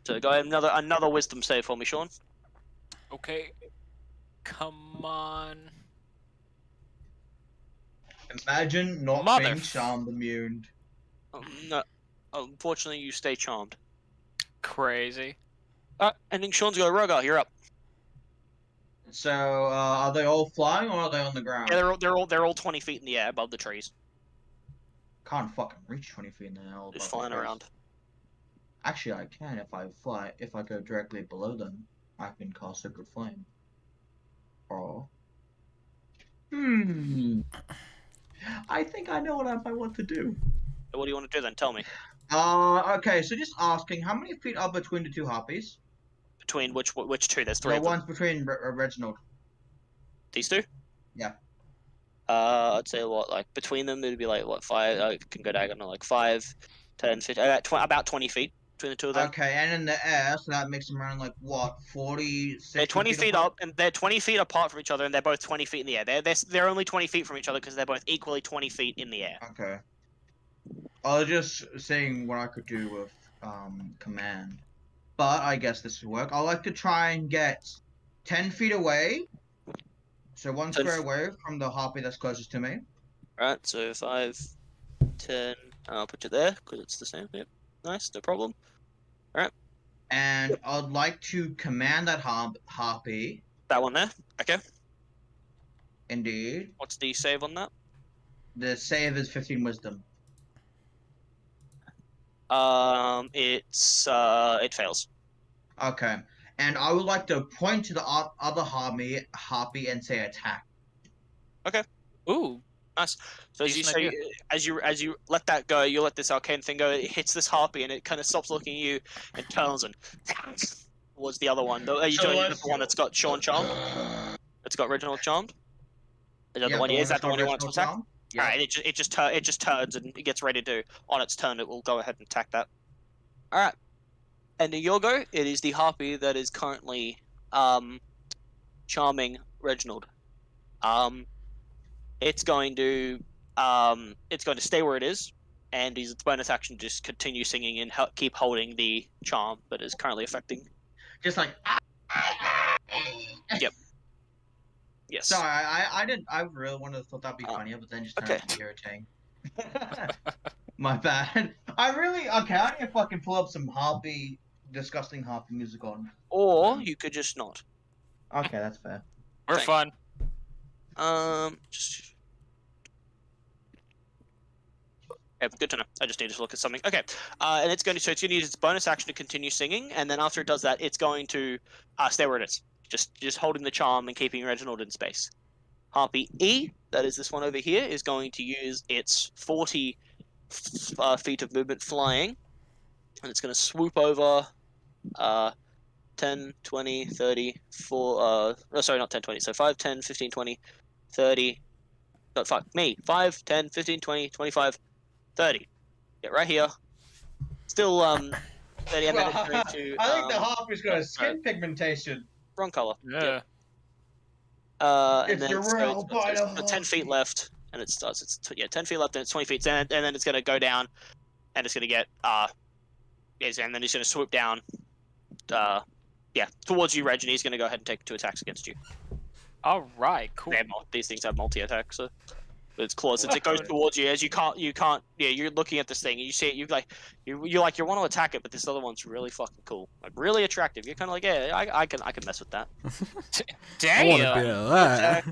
So go ahead, another wisdom save for me, Sean. Okay. Come on. Imagine not Mother- being charmed immune. No, unfortunately, you stay charmed. Crazy. And then Sean's go, Rogar, you're up. So, are they all flying or are they on the ground? Yeah, they're all 20 feet in the air above the trees, Can't fucking reach 20 feet in the air. just flying around. Actually, I can if I go directly below them, I can cast Sacred Flame. Or... I think I know what I might want to do. So what do you want to do then? Tell me. Okay, so just asking, how many feet are between the two harpies? Between which two? There's three The of them. one's between Reginald. These two? Yeah. I'd say like between them it'd be like 5. I can go diagonal like 5, 10, 15, about 20 feet between the two of them. Okay, and in the air, so that makes them around like what, 40, 60 They're 20 feet apart? up, and they're 20 feet apart from each other, and they're both 20 feet in the air. They're only 20 feet from each other because they're both equally 20 feet in the air. Okay. I was just saying what I could do with command. But I guess this would work. I like to try and get 10 feet away. So 1 square away from the harpy that's closest to me. Alright, so 5, 10, I'll put you there because it's the same. Yep, nice, no problem. And I'd like to command that harpy. That one there. Okay. Indeed. What's the save on that? The save is 15 wisdom. It fails. Okay. And I would like to point to the other harpy and say attack. Ooh. Nice. So as you Decent say, idea. as you let that go, you let this arcane thing go. It hits this harpy, and it kind of stops looking at you and turns and towards the other one. Are you So joining let's the one that's got Sean charmed? It's got Reginald charmed. Is that the one? Is that the one you want to attack? Yeah. Alright, it just turns and it gets ready to. On its turn, it will go ahead and attack that. Alright. And in your go, it is the harpy that is currently charming Reginald. It's going to stay where it is, and its bonus action just continue singing and keep holding the charm that is currently affecting. Just like. Yes. Sorry, I really wanted to thought that'd be funnier, but then just turned okay. out to be irritating. My bad. Okay, I need to fucking pull up some disgusting harpy music on. Or you could just not. Okay, that's fair. We're fun. Just. Okay, good to know. I just need to look at something. Okay, and it's going to use its bonus action to continue singing, and then after it does that, it's going to stay where it is. just holding the charm and keeping Reginald in space. Harpy E, that is this one over here, is going to use its 40 feet of movement flying, and it's going to swoop over 10, 20, 30, 4, no, sorry, not 10, 20, so 5, 10, 15, 20, 30, no, fuck, me, 5, 10, 15, 20, 25, 30. Get right here. Still, 30, and then it's going to, I think the harpy's got a skin pigmentation. wrong color. Yeah. Yep. And It's then the real it's bite of got 10 feet left, and it starts. It's 10 feet left, and it's 20 feet, and then it's gonna go down, and it's gonna get yes, and then it's gonna swoop down, towards you, Reg, and he's gonna go ahead and take 2 attacks against you. All right, cool. These things have multi-attack, so its claws. As it goes towards you, as you can't. Yeah, you're looking at this thing, and you see it. You want to attack it, but this other one's really fucking cool, like really attractive. You're kind of like, yeah, I can mess with that. I want a Damn. bit of that.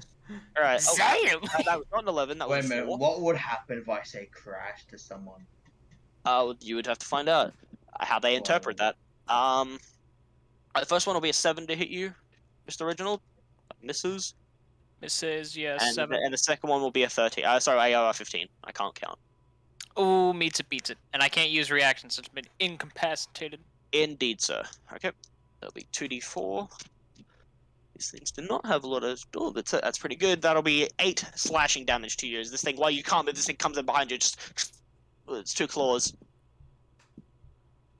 All right. Damn. That was not an 11. That Wait was a minute, 4. what would happen if I say crash to someone? You would have to find out how they interpret that. The first one will be a 7 to hit you, Mr. Original. Misses. Misses, yeah, And 7. and the second one will be a 30. Sorry, 15. I can't count. Ooh, meets it, beats it. And I can't use reactions, it's been incapacitated. Indeed, sir. Okay. That'll be 2d4. These things do not have a lot of... Oh, that's pretty good. That'll be 8 slashing damage to you. This thing, while you can't move, this thing comes in behind you. It's 2 claws.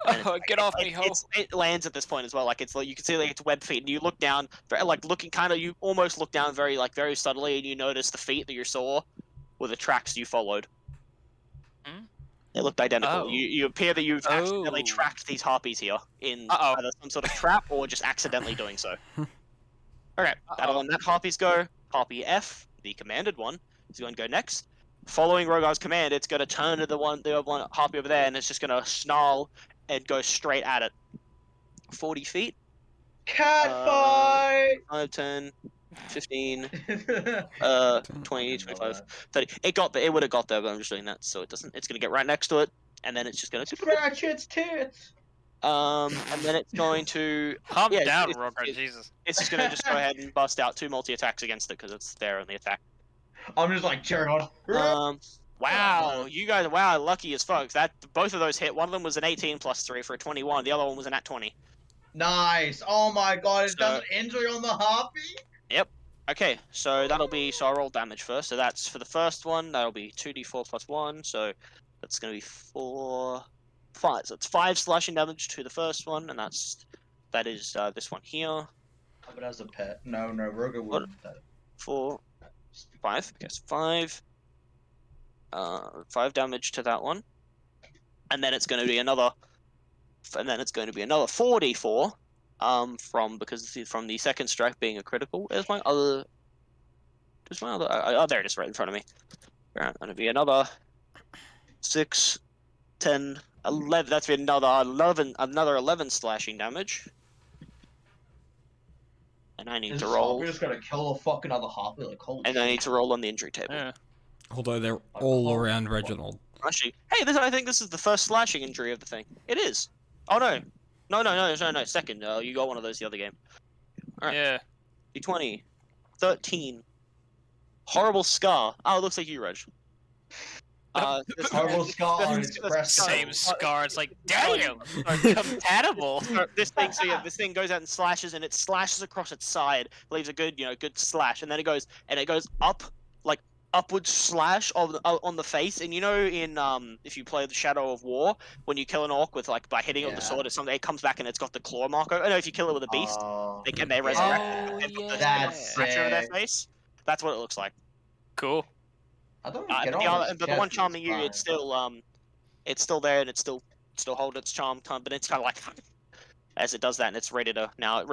Oh, get off me, ho. It lands at this point as well. Like it's like you can see like its web feet, and you look down, looking kind of. You almost look down very subtly, and you notice the feet that you saw were the tracks you followed. Hmm? They looked identical. Oh. You appear that you've accidentally Oh. tracked these harpies here in Uh-oh. either some sort of trap or just accidentally doing so. Okay, that'll let that harpies go. Harpy F, the commanded one, is going to go next. Following Rogar's command, it's going to turn to the one harpy over there, and it's just going to snarl and go straight at it. 40 feet. Cat fight! 5, 10, 15, 20, 20, 25, 30. It would have got there, but I'm just doing that so it doesn't. It's going to get right next to it, and then it's just going to... Scratch its tits! And then it's going to... Calm Yeah, down, it's- Rogar, it's- Jesus. It's just going to just go ahead and bust out 2 multi-attacks against it, because it's there on the attack. I'm just like cheering on. Wow, you guys, lucky as fuck. Both of those hit. One of them was an 18 plus 3 for a 21. The other one was an at 20. Nice! Oh my god, it So- does an injury on the harpy? Okay, so I'll roll damage first. So that's for the first one, that'll be 2d4 plus 1. So that's going to be 4, 5. So it's 5 slashing damage to the first one, and that is this one here. But as a pet. No, Roger wouldn't. 4, 5. I guess 5. 5 damage to that one, and then it's going to be another 4d4 from the second strike being a critical. There's my other oh, there it is right in front of me. Right, going to be another 6, 10, 11. That's be another 11 slashing damage, and I need to roll. We're just gonna kill a fucking other harpy, like holy And I need to roll on the injury table. Yeah. Although they're all around Reginald. Actually, hey, I think this is the first slashing injury of the thing. It is. Oh no. No. Second. You got one of those the other game. Alright. Yeah. D20. 13. Horrible scar. Oh, it looks like you, Reg. Horrible scar on its breast. Same scar, it's like, damn! Compatible! This thing goes out and slashes, and it slashes across its side, leaves a good slash, and then it goes up, like upward slash on the face. And in if you play the Shadow of War, when you kill an orc with by hitting it with the sword or something, it comes back and it's got the claw mark. I know if you kill it with a beast, they resurrect it. They've got the That's scratcher over their sick. face. That's what it looks like. Cool. I don't But get the one charming you, it's still there, and it's still holding its charm, but it's kind of like as it does that, and it's ready to now. It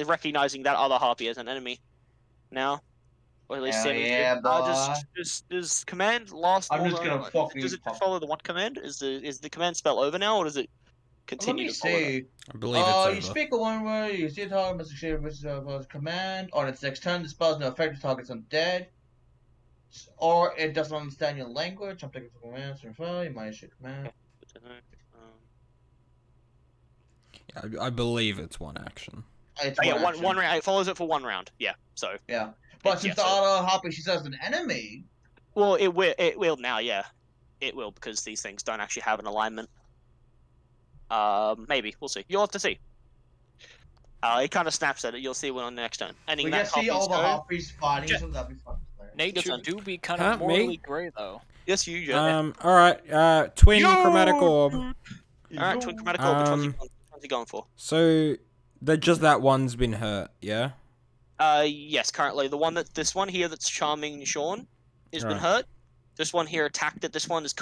recognizing that other harpy as an enemy now, or at least Hell yeah, boy. does command last? I'm all just the- gonna fucking Does it pop- follow the one command? Is the command spell over now, or does it Let continue me to follow? That? see. I believe You it's over. speak a one word, you see a target must share with command. On its next turn, the spell is no effect to targets undead. Or it doesn't understand your language. I'm taking for commands from file, you might issue command. I believe it's one action. It's Oh, yeah, action. one round. It follows it for 1 round. Yeah. So. Yeah, but Yeah, since the so- other harpy she says an enemy. Well, it will. It will now. Yeah, it will because these things don't actually have an alignment. Maybe we'll see. You'll have to see. It kind of snaps at it. You'll see when on the next turn. Ending We that get to see all the harpies go. harpies fighting, Jet. so that'd be fucking hilarious. Nature turn. do be kind Huh, of me? morally grey, though. Yes, you. Jet. All right. Twin chromatic orb. All right, twin chromatic orb. Which one's he going for? So, just that one's been hurt. Yeah. Yes. Currently, this one here that's charming Sean has been Right. hurt. This one here attacked it. This one is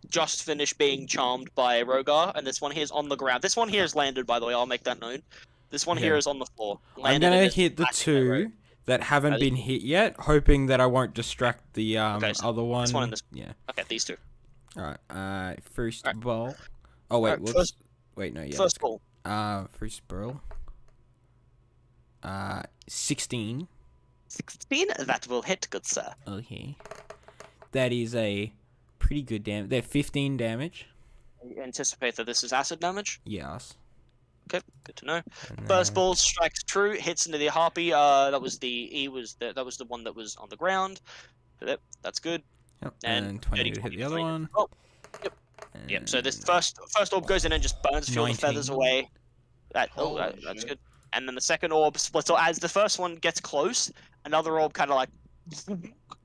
just finished being charmed by Rogar, and this one here is on the ground. This one here is landed, by the way. I'll make that known. This one here Yeah. is on the floor. I'm Landed gonna and is hit the back in the road. two that haven't Are been hit yet, hoping that I won't distract the Okay, so other one. one and this- Yeah. Okay, these two. All right. First Alright. ball. Oh wait. Alright, Whoops. first- Wait. No. Yeah. First ball. First ball. 16. 16. That will hit, good sir. Okay. That is a pretty good damage. They're 15 damage. You anticipate that this is acid damage. Yes. Okay, good to know. And First then- ball strikes true, hits into the harpy. That was the one that was on the ground. Yep, that's good. Yep. And And 20 to hit 20, the other 20. one. Oh, yep. So this first orb goes in and just burns a few of the feathers 19. away. That's Holy good. shit. And then the second orb splits. So as the first one gets close, another orb kind of like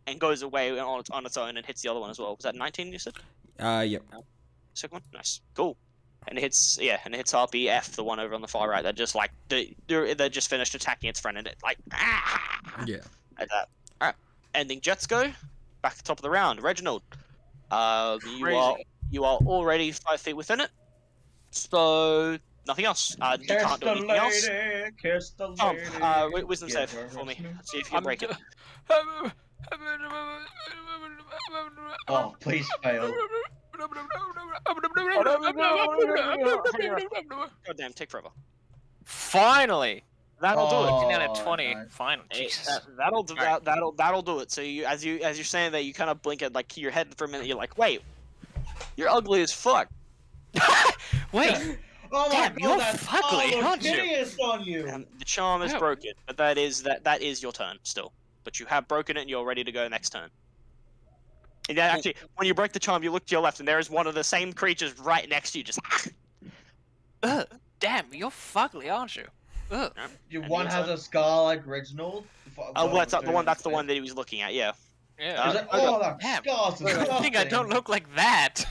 and goes away on its own and hits the other one as well. Was that 19? You said Yep. second one. Nice, cool. And it hits Harpy F, the one over on the far right. They're just like they just finished attacking its friend, and it like Yeah. like that. All right, ending Jets go. Back at the top of the round, Reginald. You are already 5 feet within it, so nothing else. You Kiss can't do the anything else. lady, kiss the lady. Wisdom Give save her for me. a smooch. See if you can break it. Oh, please fail. Goddamn, take forever. Finally! That'll do it. Oh, Getting out at 20. nice. Final. Jesus. That'll do Alright. that'll do it. So as you're saying that, you kind of blink at like your head for a minute. You're like, wait, you're ugly as fuck. Wait, Oh my Damn, god, you're that's fugly, aren't you? hideous on you. And the charm is Yeah. broken, but that is your turn still. But you have broken it, and you're ready to go next turn. And then actually, when you break the charm, you look to your left, and there is one of the same creatures right next to you. Just ugh, damn, you're fugly, aren't you? Ugh. Your And one your has turn. a scar like Reginald. well, that's the one. That's the one that he was looking at. Yeah. Yeah. He's like, oh, that Damn. scar's Good disgusting. thing I don't look like that.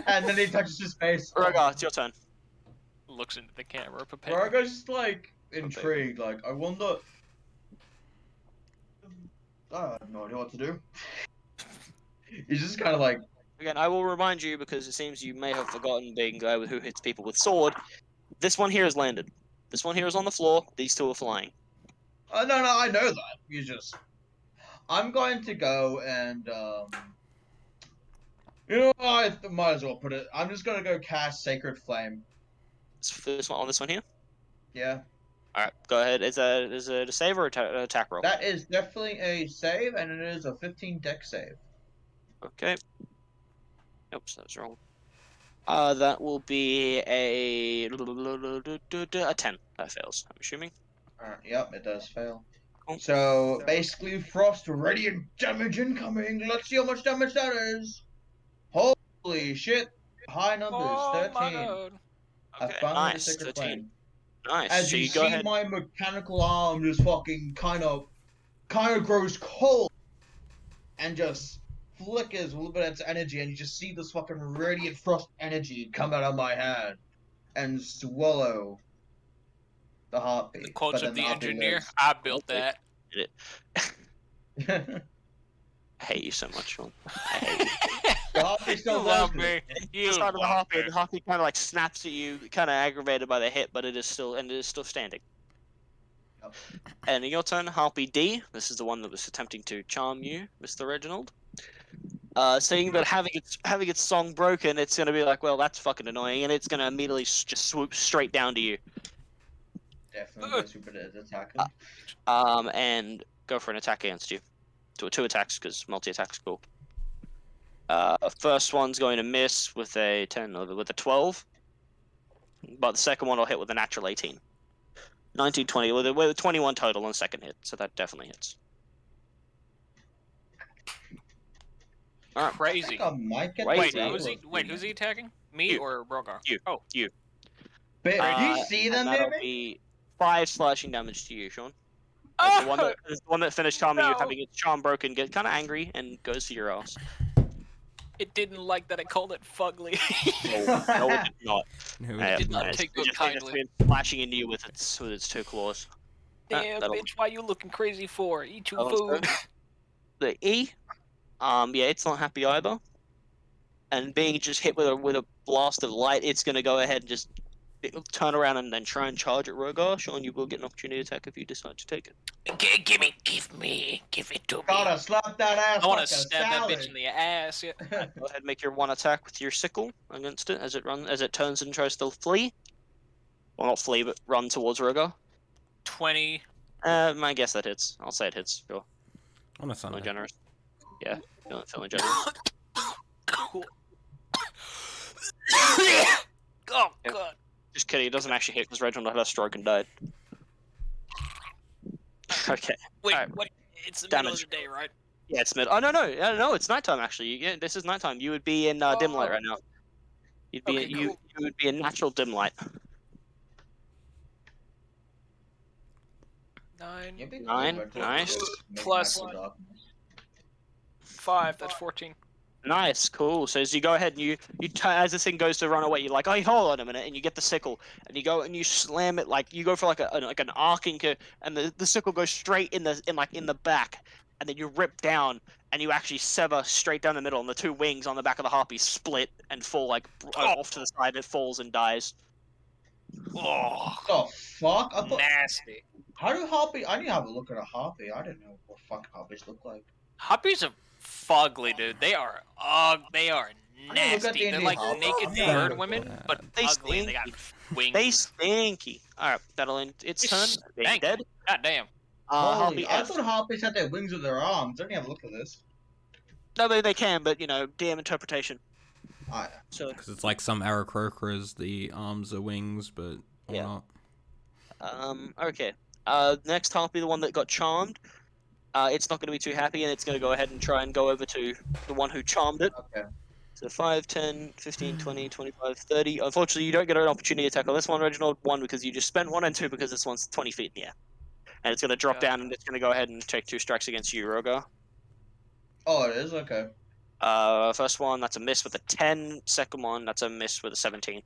And then he touches his face. Rogar, it's your turn. Looks into the camera, prepared. Rogar's just like intrigued. Like, I wonder. I have no idea what to do. He's just kind of like, Again, I will remind you because it seems you may have forgotten being the guy who hits people with sword. This one here has landed. This one here is on the floor. These two are flying. oh no, I know that. You just. I'm going to go and you know, I might as well put it. I'm just gonna go cast Sacred Flame. This one on this one here. Yeah, All right, go ahead. Is it a save or attack roll? that is definitely a save, and it is a 15 deck save. Okay. Oops, that was wrong. That will be a 10. That fails. I'm assuming. Yep, it does fail. Cool. So basically, Frost radiant damage incoming. Let's see how much damage that is. Holy shit! High numbers, Oh my 13. god. I Okay, found nice, the Sacred 13. Flame. Nice. As so you you go see, ahead. my mechanical arm just fucking kind of grows cold and just flickers a little bit of its energy, and you just see this fucking radiant frost energy come out of my hand and swallow the heartbeat. The quotes But of then the heartbeat engineer. lives. I built that. I hate you so much, Sean. I hate you. The heartbeat You still love lives. me. You Just out of the love harpy, me. the harpy kind of like snaps at you, kind of aggravated by the hit, but it is still standing. Yep. And in your turn, Harpy D. This is the one that was attempting to charm you, Mr. Reginald. Seeing that having its song broken, it's gonna be like, well, that's fucking annoying, and it's gonna immediately just swoop straight down to you. Definitely super attack. And go for an attack against you. Two attacks, because multi-attack's cool. First one's going to miss with a 10, with a 12. But the second one will hit with a natural 18. 19, 20, with a 21 total on second hit, so that definitely hits. Alright, I Crazy. think I might get Wait, the Who's he attacking? Me You. or Rogar? You. Oh, You. But do you see and them, that'll baby? be 5 slashing damage to you, Sean. oh The one that finished charming you, no. having its charm broken, gets kind of angry and goes for your ass. It didn't like that I called it fugly. No, it did not. No, I did not It's take that just kindly. been flashing into you with its 2 claws. Damn, that'll- bitch, why you looking crazy for? Eat your That'll food. The E, yeah, it's not happy either. And being just hit with a blast of light, it's gonna go ahead and just turn around and then try and charge at Rogar. Sean, you will get an opportunity attack if you decide to take it. Give it to me. Gotta slap that ass I want like to a stab salad. that bitch in the ass. Yeah. Go ahead and make your 1 attack with your sickle against it as it turns and tries to flee. Well, not flee, but run towards Rogar. 20. I guess that hits. I'll say it hits. Sure. on a Feeling Sunday. generous. Yeah, feeling generous. Cool. Oh Yeah. god. Just kidding. It doesn't actually hit because Reginald had a stroke and died. Okay. Wait, Alright. what? It's the middle of Damage. the day, right? Yeah, it's mid. Oh no, it's nighttime actually. Yeah, this is nighttime. You would be in dim light Oh. right now. You'd be Okay, you cool. would be in natural dim light. 9 You'd be cool, 9, but nice. make Plus- natural darkness. 5. That's 14. Nice, cool. So as you go ahead and you as this thing goes to run away, you're like, oh, hold on a minute, and you get the sickle, and you go and you slam it like you go for like an arcing, and the sickle goes straight in the back, and then you rip down, and you actually sever straight down the middle, and the 2 wings on the back of the harpy split and fall like off to the side. It falls and dies. Oh, The fuck? I thought, nasty. how do harpy? I need to have a look at a harpy. I didn't know what fucking harpies look like. Huppies are fugly, dude. They are they are I didn't look at nasty. They're D&D like Hubby. naked Yeah. bird women, but They ugly. And they got wings. They stinky. All right, that'll end its They turn. Being stink. dead. God damn. Holy, Harpy I F. thought harpies had their wings with their arms. Let me have a look at this. No, they can, but DM interpretation. Ah, So Because it's like some Aarakocras, the arms are wings, but or Yeah. not. okay. Next harpy, the one that got charmed. It's not going to be too happy, and it's going to go ahead and try and go over to the one who charmed it. okay. So 5, 10, 15, 20, 25, 30. Unfortunately, you don't get an opportunity attack on this one, Reginald. 1, because you just spent 1, and 2, because this one's 20 feet in the air. And it's going to drop Yeah. down, and it's going to go ahead and take 2 strikes against you, Rogar. Oh, it is? Okay. First one, that's a miss with a 10. Second one, that's a miss with a 17.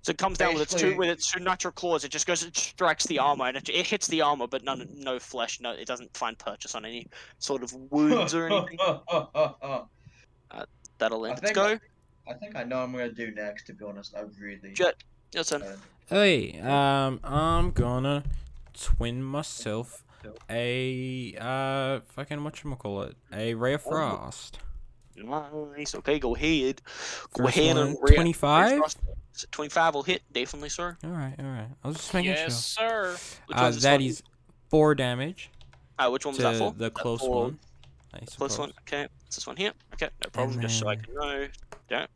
So it comes down Basically- with its 2 natural claws. It just goes, it strikes the armor, and it hits the armor, but no flesh. No, it doesn't find purchase on any sort of wounds or anything. That'll end its think- go. I think I know what I'm gonna do next. To be honest, I really. Jet, your turn. Hey, I'm gonna twin myself a fucking whatchamacallit, a Ray of Frost. Nice. Okay, go ahead. Go First ahead one, and 25? 25 will hit, definitely, sir. All right. I was just making Yes, sure. sir. Which one's this That one? is 4 damage Which one was that to for? the close for- one. I Close suppose. one. Okay, it's this one here. Okay, no problem. And Just so I then- can know. Yeah.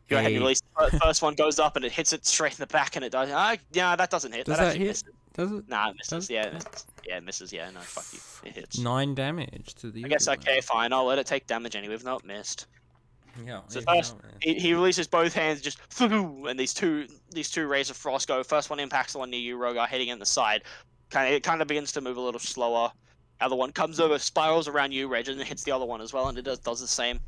Go ahead and Hey. release. First one goes up and it hits it straight in the back and it dies. Yeah, that doesn't hit. Does that that actually hit? misses. Does it? Nah, it misses. Does- Yeah, it misses. Yeah, it misses. Yeah, no, fuck you. It hits. 9 damage to the. I guess other okay, fine. I'll let it take damage anyway. If not missed. one. Yeah. So even first- though, He releases both hands, just and these two rays of frost go. First one impacts the one near you, Rogar, hitting it in the side. It kind of begins to move a little slower. Other one comes over, spirals around you, Reg, and hits the other one as well, and it does the same.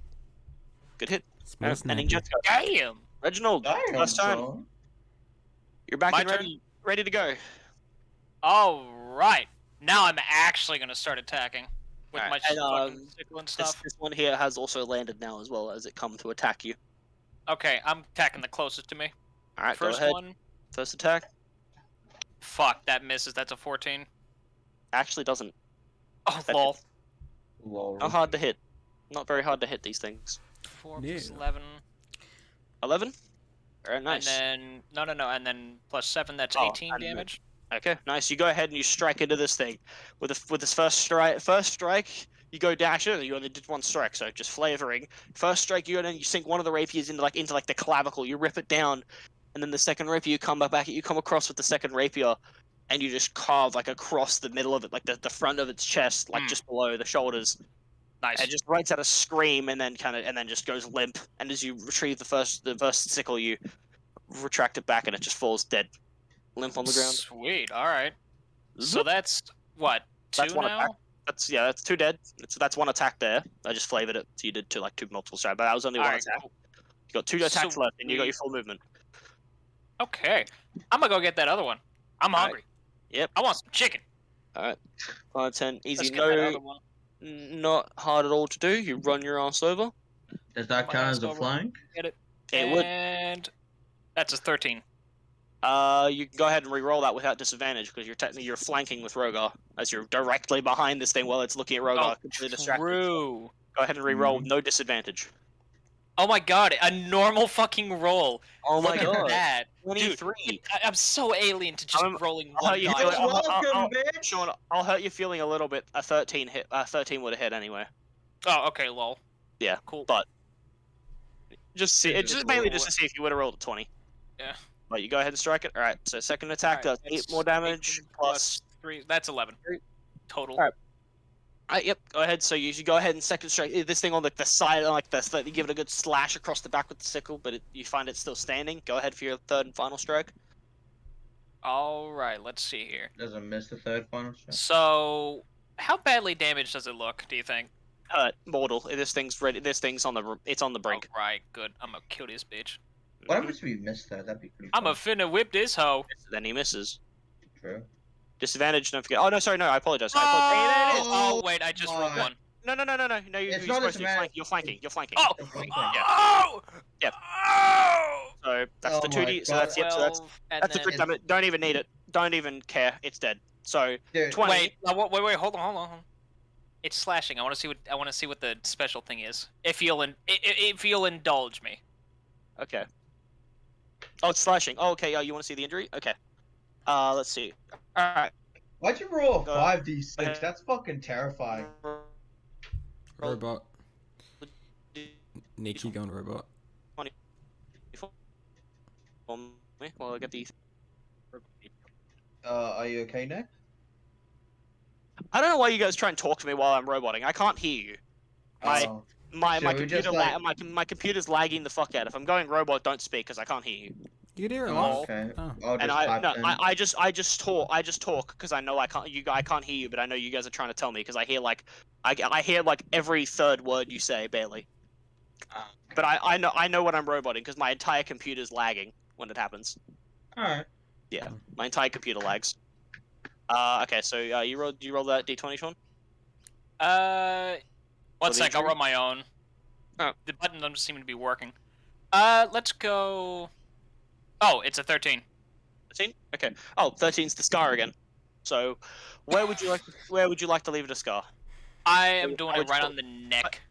Good hit. Small Ending snappy. Jets go. Damn. Reginald, Damn, first turn. son. You're back My and ready to go. All right. Now I'm actually gonna start attacking with Alright, my and, fucking sickle and This, stuff. this one here has also landed now as well as it come to attack you. Okay, I'm attacking the closest to me. All right, First go ahead. one. First attack Fuck, that misses. That's a 14. actually doesn't. Oh, That lol. Lol. Not hard to hit. Not very hard to hit these things. 4 Yeah. plus 11. 11. Very nice. And then no, and then plus 7. That's Oh, 18 and then- damage. Okay, nice. You go ahead and you strike into this thing with this first strike. First strike, you go dash it. You only did 1 strike, so just flavoring. First strike, you go and you sink one of the rapiers into the clavicle. You rip it down, and then the second rapier you come back. You come across with the second rapier, and you just carve like across the middle of it, like the front of its chest, like just below the shoulders. Nice. And it just lets out a scream and then just goes limp. And as you retrieve the first sickle, you retract it back and it just falls dead, limp on the ground. Sweet. All right. So Zoop. that's what? That's Two one now? attack. That's 2 dead. That's 1 attack there. I just flavored it, so you did 2 multiple strike, but that was only 1 Alright, attack. cool. You got 2 attacks So left, and you got your full movement. Okay. I'm gonna go get that other one. I'm Alright. hungry. Yep. I want some chicken. All right, 5, 10, easy. Let's get that other No, one. not hard at all to do. You run your ass over. Does that My count ass as a over. flank? Get it. It would. And that's a 13. You can go ahead and re-roll that without disadvantage because you're flanking with Rogar as you're directly behind this thing while it's looking at Rogar, completely distracted. True. Go ahead and re-roll, no disadvantage. Oh my god, a normal fucking roll. Oh my Look god, at that. 23. Dude, I'm so alien to just I'm- rolling I'll one you die. do it. Welcome, bitch. Sean, I'll hurt you feeling a little bit. A 13 hit. 13 would have hit anyway. Oh, okay, lol. Yeah, Cool. but just see, it's just mainly just to see if you would have rolled a 20. Yeah. But you go ahead and strike it. All right. So second attack does 8 more damage 18 plus. 3. That's 11 total. Alright. Yep. Go ahead. So you should go ahead and second strike this thing on the side, like this. You give it a good slash across the back with the sickle, but you find it still standing. Go ahead for your third and final strike. All right, let's see here. Doesn't miss the third final strike. So, how badly damaged does it look? Do you think? Hurt, mortal. This thing's ready. This thing's on the. It's on the brink. All right, good. I'm gonna kill this bitch. What happens if we miss that? That'd be pretty I'm fun. a finna whip this hoe. Then he misses. True. Disadvantage. Don't forget. Oh no, sorry, no. I apologize. Oh, wait, I just rolled my. one. No. You're It's not supposed to. disadvantage. You're flanking. You're flanking. Oh! Yeah. Oh! Yep. Oh! So that's Oh the my 2D. So God. that's yep. So that's 12, and that's a then... crit damage. Don't even need it. Don't even care. It's dead. So Dude, 20. Wait, wait, hold on. It's slashing. I want to see what the special thing is. If you'll indulge me. Okay. Oh, it's slashing. Oh, okay. Oh, you want to see the injury? Okay. Let's see. All right. Why'd you roll a Go 5d6? That's fucking terrifying. Robot. Nikki going robot. Well, I get the. Are you okay, Nick? I don't know why you guys try and talk to me while I'm roboting. I can't hear you. Oh. My Should we computer just, like- my computer's lagging the fuck out. If I'm going robot, don't speak because I can't hear you. You can hear it Oh, live. okay. Oh. I'll And just I type no, in. I just talk because I know I can't hear you, but I know you guys are trying to tell me because I hear like I hear like every third word you say barely. But I know when I'm roboting because my entire computer's lagging when it happens. Alright. Yeah, my entire computer lags. Okay, so you roll that d20, Sean? One the sec, I'll injury? roll my own. Oh. The button doesn't seem to be working. Let's go... Oh, it's a 13. 13? Okay. Oh, 13's the scar again. So, where would you like to leave it a scar? I am doing I it would right still- on the neck.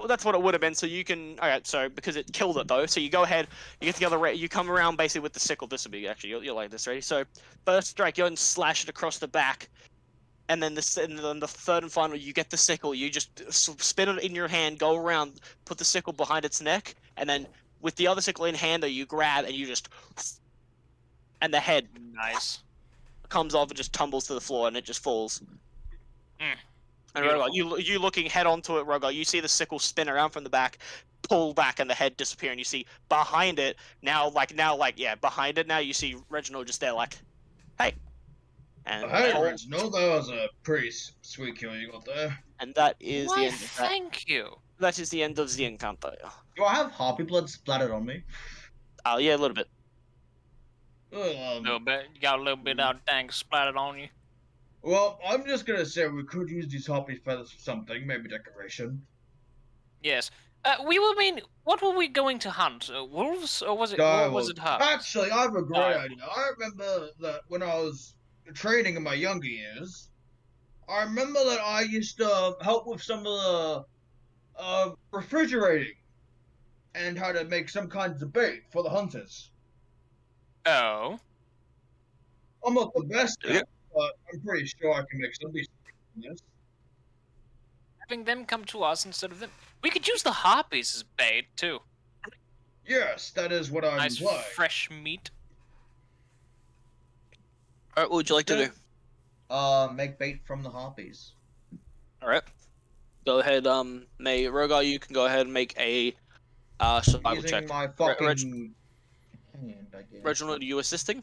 That's what it would have been. So you can. Alright, so because it killed it though, so you go ahead, you get the other, you come around basically with the sickle. This will be actually you'll like this, ready? So first strike, you go and slash it across the back, and then the third and final, you get the sickle. You just spin it in your hand, go around, put the sickle behind its neck, and then with the other sickle in hand, you grab and you just, and the head Nice. comes off and just tumbles to the floor and it just falls. Mm. And Beautiful. Rogar, you looking head onto it, Rogar, you see the sickle spin around from the back, pull back, and the head disappear, and you see behind it behind it now you see Reginald just there like, hey. And Hey, that- Reginald, that was a pretty sweet kill you got there. and that is Why, the end of that. thank you. That is the end of the encounter. Do I have harpy blood splattered on me? Oh yeah, a little bit. A little bit. You got a little bit of dang splattered on you. Well, I'm just gonna say we could use these harpy feathers for something, maybe decoration. Yes. What were we going to hunt? Wolves, or was it harps? Actually, I have a great Dire. idea. I remember that when I was training in my younger years, I remember that I used to help with some of the refrigerating and how to make some kinds of bait for the hunters. Oh. I'm not the best at Yeah. it, but I'm pretty sure I can make some decent this. Having them come to us instead of them. We could use the harpies as bait, too. Yes, that is what I'm Nice implying. fresh meat. Alright, what would you like to do? Make bait from the harpies. Alright. Go ahead, May Rogar, you can go ahead and make a survival Using check. my fucking hand, I guess. Reginald, are you assisting?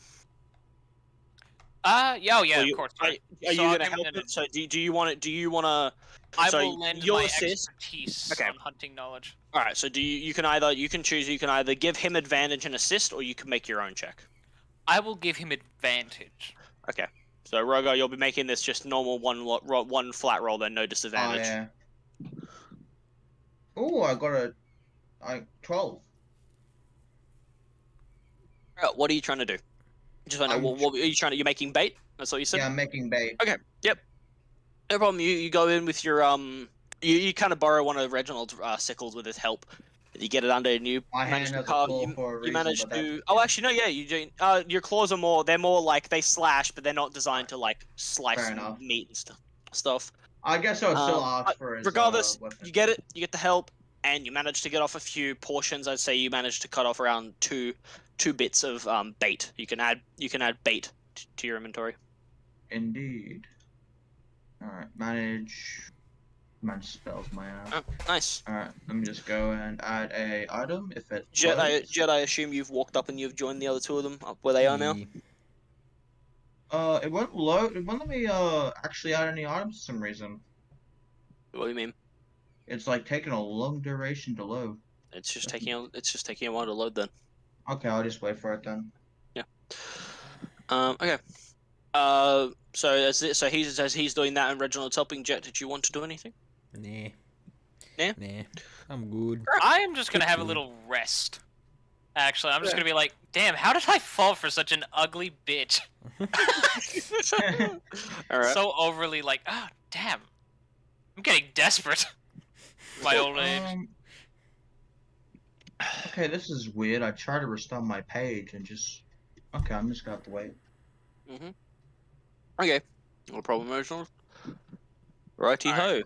Yeah, Or of course. Are Right. you So I'll gonna give help him it? So do you want it? Do you wanna? I so will lend you'll my assist. expertise Okay. on hunting knowledge. All right. So you can choose. You can either give him advantage and assist, or you can make your own check. I will give him advantage. Okay. So Rogar, you'll be making this just normal one flat roll, then no Oh disadvantage. yeah. Oh, I got 12. What are you trying to do? Just want to know what are you trying to? You're making bait. That's what you said. Yeah, I'm making bait. Okay. Yep. No problem. You go in with your You kind of borrow one of Reginald's sickles with his help. You get it under and you My manage hand to has a carve. claw for a You reason, manage but to. that's- Oh, actually, no. Yeah, you do. Your claws are more. They're more like they slash, but they're not designed to like slice Fair enough. meat and stuff. I guess I would still But ask for his regardless, weapon. you get it. You get the help, and you manage to get off a few portions. I'd say you managed to cut off around two bits of bait. You can add bait to your inventory. Indeed. Alright, manage spells my ass. Oh, nice. Alright, let me just go and add a item if it Jet, loads. I assume you've walked up and you've joined the other two of them up where they are now. It won't load. It won't let me actually add any items for some reason. What do you mean? It's like taking a long duration to load. It's just taking a while to load then. Okay, I'll just wait for it then. Okay. So as he's doing that and Reginald's helping, Jet, did you want to do anything? Nah. Nah? Nah. I'm good. I am just gonna have a Good. little rest. Actually, I'm just Yeah. gonna be like, damn, how did I fall for such an ugly bitch? All right. So overly like, ah, damn. I'm getting desperate. My old age. Okay, this is weird. I tried to restart my page and just. Okay, I'm just gonna have to wait. Okay. No problem, Reginald. Righty ho.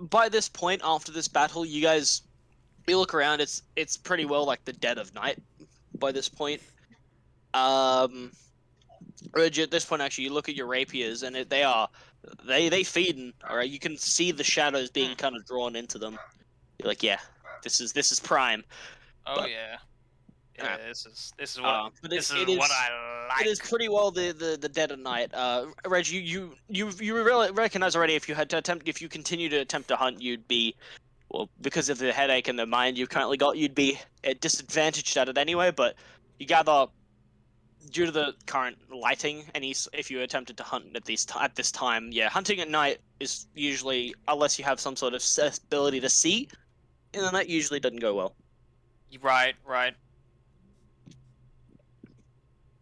By this point, after this battle, you look around. It's pretty well like the dead of night. By this point, Reggie, at this point, actually, you look at your rapiers, and they feeding. All right, you can see the shadows being kind of drawn into them. You're like, yeah, this is prime. Oh but- yeah. Yeah, Alright. this is what But this it is what I like. It is pretty well the dead of night. Reg, you really recognize already if you continue to attempt to hunt, you'd be, well, because of the headache and the mind you've currently got, you'd be disadvantaged at it anyway. But you gather, due to the current lighting, if you attempted to hunt at this time, yeah, hunting at night is usually, unless you have some sort of ability to see, in the night usually doesn't go well. Right.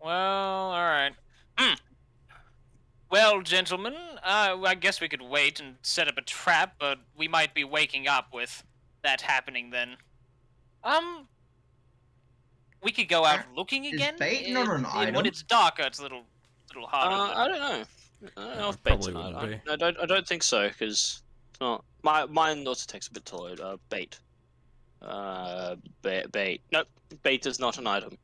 Well, alright. Well, gentlemen, I guess we could wait and set up a trap, but we might be waking up with that happening then. We could go out looking Is again. bait not an When item? it's darker, it's a little harder. I don't know. I don't know if Probably bait's an wouldn't item. I don't think so, because it's not. Mine also takes a bit to load. Bait. Bait. Nope. Bait is not an item.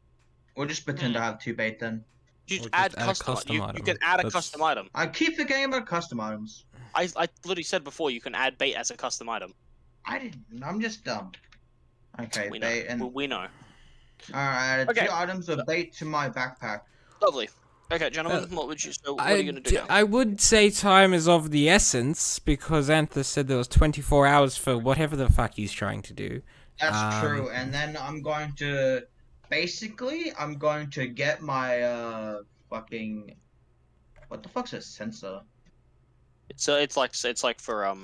We'll just pretend to have two bait then. You Or just add add a custom. custom You item. can add a That's- custom item. I keep forgetting about custom items. I literally said before you can add bait as a custom item. I didn't. I'm just dumb. Okay, We know. bait and. We know. Alright, I added Okay. 2 items of bait to my backpack. Lovely. Okay, gentlemen, what would you? So what are you gonna do now? I would say time is of the essence because Anthus said there was 24 hours for whatever the fuck he's trying to do. That's true. And then I'm going to. Basically, I'm going to get my fucking. What the fuck's a sensor? So it's like for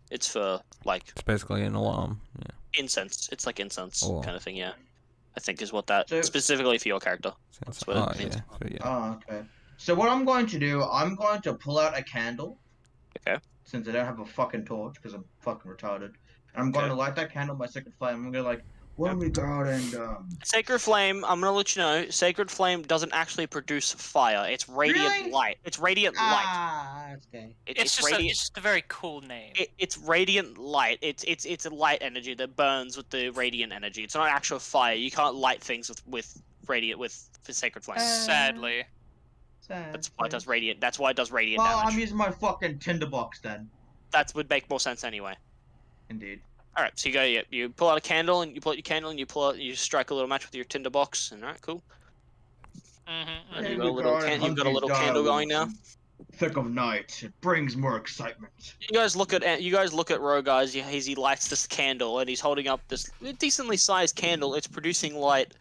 it's for like It's basically an alarm. Yeah. incense. It's like incense Oh. kind of thing. Yeah, I think is what that So- specifically for your character. That's what it means. yeah. So, yeah. Oh, okay. So what I'm going to do, I'm going to pull out a candle. Okay. Since I don't have a fucking torch, because I'm fucking retarded. And I'm going Okay. to light that candle by Sacred Flame. I'm gonna like, when we go out and Sacred Flame, I'm gonna let you know, Sacred Flame doesn't actually produce fire. It's radiant Really? light. It's radiant light. that's gay. It's just radiant. it's just a very cool name. It's radiant light. It's a light energy that burns with the radiant energy. It's not actual fire. You can't light things with radiant with Sacred Flame. Sadly. Sad That's why it does face. radiant. That's why it does radiant Well, damage. I'm using my fucking tinderbox then. That would make more sense anyway. Indeed. All right, so you go. Yeah, you pull out a candle and you pull out your candle and you strike a little match with your tinderbox. And all right, cool. Mm-hmm. And Hey, you got a little you've got a little candle going now. Thick of night. It brings more excitement. You guys look at Rogue guys. He lights this candle and he's holding up this decently sized candle. It's producing light,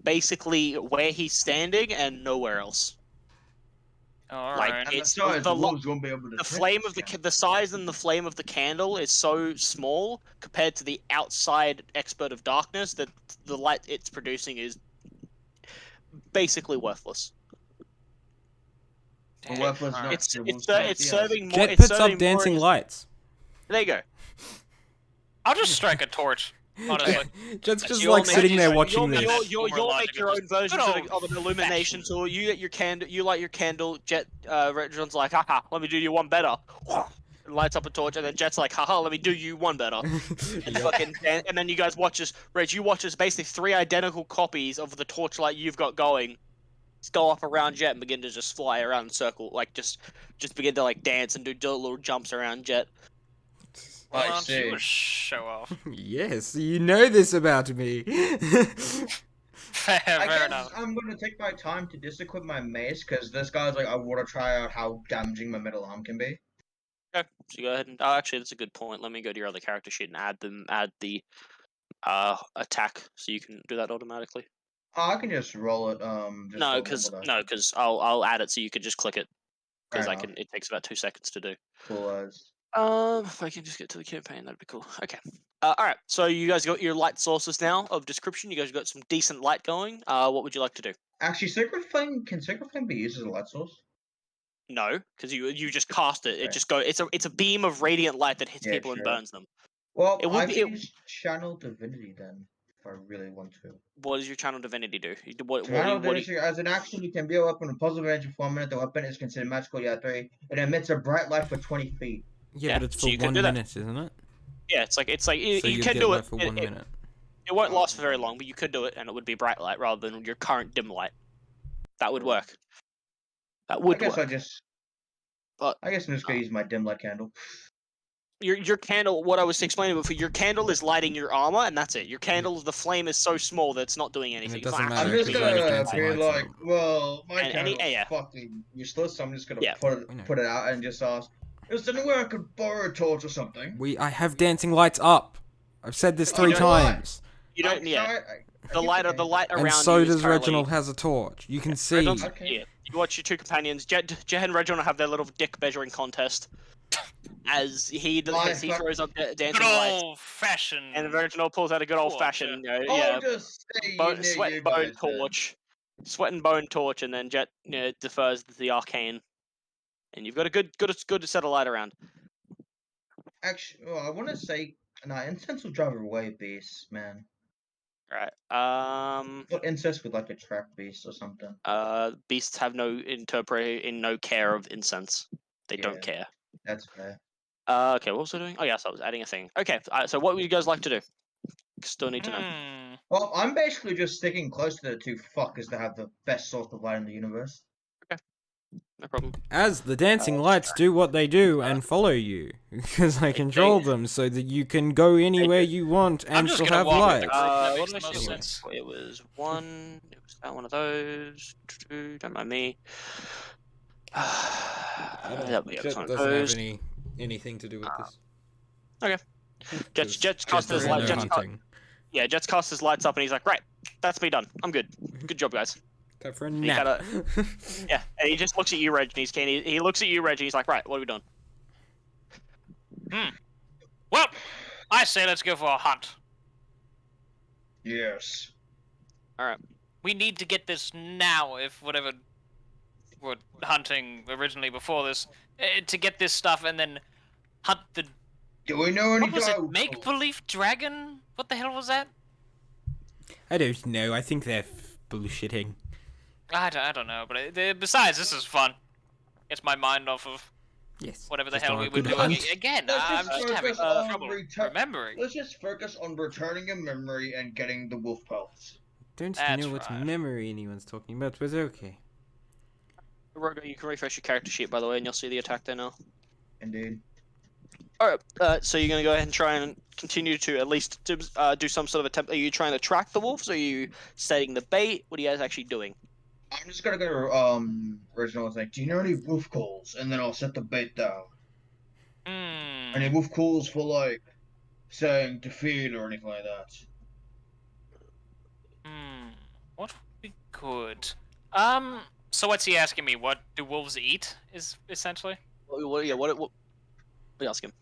basically where he's standing and nowhere else. All Like, right. And It's the size the the wolves won't be able to The take flame this of the candle. the size and the flame of the candle is so small compared to the outside expert of darkness that the light it's producing is basically worthless. But worthless Alright. nuts, It's the it's wolves ser- can't it's see us. serving more. Jet It's puts serving up dancing more. lights. There you go. I'll just strike a torch. Honestly. Jet's just You all like make- sitting there you'll watching make- this. you'll- You'll make your own version Good of an illumination old-fashioned. tool. You get your candle. You light your candle. Jet, Reginald's like, haha, let me do you one better. And lights up a torch, and then Jet's like, haha, let me do you one better. And, fucking, and then you guys watch us. Reg, you watch us basically 3 identical copies of the torchlight you've got going. Just go up around Jet and begin to just fly around in a circle, like just begin to like dance and do little jumps around Jet. Why I don't see. you show off? Yes, you know this about me. Fair I guess enough. I'm gonna take my time to disequip my mace because this guy's like, I want to try out how damaging my metal arm can be. Okay, so you go ahead and actually that's a good point. Let me go to your other character sheet and add the attack so you can do that automatically. Oh, I can just roll it. Just No, roll because one with that. I'll add it so you can just click it because Fair I can. It takes about 2 seconds to do. Cool as. If I can just get to the campaign, that'd be cool. Okay. All right. So you guys got your light sources now of description. You guys got some decent light going. What would you like to do? Actually, Sacred Flame can Sacred Flame be used as a light source? No, because you just cast it. It Okay. just go. It's a beam of radiant light that hits Yeah, people and sure. burns them. Well, It would I be- can use Channel Divinity then, if I really want to. What does your channel divinity do? What Channel do you, Divinity, as an action, you can be a weapon with positive energy for 1 minute. The weapon is considered magical. Yeah, 3. It emits a bright light for 20 feet. Yeah, Yeah, but it's so for you can 1 do that. minute, isn't it? yeah, it's like So you you can get do light it. for 1 minute. It won't last for very long, but you could do it, and it would be bright light rather than your current dim light. That would work. That I would guess work. But I guess I'm just gonna use my dim light candle. your candle. What I was explaining before, your candle is lighting your armor, and that's it. Your candle, the flame is so small that it's not doing anything. It's doesn't not matter I'm actually just because doing I gonna have anything. dancing be lights like, on. well, my And candle's yeah. fucking useless, so I'm just gonna Yeah. I know. put it out and just ask, is there anywhere I could borrow a torch or something? I have dancing lights up. I've said this 3 don't- times. You don't. Yeah. The light around And you. so is does currently- Reginald has a torch. You can see. Reginald's- Okay. Yeah. You watch your 2 companions. Jet and Reginald have their little dick measuring contest as he throws up dancing Good lights, old fashioned. and Reginald pulls out a good old fashioned, I'll just say sweat and bone torch, and then Jet defers the arcane, and you've got a good set of light around. Actually, well, I want to say, nah, incense will drive away beasts, man. Right. Put incense with like a trap beast or something. Beasts have no care of incense. They Yeah. don't care. That's fair. Okay, what was I doing? Oh yes, I was adding a thing. Okay, so what would you guys like to do? Still need to know. Well, I'm basically just sticking close to the 2 fuckers that have the best source of light in the universe. No problem. As the dancing lights do what they do and follow you, because I control them so that you can go anywhere you want I'm and just still gonna have walk with light. the group. That What makes did I the most say? sense. It was one. It was that one of those. Don't mind me. That'll be Jet one of doesn't have those. anything to do with this. Jet's cast his doesn't light. know hunting. Jet's cast his lights up, and he's like, right, that's me done. I'm good. Good job, guys. Time for a He nap. Yeah, and he just looks at you, Reg, and he looks at you, Reg, and he's like, right, what are we doing? Well, I say let's go for a hunt. Yes. We need to get this now. If whatever we're hunting originally before this, to get this stuff and then hunt the. Do we know any What was it? dogs? Make believe dragon? What the hell was that? I don't know. I think they're bullshitting. I don't know, but besides, this is fun. Gets my mind off of Yes. whatever the just hell on a we were good doing hunt. again. Let's I'm just just having focus on trouble remembering. Let's just focus on returning a memory and getting the wolf pelts. Don't That's know what right. memory anyone's talking about, but okay. Rogo, you can refresh your character sheet, by the way, and you'll see the attack there now. Indeed. Alright, so you're gonna go ahead and try and continue to at least do some sort of attempt. Are you trying to track the wolves? Are you setting the bait? What are you guys actually doing? I'm just gonna go original with like, do you know any wolf calls? And then I'll set the bait down. Any wolf calls for like saying defeat or anything like that? What would be good? So what's he asking me? What do wolves eat? Is essentially. What are you asking?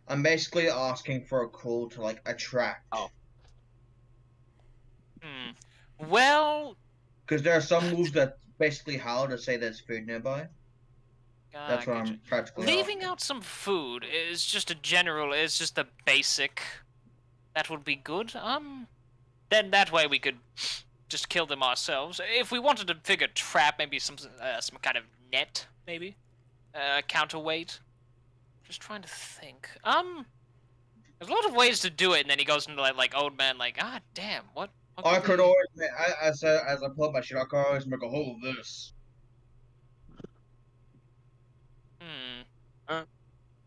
I'm basically asking for a call to like attract. Oh. Well. Because there are some wolves that basically howl to say there's food nearby. That's what I'm practically leaving asking. out some food is just a general. Is just a basic. That would be good. Then that way we could just kill them ourselves. If we wanted to figure trap, maybe some kind of net, maybe counterweight. Just trying to think. There's a lot of ways to do it, and then he goes into like old man, like, ah, damn, what? I could always, as I pull up my shit, I could always make a hole of this.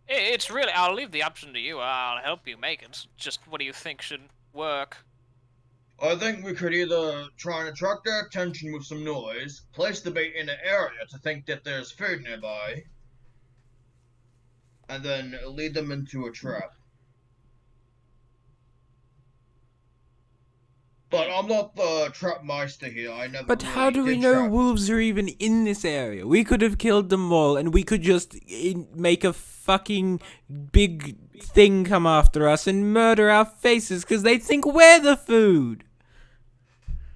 It's really. I'll leave the option to you. I'll help you make it. Just what do you think should work? I think we could either try and attract their attention with some noise, place the bait in an area to think that there's food nearby, and then lead them into a trap. But I'm not the trap meister here. I never. But how really do we did know trap. wolves are even in this area? We could have killed them all, and we could just make a fucking big thing come after us and murder our faces because they think we're the food.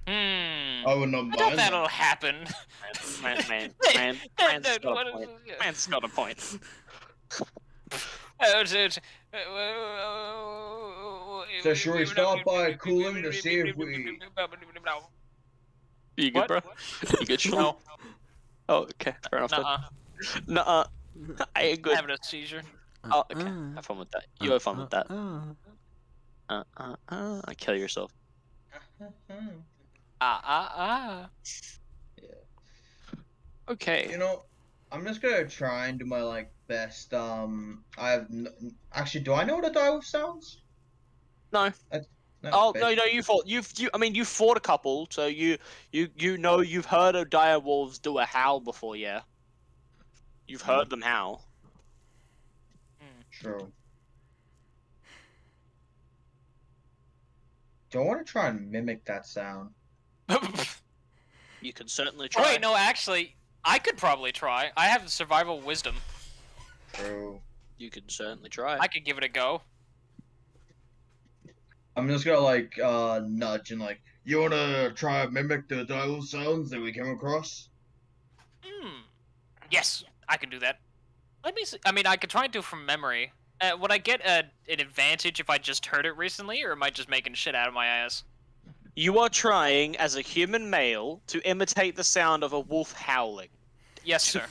I would not I mind. doubt that'll happen. Man's got a point. So should we start by cooling to see if we... You good, bro? You good, Sean? No. Oh, okay. Fair enough. Nuh-uh. I ain't good. Having a seizure. Oh, okay. Have fun with that. You have fun with that. Kill yourself. Yeah. Okay. You know, I'm just gonna try and do my like best. Actually, do I know what a direwolf sounds? No. No, Oh best. no, you fought. You fought a couple, so you know you've heard of dire wolves do a howl before, yeah. You've heard them howl. True. Do I want to try and mimic that sound? You can certainly try. Wait, no, actually, I could probably try. I have survival wisdom. True. You can certainly try. I could give it a go. I'm just gonna like nudge and like, you wanna try and mimic the direwolf sounds that we came across? Yes, I can do that. Let me see. I mean, I could try and do it from memory. Would I get an advantage if I just heard it recently, or am I just making shit out of my ass? You are trying, as a human male, to imitate the sound of a wolf howling. Yes, sir.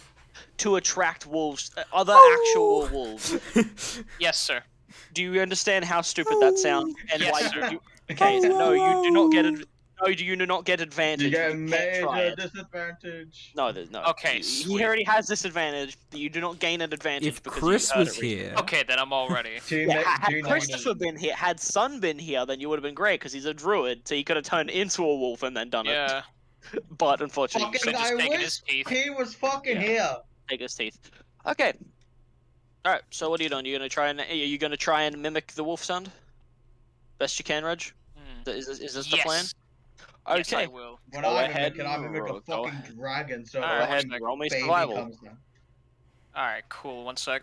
To attract wolves, other actual wolves. Yes, sir. Do you understand how stupid that sounds? And Yes, why sir. okay, no, you do not get no, you do not get advantage. You get a You can't try major it. disadvantage. No, there's no. Okay, he sweet. already has disadvantage. You do not gain an advantage If because Chris you heard was it recently. here, Okay, then I'm all ready. Yeah, had Christopher been here, had Sun been here, then you would have been great because he's a druid, so he could have turned into a wolf and then done Yeah. it. But unfortunately, you Fucking, just I taking wish his teeth. he was fucking Yeah. here. take his teeth. Okay. All right. So what are you doing? Are you gonna try and mimic the wolf sound? Best you can, Reg. Is this the plan? Yes, I Okay. will. When Go I ahead mimic it, I and mimic roll. a Go fucking dragon, so Go a ahead fucking and roll me baby survival. comes down. Alright, cool. One sec.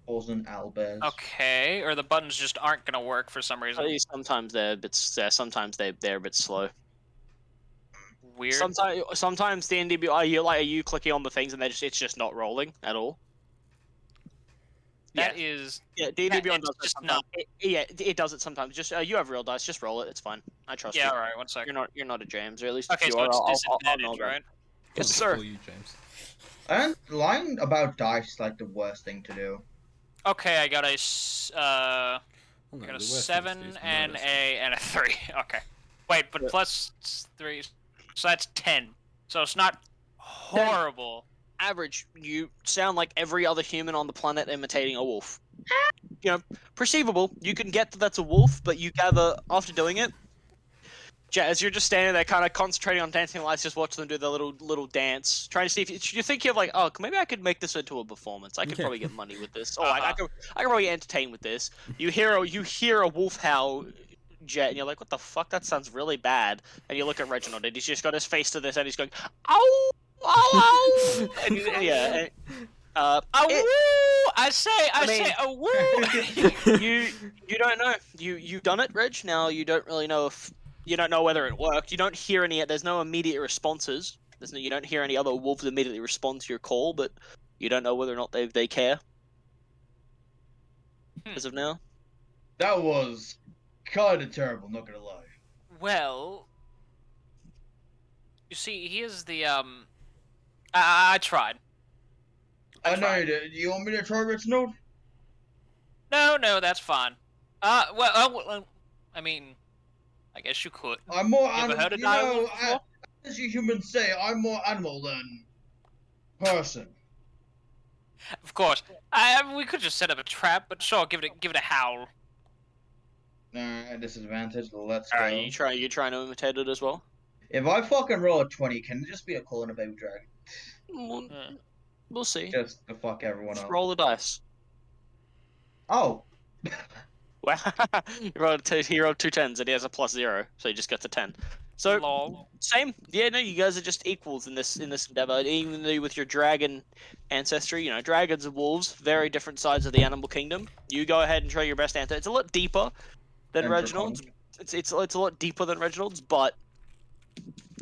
Falls in owlbears. Okay, or the buttons just aren't gonna work for some reason. Sometimes they're a bit. Sometimes they're a bit slow. Weird. Sometimes the NDB are you clicking on the things and it's just not rolling at all. That is. Yeah, D&D Beyond it's does it just sometimes. not. It does it sometimes. Just you have real dice. Just roll it. It's fine. I trust Yeah, you. alright, one sec. You're not a James, or at least Okay, if you so are, it's I'll know disadvantage, that. right? Yes, sir. Call you James. And lying about dice like the worst thing to do. Okay, I got a Oh, no, got the a worst thing is 7 to and notice. a 3. Okay. Wait, but plus 3, so that's 10. So it's not horrible. Average, you sound like every other human on the planet imitating a wolf. You know, perceivable. You can get that that's a wolf, but you gather after doing it. As you're just standing there, kind of concentrating on dancing lights, just watch them do their little dance, trying to see if you think you're like, oh, maybe I could make this into a performance. I could probably get money with this. Oh, I could probably get entertained with this. You hear a wolf howl, Jet, and you're like, what the fuck? That sounds really bad. And you look at Reginald, and he's just got his face to this, and he's going, ow, ow, ow, and yeah. I say, a woo. You don't know. You've done it, Reg. Now you don't really know if. You don't know whether it worked. You don't hear any. There's no immediate responses. You don't hear any other wolves immediately respond to your call, but you don't know whether or not they care. As of now. That was kind of terrible. Not gonna lie. Well, you see, here's the I tried. I know you did. You want me to try Reginald? No, that's fine. Well, I mean, I guess you could. I'm more You ever animal. heard of You know, direwolf before? as you humans say, I'm more animal than person. Of course. We could just set up a trap, but sure, give it a howl. At disadvantage. Let's go. Alright, you trying to imitate it as well? If I fucking roll a 20, can it just be a call and a baby dragon? We'll see. Just to fuck everyone Just up. roll the dice. Oh. Wow. He rolled two tens and he has a +0, so he just gets a 10. So Lol. same. Yeah, no, you guys are just equals in this endeavor. Even though with your dragon ancestry, dragons and wolves, very different sides of the animal kingdom. You go ahead and try your best answer. It's a lot deeper than And Reginald's. It's a lot deeper than Reginald's, but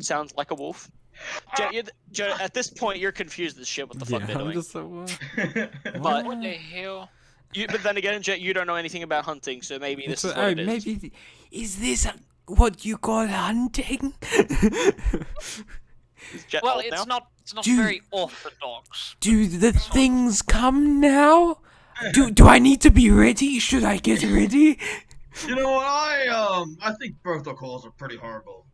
sounds like a wolf. Joe, at this point, you're confused as shit what the fuck they're I'm doing. just like, what? But What the hell? but then again, Jet, you don't know anything about hunting, so maybe this is what it is. Maybe is this what you call hunting? Is Jet Well, old it's now? not Dude. very orthodox. Do the things come now? Do I need to be ready? Should I get ready? You know what? I think both the calls are pretty horrible.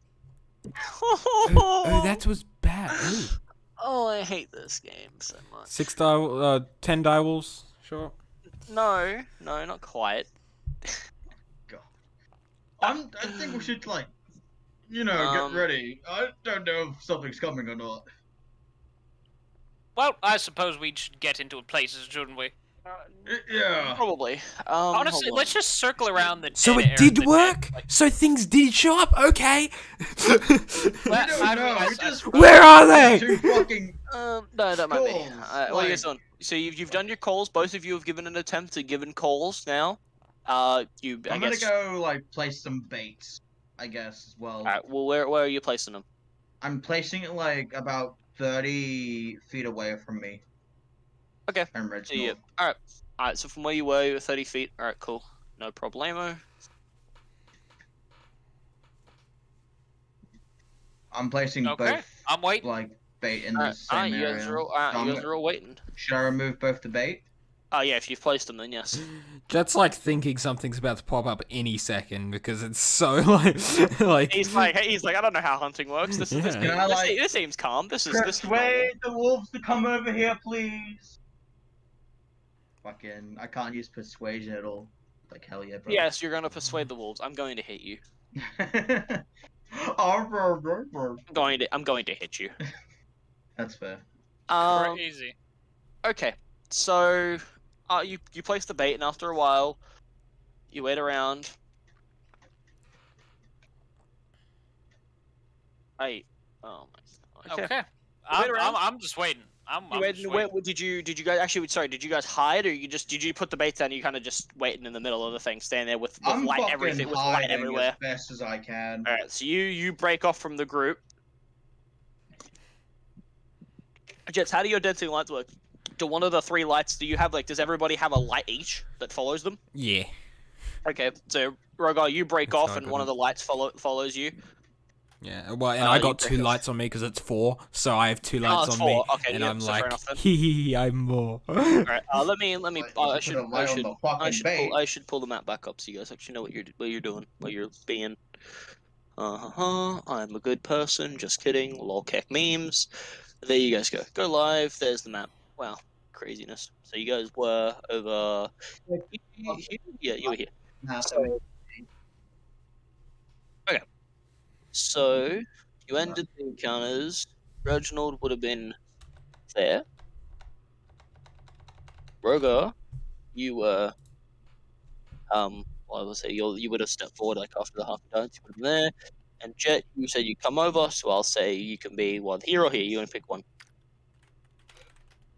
Oh, that was bad. Ooh. Oh, I hate this game so much. 10 direwolves. Sure. No, not quite. I think we should get ready. I don't know if something's coming or not. Well, I suppose we should get into places, shouldn't we? Yeah. Probably. Honestly, hold on. let's just circle around the. So dead it air did of the work? dead, like- So things did show up? Okay. Well, I don't know. I We just Where are they? Two fucking. No, that might be. Calls, What are you guys doing? So you've done your calls. Both of you have given an attempt to given calls now. I I'm guess. gonna go place some baits. I guess as well. Alright. Well, where are you placing them? I'm placing it about 30 feet away from me. Okay. And So Reginald. you. Alright. So from where you were, you were 30 feet. Alright. Cool. No problemo. I'm placing Okay, both I'm waiting. bait in the same Alright. You area. guys are all. So You guys are all waiting. Should I remove both the bait? Oh yeah. If you've placed them, then yes. Jet's like thinking something's about to pop up any second because it's so like He's like, I don't know how hunting works. This Yeah. Can I, this seems calm. This is normal. Persuade the wolves to come over here, please. Fucking, I can't use persuasion at all. Like hell yeah, bro. Yes, you're gonna persuade the wolves. I'm going to hit you. I'm going to hit you. That's fair. Crazy. Okay. So, you place the bait, and after a while, you wait around. Oh my. Okay. Wait around. I'm just waiting. I'm You waited, just waiting. did you guys actually? Sorry, did you guys hide, or did you put the baits down? And you kind of just waiting in the middle of the thing, standing there with I'm light fucking everything, with light hiding everywhere. as best as I can. All right, so you break off from the group. Jets, how do your dancing lights work? Do one of the three lights? Do you have does everybody have a light each that follows them? yeah. Okay, so Rogar, you break That's off, how I and got one of it. the lights follows you. Yeah, well, and Uh, I you got break 2 off. lights on me because it's 4, so I have 2 lights it's on me, 4. Okay, and yeah, I'm so fair like, enough then. hee, I'm more. Alright, let me. Like, I you should. put a light on the fucking bait. I should pull the map back up so you guys actually know what you're doing, what you're being. I'm a good person. Just kidding. Lol keck memes. There you guys go. Go live. There's the map. Wow, craziness. So you guys were over. Yeah, you were here. So, okay. So you ended the encounters. Reginald would have been there. Rogar, you were well, I would say you would have stepped forward like after the half dance. You would have been there. And Jet, you said you come over, so I'll say you can be one here or here. You want to pick one,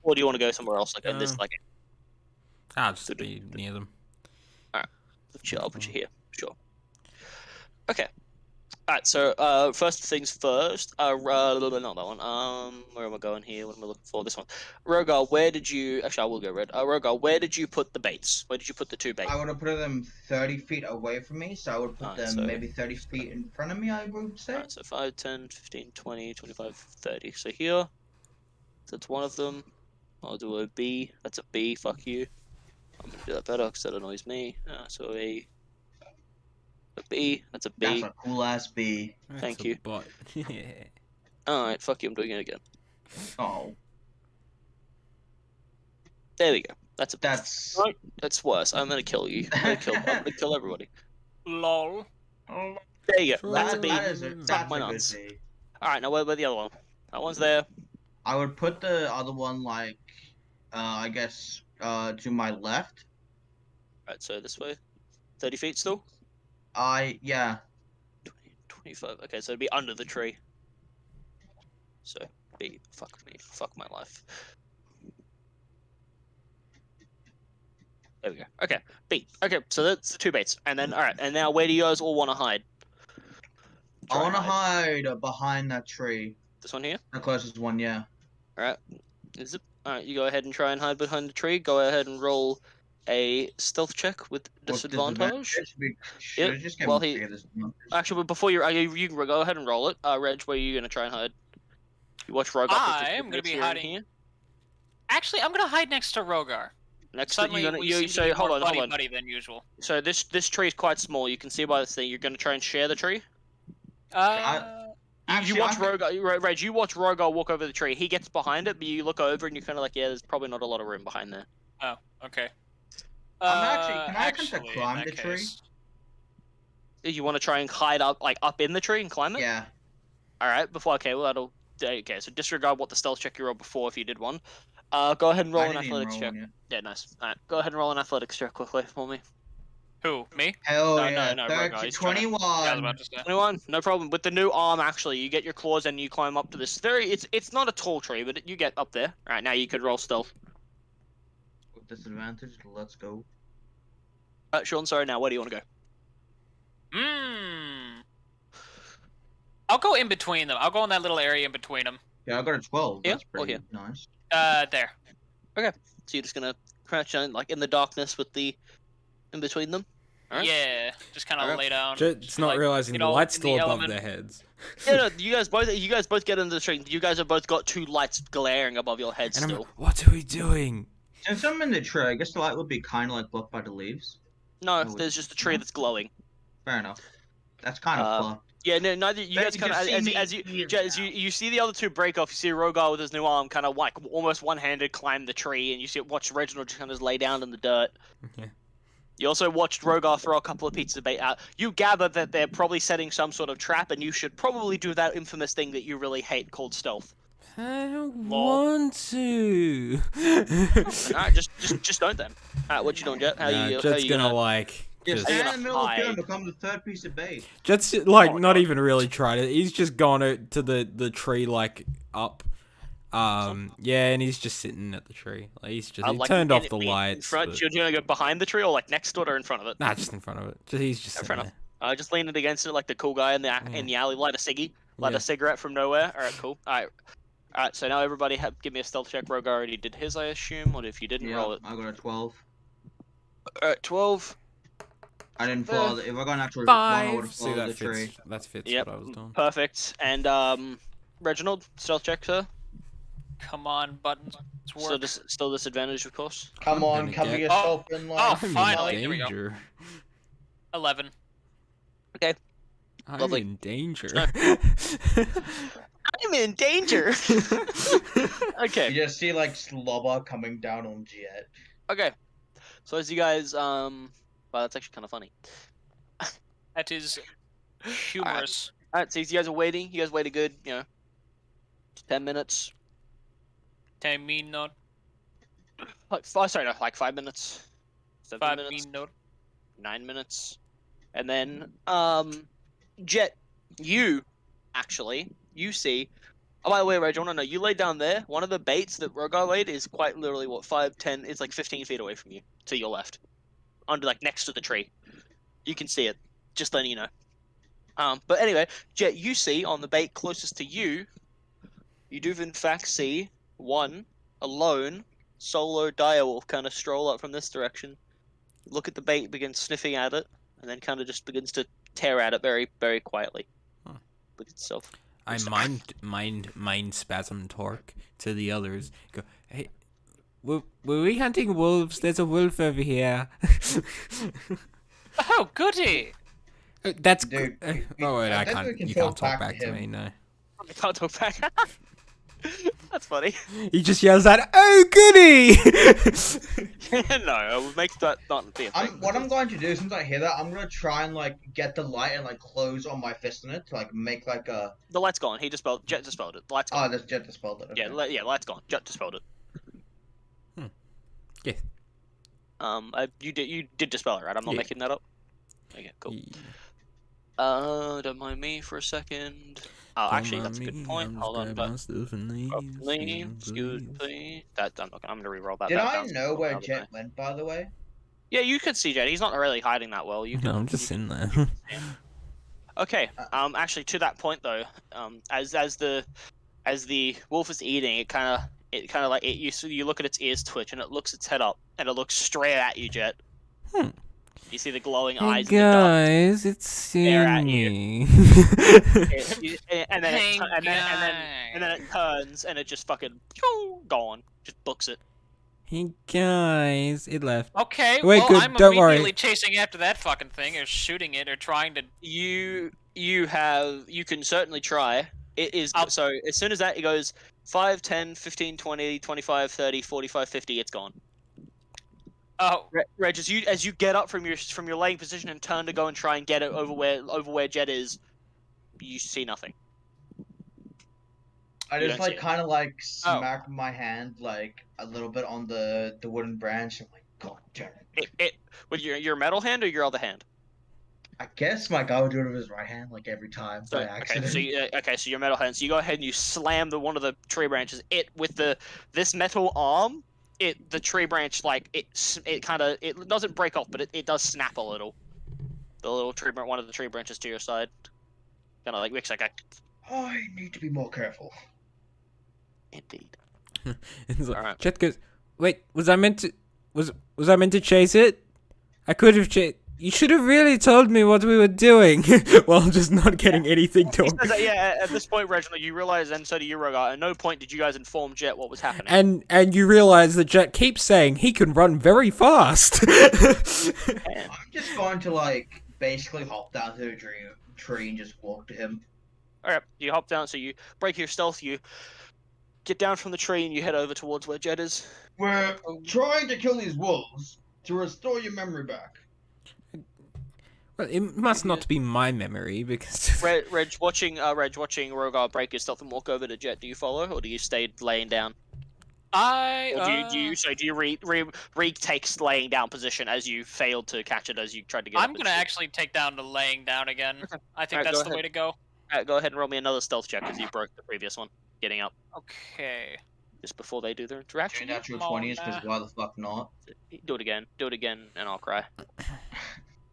or do you want to go somewhere else? Like in this, like. I'll just be near them. Alright, I'll put you here. Sure. Okay. Alright, so first things first. Not that one. Where am I going here? What am I looking for? This one. Rogar, where did you? Actually, I will go red. Rogar, where did you put the baits? Where did you put the 2 baits? I would have put them 30 feet away from me, so I would put them maybe 30 feet in front of me, I would say. Alright, so 5, 10, 15, 20, 25, 30. So here, that's one of them. I'll do a B. That's a B. Fuck you. I'm gonna do that better because that annoys me. So a B. That's a B. That's a cool ass B. Thank you. But yeah. Alright, fuck you. I'm doing it again. Oh, There we go. That's a. that's. Right, that's worse. I'm gonna kill you. I'm gonna kill everybody. Lol. There you go. That's a B. That's a my good nuts. B. Alright, now where the other one? That one's there. I would put the other one like, I guess, to my left. Alright, so this way. 30 feet still? Yeah. 20, 25. Okay, so it'd be under the tree. So, B. Fuck me. Fuck my life. There we go. Okay, B. Okay, so that's the 2 baits. And then, alright, and now where do you guys all want to hide? I want to hide behind that tree. This one here? The closest one, yeah. Alright. Is it? Alright, you go ahead and try and hide behind the tree. Go ahead and roll a stealth check with disadvantage. Should Yep, just get well, me he- to disadvantage. Actually, but before you can go ahead and roll it. Reg, where are you gonna try and hide? You watch Rogar. I am gonna be hiding here. Actually, I'm gonna hide next to Rogar. Next, Suddenly, you're gonna we seem to so be hold more on, hold on. buddy than usual. So this tree is quite small. You can see by this thing. You're gonna try and share the tree. Actually, You watch I'm- Rogar, Reg. You watch Rogar walk over the tree. He gets behind it, but you look over and you're kind of like, yeah, there's probably not a lot of room behind there. Oh, okay. Can I attempt to actually, in climb that the tree? case- You want to try and hide up in the tree and climb it? Yeah. All right. Before, okay, well that'll. Okay, so disregard what the stealth check you rolled before if you did one. Go ahead and roll I an didn't even athletics roll check. one yet. Yeah, nice. All right, go ahead and roll an athletics check quickly for me. Who? Me? Hell No, yeah. no, 30, Rogar, he's trying to- 21. Yeah, I was about to say. 21, no problem. With the new arm, actually, you get your claws and you climb up to this. It's not a tall tree, but you get up there. All right, now you could roll stealth. With disadvantage, let's go. Sean, sorry. Now, where do you want to go? I'll go in between them. I'll go in that little area in between them. Yeah, I got a 12. Here That's or pretty here? nice. There. So you're just gonna crouch down, like in the darkness, with the in between them. All right. Yeah, just kind of Alright. lay down. Just not like, realizing you the know, light's in still the above element. their heads. Yeah, no, you guys both get into the tree. You guys have both got 2 lights glaring above your heads And I'm still. like, what are we doing? Since I'm in the tree, I guess the light would be kind of like blocked by the leaves. No, Oh, there's just a tree no? that's glowing. Fair enough. That's kind of fucked. Yeah, no, neither you But guys you kind of can see as me you here as now. you see the other 2 break off. You see Rogar with his new arm, kind of like almost one-handed climb the tree, and you watch Reginald just kind of lay down in the dirt. Yeah. You also watched Rogar throw a couple of pieces of bait out. You gather that they're probably setting some sort of trap, and you should probably do that infamous thing that you really hate called stealth. I don't want to. Alright, just don't then. Alright, what you doing, Jet? How you Jet's you gonna like Just just, Are you stand in the gonna middle of the field hide? and become the 3rd piece of bait. Jet's like Oh, not God. even really tried it. He's just gone to the tree like up. Yeah, and he's just sitting at the tree. Like he Like, turned off the in lights. front, but- you're gonna go behind the tree or like next to it or in front of it? Nah, just in front of it. He's just Fair sitting enough. there. Just lean it against it like the cool guy in the alley, light a ciggy, light Yeah. a cigarette from nowhere. All right, cool. All right. So now everybody give me a stealth check. Rogar already did his, I assume. Or if you didn't, roll it. I got a 12. All right, 12. I didn't follow. If I got an actual one, I would have See, followed that the tree. fits. That fits Yep. what I was doing. Perfect. And Reginald, stealth check, sir. Come on, buttons. It's work. Still disadvantage, of course. Come on, gonna cover get- yourself in Oh, like. I'm in finally, here we go. danger. 11. I'm Lovely. in danger. I'm in danger. Okay. You just see like slobber coming down on Jet. Okay. So as you guys, wow, that's actually kind of funny. That is humorous. All right, so you guys are waiting. You guys waited good, 10 minutes. 10 minutes. Like, sorry, no, like 5 minutes. 7 5 minutes. minutes. 9 minutes. And then, Jet, you see. Oh, by the way, Reg, I want to know, you laid down there. One of the baits that Rogar laid is quite literally, 5, 10, it's like 15 feet away from you, to your left. Like, next to the tree. You can see it. Just letting you know. But anyway, Jet, you see on the bait closest to you, you do in fact see one alone solo direwolf kind of stroll up from this direction, look at the bait, begin sniffing at it, and then kind of just begins to tear at it very, very quietly with itself. I mind spasm torque to the others. Go, hey, were we hunting wolves? There's a wolf over here. Oh, goody! That's Dude, oh wait, I I think we can't. can You talk can't talk back to back to him. me, no. I can't talk back. That's funny. He just yells out, "Oh goody!" No, we'll make that not be a thing. What I'm going to do, since I hear that, I'm gonna try and like get the light and like close on my fist in it to like make like a. The light's gone. Jet dispelled it. The light's gone. Oh, this Jet dispelled it. Okay. Yeah, light's gone. Jet dispelled it. Yeah. You did dispel it, right? I'm not Yeah. making that up. Okay, cool. Don't mind me for a second. Oh, actually, that's a good point. Hold on, but excuse me. That I'm gonna re-roll that. Did back I down. know where Another Jet die. went, by the way? Yeah, you could see Jet. He's not really hiding that well. You No, can, I'm just in there. Okay. Actually, to that point though, as the wolf is eating, it kind of like you look at its ears twitch and it looks its head up and it looks straight at you, Jet. You see the glowing Hey eyes. In the dark. guys, it's Stare at me. And then Hey, and then it turns and it just fucking gone. Just books it. Hey guys, it left. Okay, Wait, well, good, I'm don't worry. immediately chasing after that fucking thing, or shooting it, or trying to... You can certainly try. It is I'll- so as soon as that it goes 5, 10, 15, 20, 25, 30, 45, 50, it's gone. Oh, Reg, as you get up from your laying position and turn to go and try and get it over where Jet is, you see nothing. I You just don't see like it. kind of like smack my hand like a little bit on the wooden branch. I'm like, God damn it. It with your metal hand or your other hand? I guess my guy would do it with his right hand like every time So, by accident. so your metal hand. So you go ahead and you slam one of the tree branches. It with this metal arm. The tree branch like it doesn't break off, but it does snap a little. The little one of the tree branches to your side, kind of like looks like a. I need to be more careful. Indeed. It's like, Alright. Chet goes, wait, was I meant to chase it? I could have chased. You should have really told me what we were doing. While just not getting anything He done. says that, yeah, at this point, Reginald, you realize, and so do you, Rogar, at no point did you guys inform Jet what was happening. And you realize that Jet keeps saying he can run very fast. I'm just going to like basically hop down to the tree and just walk to him. Alright, you hop down, so you break your stealth, you get down from the tree, and you head over towards where Jet is. We're trying to kill these wolves to restore your memory back. Well, it must not be my memory because. Reg watching Rogar break his stealth and walk over to Jet. Do you follow, or do you stay laying down? Or do you retake laying down position as you failed to catch it as you tried to get? I'm up gonna and actually take down the laying down again. I think Alright, that's go the ahead. way to go. go ahead and roll me another stealth check as you broke the previous one. Getting up Okay. just before they do their Two interaction. natural Come on, 20s, because why the fuck not? Do it again, and I'll cry.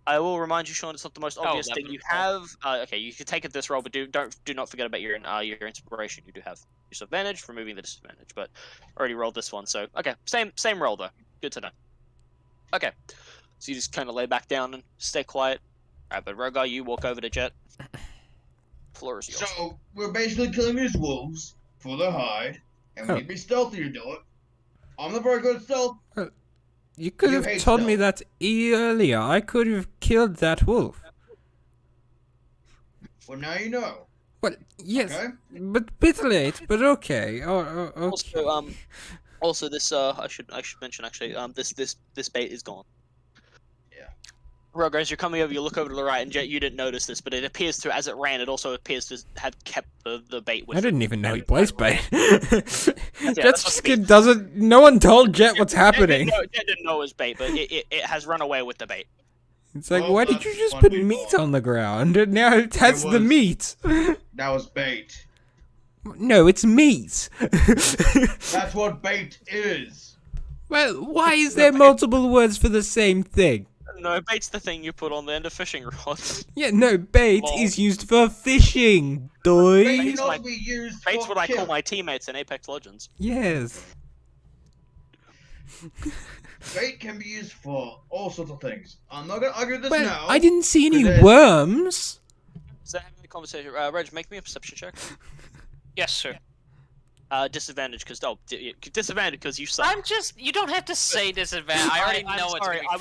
I will remind you, Sean, it's not the most obvious thing you have. Okay, you can take it this roll, but do not forget about your inspiration. You do have disadvantage, removing the disadvantage, but already rolled this one, so okay, same roll though. Good to know. Okay, so you just kind of lay back down and stay quiet. Alright, but Rogar, you walk over to Jet. Floor is yours. So, we're basically killing these wolves for their hide, and we need to be stealthy to do it. I'm not very good at stealth. You could You have hate told me stealth. that earlier. I could have killed that wolf. Well, now you know. Well, yes, Okay? but bit late, but okay. Okay. Also, this I should mention actually. This bait is gone. Yeah. Rogue, as you're coming over, you look over to the right, and Jet, you didn't notice this, but it appears to, as it ran, it also appears to have kept the bait with I it. didn't even know And he it's plays like- bait. that's Jet's what I mean. doesn't. No one told Jet what's Jet happening. didn't know it was bait, but it has run away with the bait. It's like, Well, why did that's you just one put big meat one. on the ground? And now it has the was- meat. That was bait. No, it's meat. That's what bait is. Well, why is there multiple words for the same thing? No, bait's the thing you put on the end of fishing rods. Yeah, no, bait Lol. is used for fishing, Bait doy. Bait's can my- also be used Bait's for what I call kill. my teammates in Apex Legends. Yes. Bait can be used for all sorts of things. I'm not gonna argue this Well, now. I didn't see any Because- worms. Is that having a conversation? Reg, make me a perception check. Yes, sir. Disadvantage because disadvantage because you suck. I'm just. You don't have to say disadvantage. I already I'm know it's. sorry. gonna be I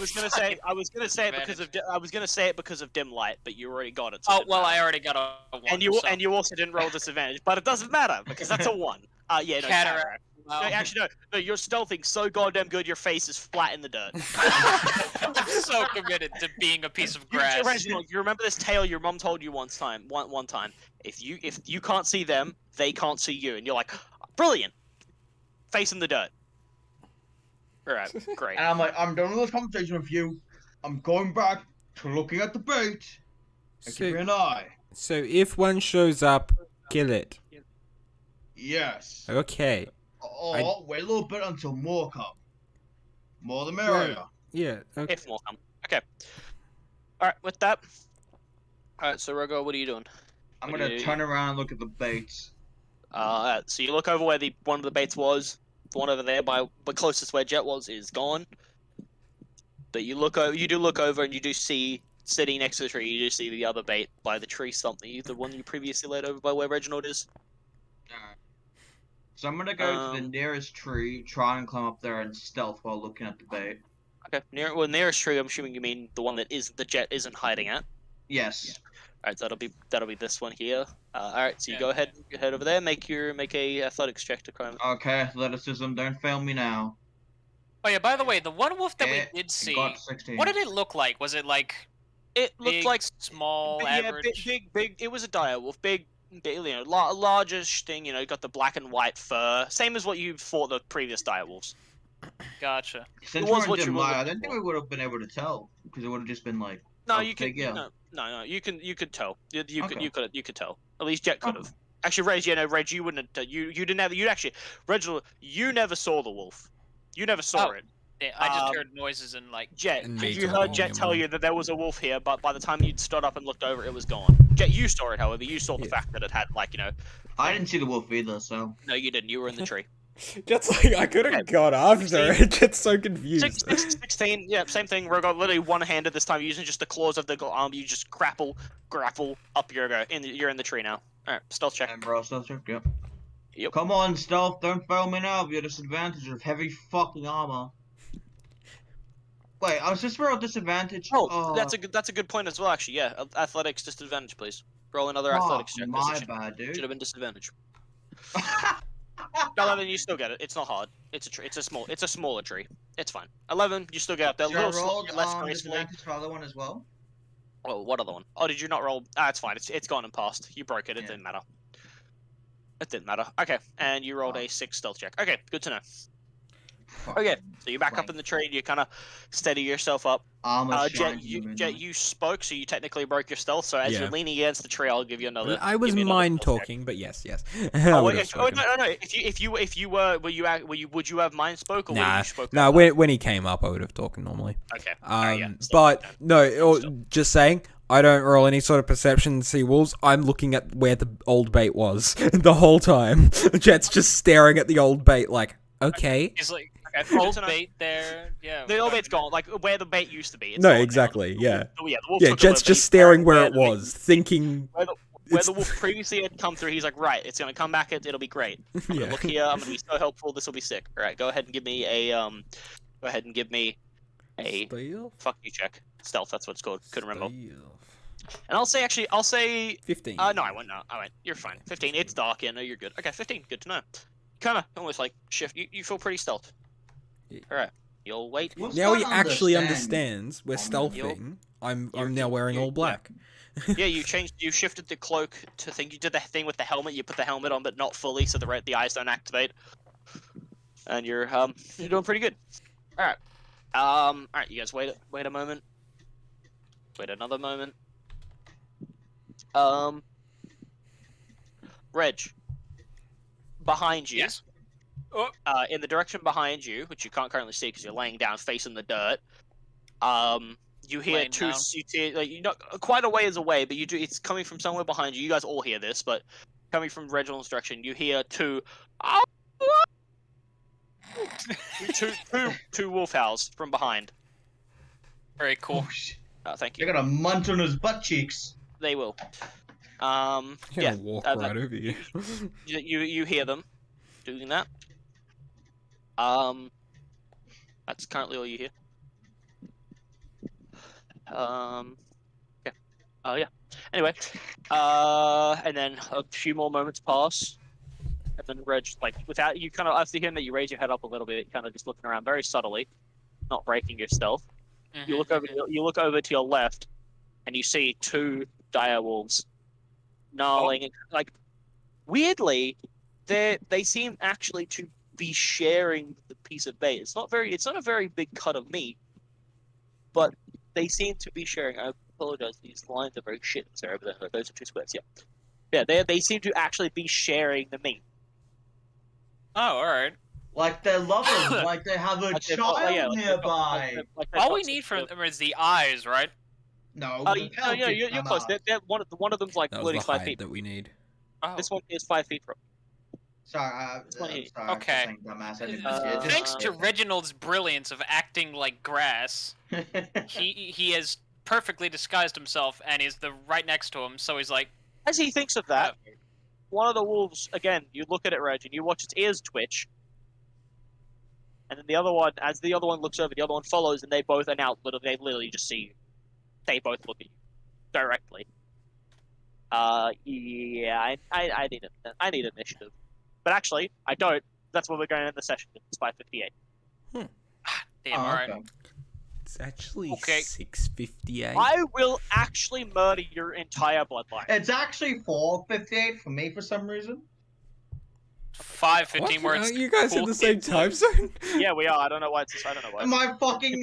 was gonna say it because of I was gonna say it because of dim light, but you already got it. So it Oh didn't well, matter. I already got a one. and you so. and you also didn't roll disadvantage, but it doesn't matter because that's a 1. Yeah, no, Cataract. No, actually, no. You're stealthing so goddamn good. Your face is flat in the dirt. I'm so committed to being a piece of grass. Reginald, you remember this tale your mom told you one time? If you can't see them, they can't see you, and you're like, brilliant. Face in the dirt. All right, great. And I'm like, I'm done with this conversation with you. I'm going back to looking at the bait and keeping an eye. So if one shows up, kill it. Yes. Okay. Or wait a little bit until more come. More the merrier. Yeah. Okay. If more come. Okay. All right. With that. All right. So Rogo, what are you doing? I'm What gonna do you- turn around and look at the baits. So you look over where one of the baits was. The one over there by the closest where Jet was is gone. But you do look over, and you do see sitting next to the tree. You do see the other bait by the tree, the one you previously laid over by where Reginald is. Alright. So I'm gonna go to the Um, nearest tree, try and climb up there and stealth while looking at the bait. Okay. Nearest tree. I'm assuming you mean the one that the Jet isn't hiding at. Yes. All right. So that'll be this one here. All right. So you Yeah. go ahead, head over there. Make a athletics check to climb. Okay, athleticism, don't fail me now. Oh yeah. By the way, the one wolf that It we did see. got 16. What did it look like? Was it like It looked big, like small, yeah, average? big. It was a dire wolf, big, largish thing. Got the black and white fur, same as what you fought the previous dire wolves. Gotcha. Since it was we're what in you were July, I looking don't think for. we would have been able to tell because it would have just been like. No, Oh, you could. big, yeah. No, you could tell. You Okay. could tell. At least Jet could Oh. have. Actually, Reg, you wouldn't. You didn't have. You actually, Reginald, you never saw the wolf. You never saw Oh. it. Yeah, I just Um, heard noises and like. Jet, And did me you talking heard to Jet him. tell you that there was a wolf here? But by the time you'd stood up and looked over, it was gone. Jet, you saw it. However, you saw the Yeah. fact that it had I didn't see the wolf either, so. No, you didn't. You were in the tree. Just like I could have got after it. Just so confused. 16, yeah, same thing. Rogo, literally one-handed this time, using just the claws of the arm. You just grapple up your go. You're in the tree now. All right, stealth check. And bro, stealth check, yep. Yep. Come on, stealth, don't fail me now. You're disadvantage of heavy fucking armor. Wait, I was just for a disadvantage. Oh, that's a good point as well. Actually, yeah. Athletics disadvantage, please. Roll another athletics check. My This bad, should dude. have been disadvantage. No, then you still get it. It's not hard. It's a tree. It's a smaller tree. It's fine. 11, you still get up there. A Should I little roll less gracefully. disadvantage for the other one as well? Oh, what other one? Oh, did you not roll? Ah, it's fine. It's gone and passed. You broke it. It Yeah. didn't matter. It didn't matter. Okay, and you rolled Oh. a 6 stealth check. Okay, good to know. Fuck. Okay, so you're back up Right. in the tree. You kind of steady yourself up. Armor Jet, shine Jet, you spoke, so you technically broke your stealth. So as Yeah. you're leaning against the tree, I'll give you another. I was give you another mind stealth check. talking, but yes. Oh, I wait, would have spoken. no. If you were, would you have mind spoke or would Nah, you spoke? no. out When he came up, I would have talked normally. loud? Okay. Alright, yeah, stealth But check. no, or, Still. just saying, I don't roll any sort of perception to see wolves. I'm looking at where the old bait was the whole time. Jet's just staring at the old bait, like, okay. He's like Okay, good old to know. bait there. Yeah. The old bait's gone, like where the bait used to be. It's No, gone now. exactly, yeah. The wolf Yeah, took Jet's over, just he's staring where where it the bait- was, thinking. Where it's- the wolf previously had come through, he's like, right, it's gonna come back. It'll be great. I'm gonna Yeah. look here. I'm gonna be so helpful. This will be sick. All right, go ahead and give me a Go ahead and give me a Stealth? fuck you check. Stealth. That's what it's called. Couldn't remember. And I'll say 15. no, I won't. No, I won't. You're fine. 15. It's dark. Yeah, no, you're good. Okay, 15. Good to know. Kind of almost like shift. You feel pretty stealth. Yeah. All right. You'll wait. What's Now he that actually understand? understands we're stealthing. I'm now wearing you're- all black. Yeah, you shifted the cloak to think you did the thing with the helmet. You put the helmet on, but not fully, so the eyes don't activate. And you're doing pretty good. All right. All right. You guys wait a moment. Wait another moment. Reg. Behind you. Yes. Oh. In the direction behind you, which you can't currently see because you're laying down facing the dirt. You hear Laying two. down. You're not quite a ways away, but you do. It's coming from somewhere behind you. You guys all hear this, but coming from Reginald's direction, you hear two. Two wolf howls from behind. Very cool. Oh, shit. Thank They're you. gonna munch on his butt cheeks. They will. I'm Yeah. gonna walk that- right over you. You hear them doing that. That's currently all you hear. Yeah. Yeah. Anyway, and then a few more moments pass, and then Reg, like, without you, kind of after hearing that, you raise your head up a little bit, kind of just looking around very subtly, not breaking your stealth. You look over. You look over to your left, and you see two dire wolves, gnarling. Like, weirdly, they seem actually to be sharing the piece of bait. It's not a very big cut of meat, but they seem to be sharing. I apologize. These lines are very shit. Sorry, but those are two squares. Yeah. They seem to actually be sharing the meat. Oh, all right. Like they're lovers, like they have a Like they've child got- yeah, like they've got- nearby. like they've All got we some need sort from them is the eyes, right? No, of- the no, tail yeah, keeps you're them close. out. They're one of them's like That was literally the 5 height feet. that we need. Oh. This one is 5 feet from. Sorry, Twenty- sorry. Okay. I'm just saying dumbass. I didn't Uh, see it. Just- Thanks to Reginald's brilliance of acting like grass, he has perfectly disguised himself and is right next to him. So he's like, As he thinks of that, one of the wolves, again, you look at it, Reg, and you watch its ears twitch. And then the other one, as the other one looks over, the other one follows, and they both are now they literally just see you. They both look at you directly. Yeah, I need initiative, but actually, I don't. That's what we're going to end the session. It's 5:58. damn, Oh, all right. okay. It's actually Okay. 6:58. I will actually murder your entire bloodline. It's actually 4:58 for me for some reason. 5:15 What? words. Are you guys in the same time zone? Yeah, we are. I don't know why it's. I don't know why. My fucking